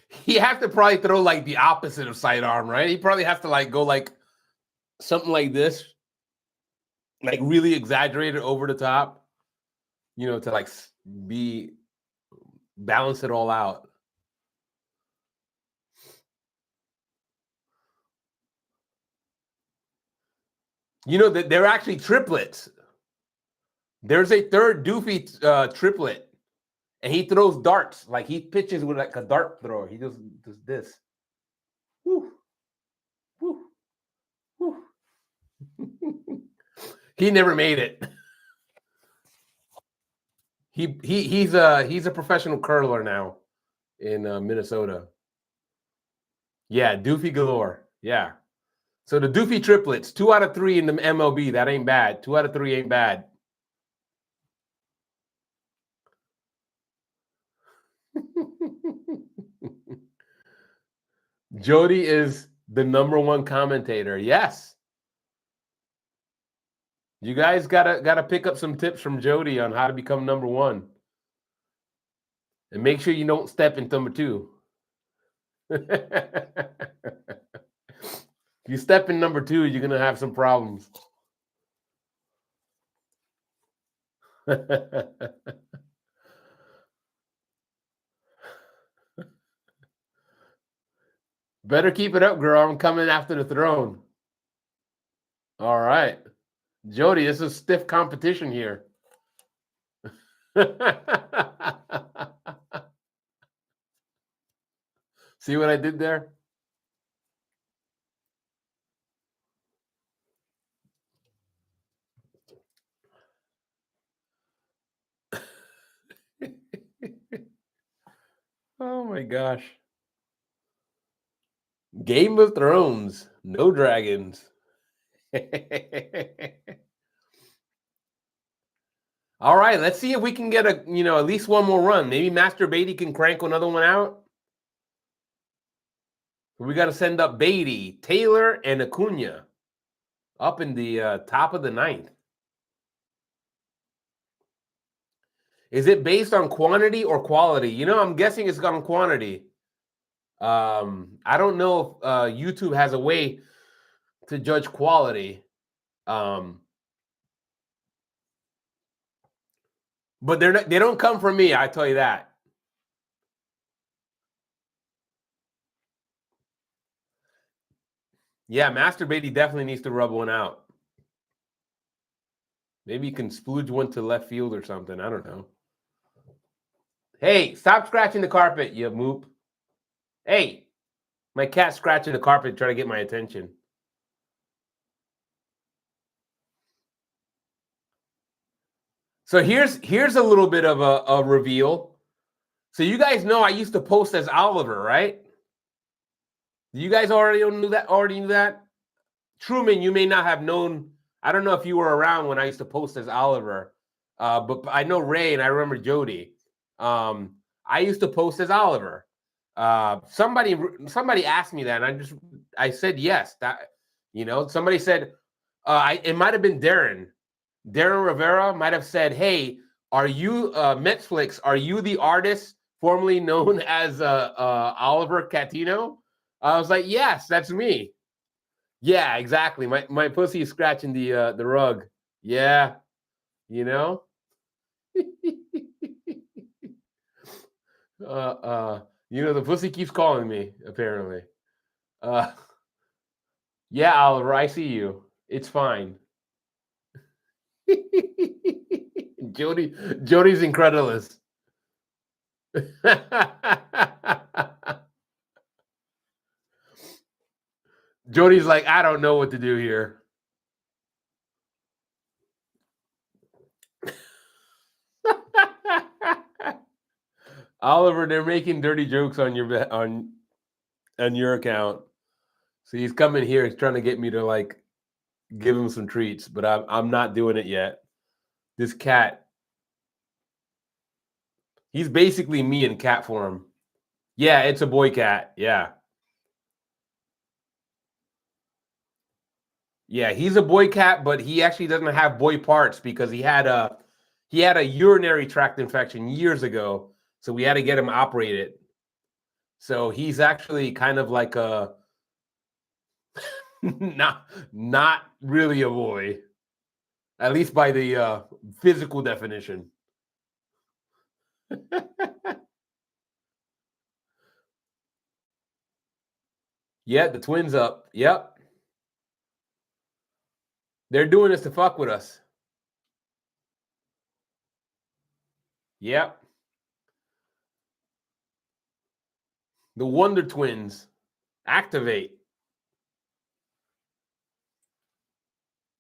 He has to probably throw like the opposite of sidearm, right? He probably has to like go like something like this, like really exaggerated over the top, to like balance it all out. That they're actually triplets. There's a third Doofy triplet, and he throws darts. Like he pitches with like a dart thrower. He does this. Woo. Woo. Woo. He never made it. He's a professional curler now in Minnesota. Yeah, Doofy galore. Yeah. So the Doofy triplets, 2 out of 3 in the MLB. That ain't bad. 2 out of 3 ain't bad. Jody is the #1 commentator. Yes. You guys gotta pick up some tips from Jody on how to become #1. And make sure you don't step in #2. If you step in number 2, you're gonna have some problems. Better keep it up, girl. I'm coming after the throne. All right. Jody, this is stiff competition here. See what I did there? Oh my gosh. Game of Thrones, no dragons. All right, let's see if we can get at least one more run. Maybe Master Beatty can crank another one out. We got to send up Beatty, Taylor, and Acuna up in the top of the 9th. Is it based on quantity or quality? I'm guessing it's on quantity. I don't know if YouTube has a way to judge quality. But they don't come from me, I tell you that. Yeah, Master Beatty definitely needs to rub one out. Maybe you can splooge one to left field or something. I don't know. Hey, stop scratching the carpet, you moop. Hey, my cat's scratching the carpet trying to get my attention. So here's a little bit of a reveal. So you guys know I used to post as Oliver, right? You guys already knew that? Truman, you may not have known. I don't know if you were around when I used to post as Oliver, but I know Ray and I remember Jody. I used to post as Oliver. Somebody asked me that, and I said yes. That somebody said it might have been Darren. Darren Rivera might have said, "Hey, are you Netflix? Are you the artist formerly known as Oliver Catino?" I was like, "Yes, that's me." Yeah, exactly. My pussy is scratching the rug. Yeah, the pussy keeps calling me, apparently. Yeah, Oliver, I see you. It's fine. Jody's incredulous. Jody's like, I don't know what to do here. Oliver, they're making dirty jokes on your account. So he's coming here. He's trying to get me to give him some treats, but I'm not doing it yet. This cat, he's basically me in cat form. Yeah, it's a boy cat. Yeah. Yeah, he's a boy cat, but he actually doesn't have boy parts because he had a urinary tract infection years ago. So we had to get him operated. So he's actually kind of like a not really a boy, at least by the physical definition. Yeah, the Twins up. Yep. They're doing this to fuck with us. Yep. The Wonder Twins activate.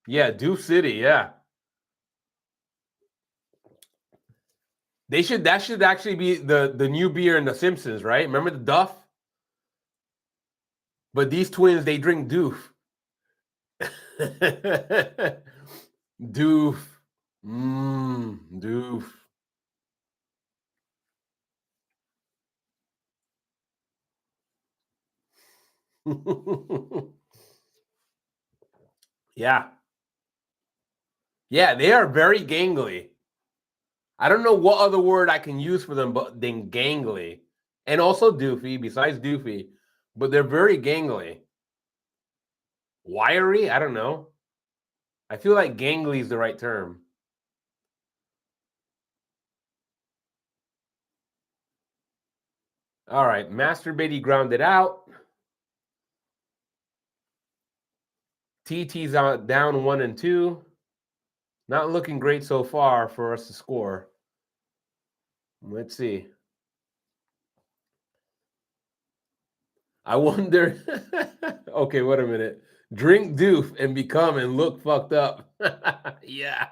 Yeah, Doof City, yeah. That should actually be the new beer in The Simpsons, right? Remember the Duff? But these twins, they drink Doof. Doof. Doof. Yeah. Yeah, they are very gangly. I don't know what other word I can use for them but than gangly. And also doofy, besides doofy. But they're very gangly. Wiry? I don't know. I feel like gangly is the right term. All right, Masturbate grounded out. TT's down 1 and 2. Not looking great so far for us to score. Let's see. I wonder. Okay, wait a minute. Drink doof and become and look fucked up. Yeah.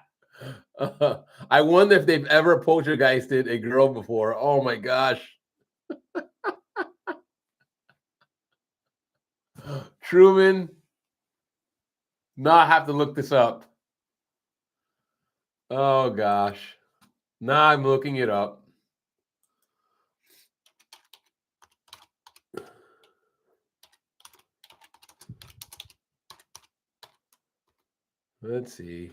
I wonder if they've ever poltergeisted a girl before. Oh my gosh. Truman. Now I have to look this up. Oh gosh. Now I'm looking it up. Let's see.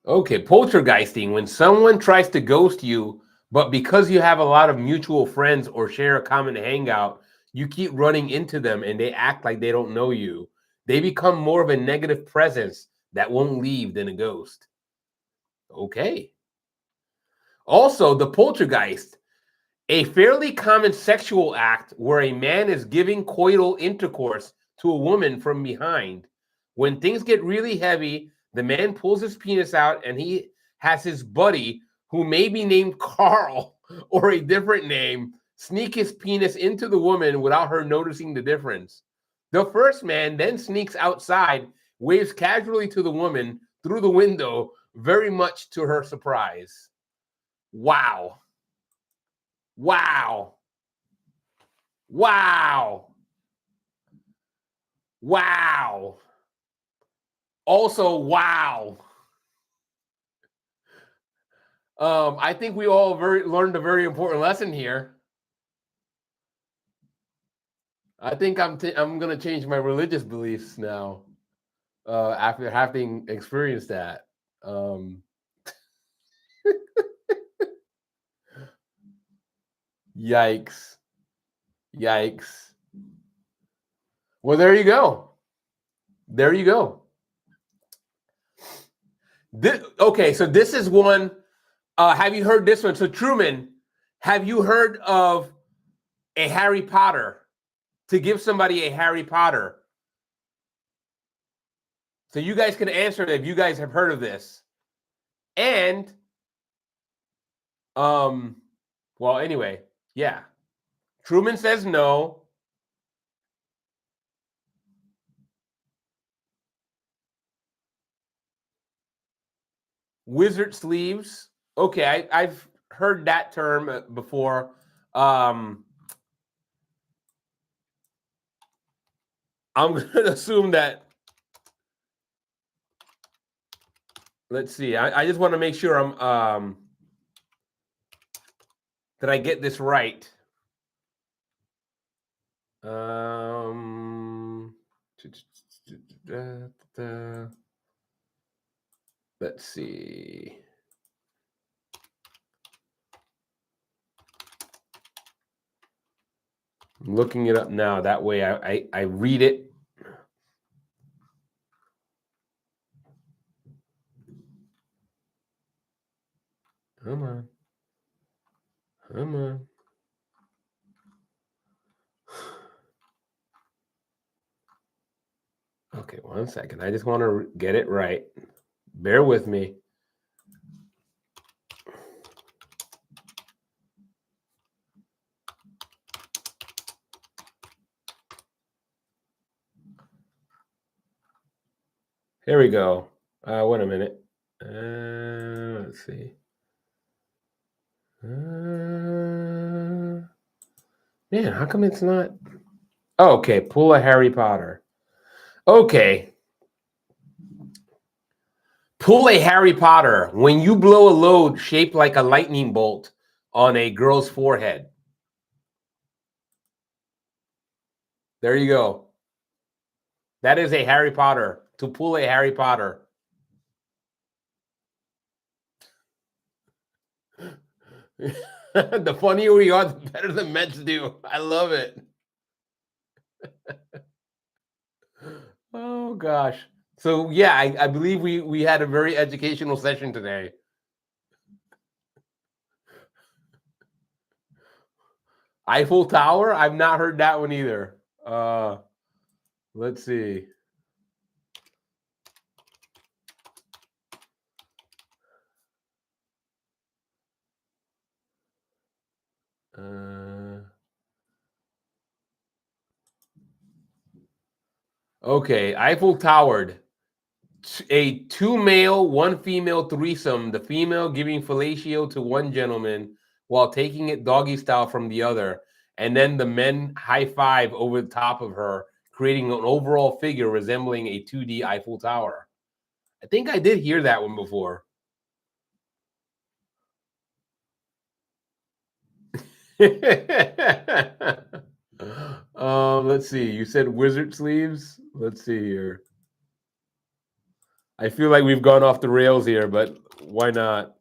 Okay, poltergeisting, when someone tries to ghost you, but because you have a lot of mutual friends or share a common hangout, you keep running into them and they act like they don't know you. They become more of a negative presence that won't leave than a ghost. Okay. Also, the poltergeist, a fairly common sexual act where a man is giving coital intercourse to a woman from behind. When things get really heavy, the man pulls his penis out and he has his buddy, who may be named Carl or a different name, sneak his penis into the woman without her noticing the difference. The first man then sneaks outside, waves casually to the woman through the window, very much to her surprise. Wow. Wow. Wow. Wow. Also, wow. I think we all learned a very important lesson here. I think I'm going to change my religious beliefs now after having experienced that. Yikes. Yikes. Well, there you go. There you go. Okay, so this is one. Have you heard this one? So, Truman, have you heard of a Harry Potter? To give somebody a Harry Potter. So you guys can answer it if you guys have heard of this. And, well, anyway, yeah. Truman says no. Wizard sleeves. Okay, I've heard that term before. I'm going to assume that. Let's see. I just want to make sure I'm that I get this right. Let's see. I'm looking it up now. That way I read it. Come on. Come on. Okay, 1 second. I just want to get it right. Bear with me. Here we go. Wait a minute. Let's see. Man, how come it's not? Oh, okay, pull a Harry Potter. Okay. Pull a Harry Potter when you blow a load shaped like a lightning bolt on a girl's forehead. There you go. That is a Harry Potter. To pull a Harry Potter. The funnier we are, the better the Mets do. I love it. Oh gosh. So yeah, I believe we had a very educational session today. Eiffel Tower? I've not heard that one either. Let's see. Okay, Eiffel Towered. A 2 male, 1 female threesome, the female giving fellatio to one gentleman while taking it doggy style from the other, and then the men high five over the top of her, creating an overall figure resembling a 2D Eiffel Tower. I think I did hear that one before. Let's see. You said wizard sleeves. Let's see here. I feel like we've gone off the rails here, but why not?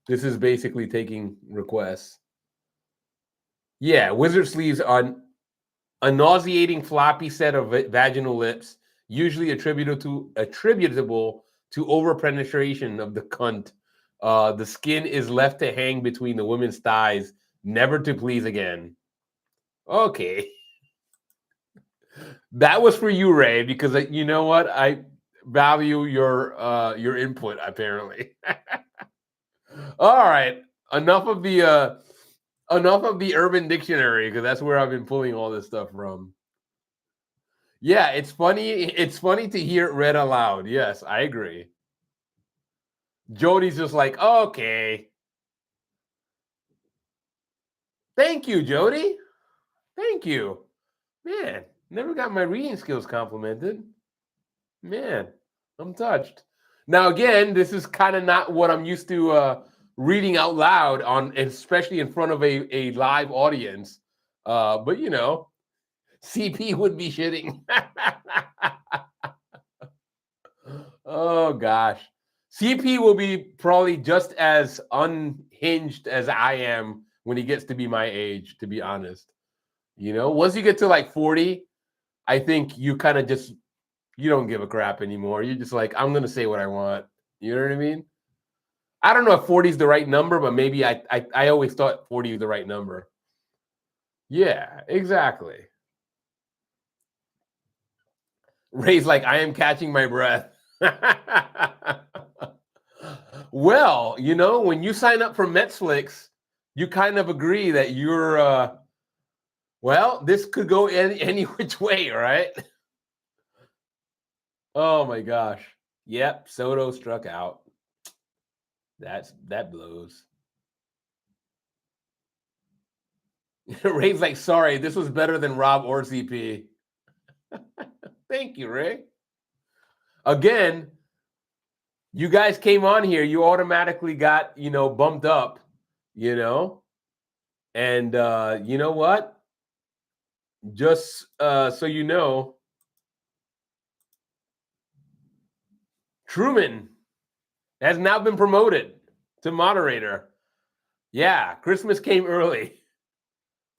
This is basically taking requests. Yeah, wizard sleeves are a nauseating floppy set of vaginal lips, usually attributable to overpenetration of the cunt. The skin is left to hang between the woman's thighs, never to please again. Okay. That was for you, Ray, because you know what? I value your input, apparently. All right. Enough of the Urban Dictionary, because that's where I've been pulling all this stuff from. Yeah, it's funny. It's funny to hear it read aloud. Yes, I agree. Jody's just like, okay. Thank you, Jody. Thank you. Man, never got my reading skills complimented. Man, I'm touched. Now, again, this is kind of not what I'm used to reading out loud on, especially in front of a live audience. But you know, CP would be shitting. Oh gosh. CP will be probably just as unhinged as I am when he gets to be my age, to be honest. You know, once you get to like 40, I think you kind of just you don't give a crap anymore. You're just like, I'm gonna say what I want. You know what I mean? I don't know if 40 is the right number, but maybe I always thought 40 is the right number. Yeah, exactly. Ray's like, I am catching my breath. Well, you know, when you sign up for Netflix, you kind of agree that you're well, this could go any which way, right? Oh my gosh. Yep, Soto struck out. That blows. Ray's like, sorry, this was better than Rob or CP. Thank you, Ray. Again, you guys came on here, you automatically got, you know, bumped up, you know. And you know what? Just so you know, Truman has now been promoted to moderator. Yeah, Christmas came early.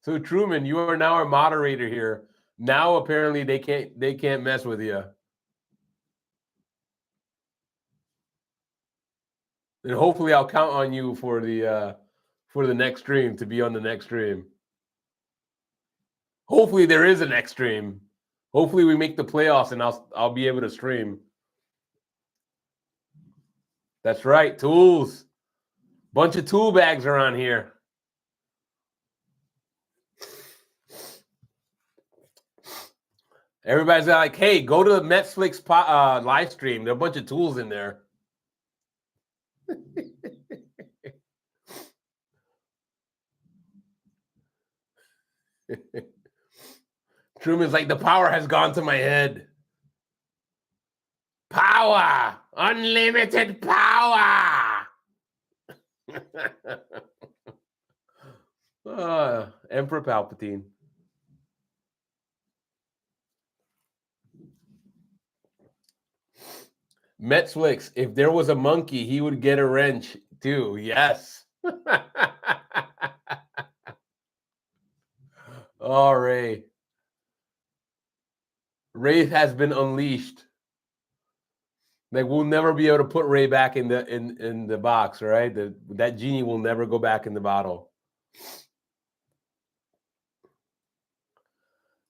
So Truman, you are now our moderator here. Now apparently they can't mess with you. And hopefully I'll count on you for the next stream, to be on the next stream. Hopefully there is a next stream. Hopefully we make the playoffs and I'll be able to stream. That's right, tools. Bunch of tool bags around here. Everybody's like, hey, go to the Netflix live stream. There are a bunch of tools in there. Truman's like, the power has gone to my head. Power! Unlimited power! Emperor Palpatine. Netflix, if there was a monkey, he would get a wrench too. Yes. Oh, Ray. Ray has been unleashed. Like, we'll never be able to put Ray back in the box, right? That genie will never go back in the bottle.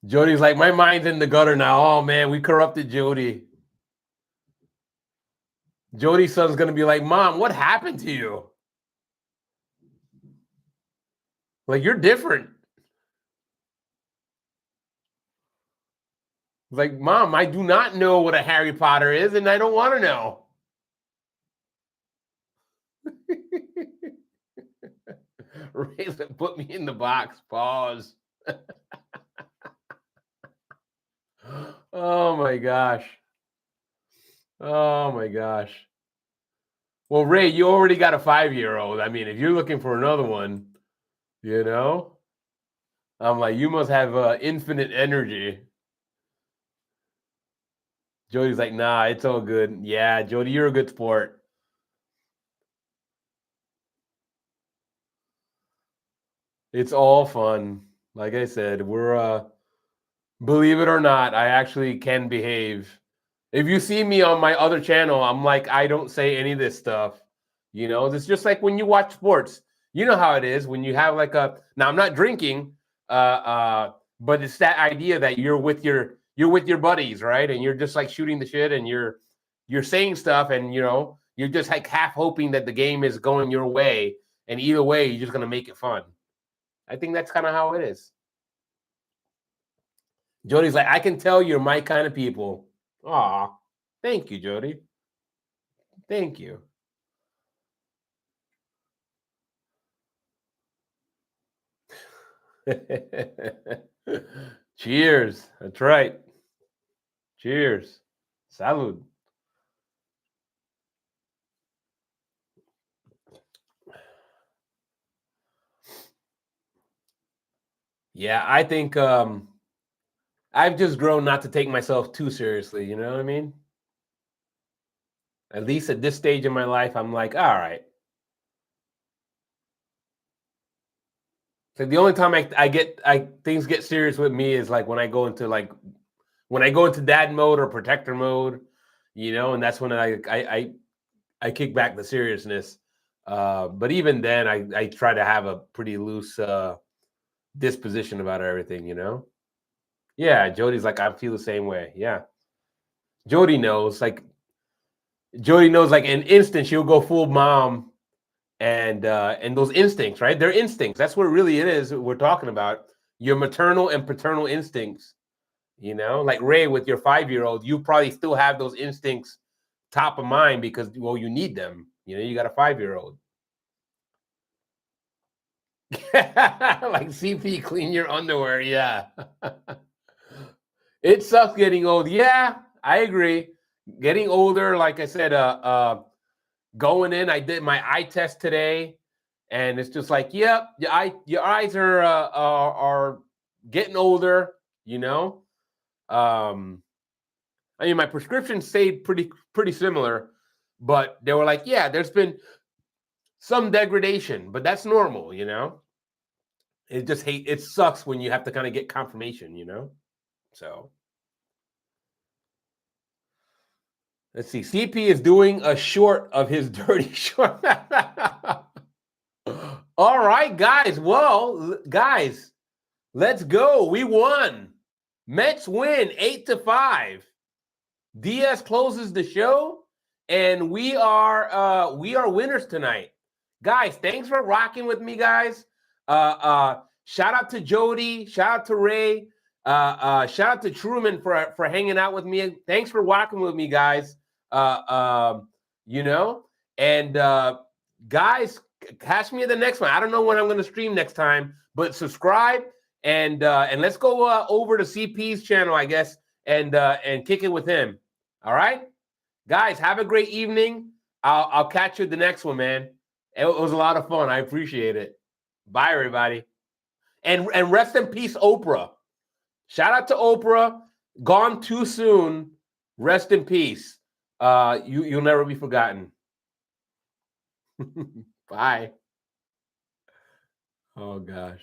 Jody's like, my mind's in the gutter now. Oh man, we corrupted Jody. Jody's son's gonna be like, Mom, what happened to you? Like, you're different. Like, Mom, I do not know what a Harry Potter is, and I don't want to know. Raylan, put me in the box. Pause. Oh my gosh. Oh my gosh. Well, Ray, you already got a 5-year-old. I mean, if you're looking for another one, you know, I'm like, you must have infinite energy. Jody's like, nah, it's all good. Yeah, Jody, you're a good sport. It's all fun. Like I said, we're believe it or not, I actually can behave. If you see me on my other channel, I'm like, I don't say any of this stuff. You know, it's just like when you watch sports. You know how it is when you have like now I'm not drinking, but it's that idea that you're with your buddies, right? And you're just like shooting the shit and you're saying stuff and you know, you're just like half hoping that the game is going your way. And either way, you're just gonna make it fun. I think that's kind of how it is. Jody's like, I can tell you're my kind of people. Aw, thank you, Jody. Thank you. Cheers. That's right. Cheers. Salud. Yeah, I think I've just grown not to take myself too seriously, you know what I mean? At least at this stage in my life, I'm like, all right. So the only time things get serious with me is like when I go into dad mode or protector mode, you know, and that's when I kick back the seriousness. But even then, I try to have a pretty loose disposition about everything, you know. Yeah, Jody's like, I feel the same way. Yeah, Jody knows. Like, Jody knows. Like, in instant, she'll go full mom, and those instincts, right? They're instincts. That's what really it is. We're talking about your maternal and paternal instincts. You know, like Ray with your 5-year-old, you probably still have those instincts top of mind because, well, you need them. You know, you got a 5-year-old. Like, CP, clean your underwear. Yeah. It sucks getting old. Yeah, I agree. Getting older, like I said, going in, I did my eye test today, and it's just like, yep, your eyes are getting older, you know. I mean, my prescription stayed pretty similar, but they were like, yeah, there's been some degradation, but that's normal, you know. It sucks when you have to kind of get confirmation, you know. So let's see. CP is doing a short of his dirty short. All right, guys. Well, guys, let's go. We won. Mets win 8-5. Diaz closes the show, and we are winners tonight. Guys, thanks for rocking with me, guys. Shout out to Jody, shout out to Ray, shout out to Truman for hanging out with me. Thanks for rocking with me, guys. You know, and guys, catch me at the next one. I don't know when I'm going to stream next time, but subscribe and let's go over to CP's channel, I guess, and kick it with him. All right, guys, have a great evening. I'll catch you at the next one, man. It was a lot of fun. I appreciate it. Bye, everybody. And rest in peace, Oprah. Shout out to Oprah. Gone too soon. Rest in peace. You'll never be forgotten. Bye. Oh gosh.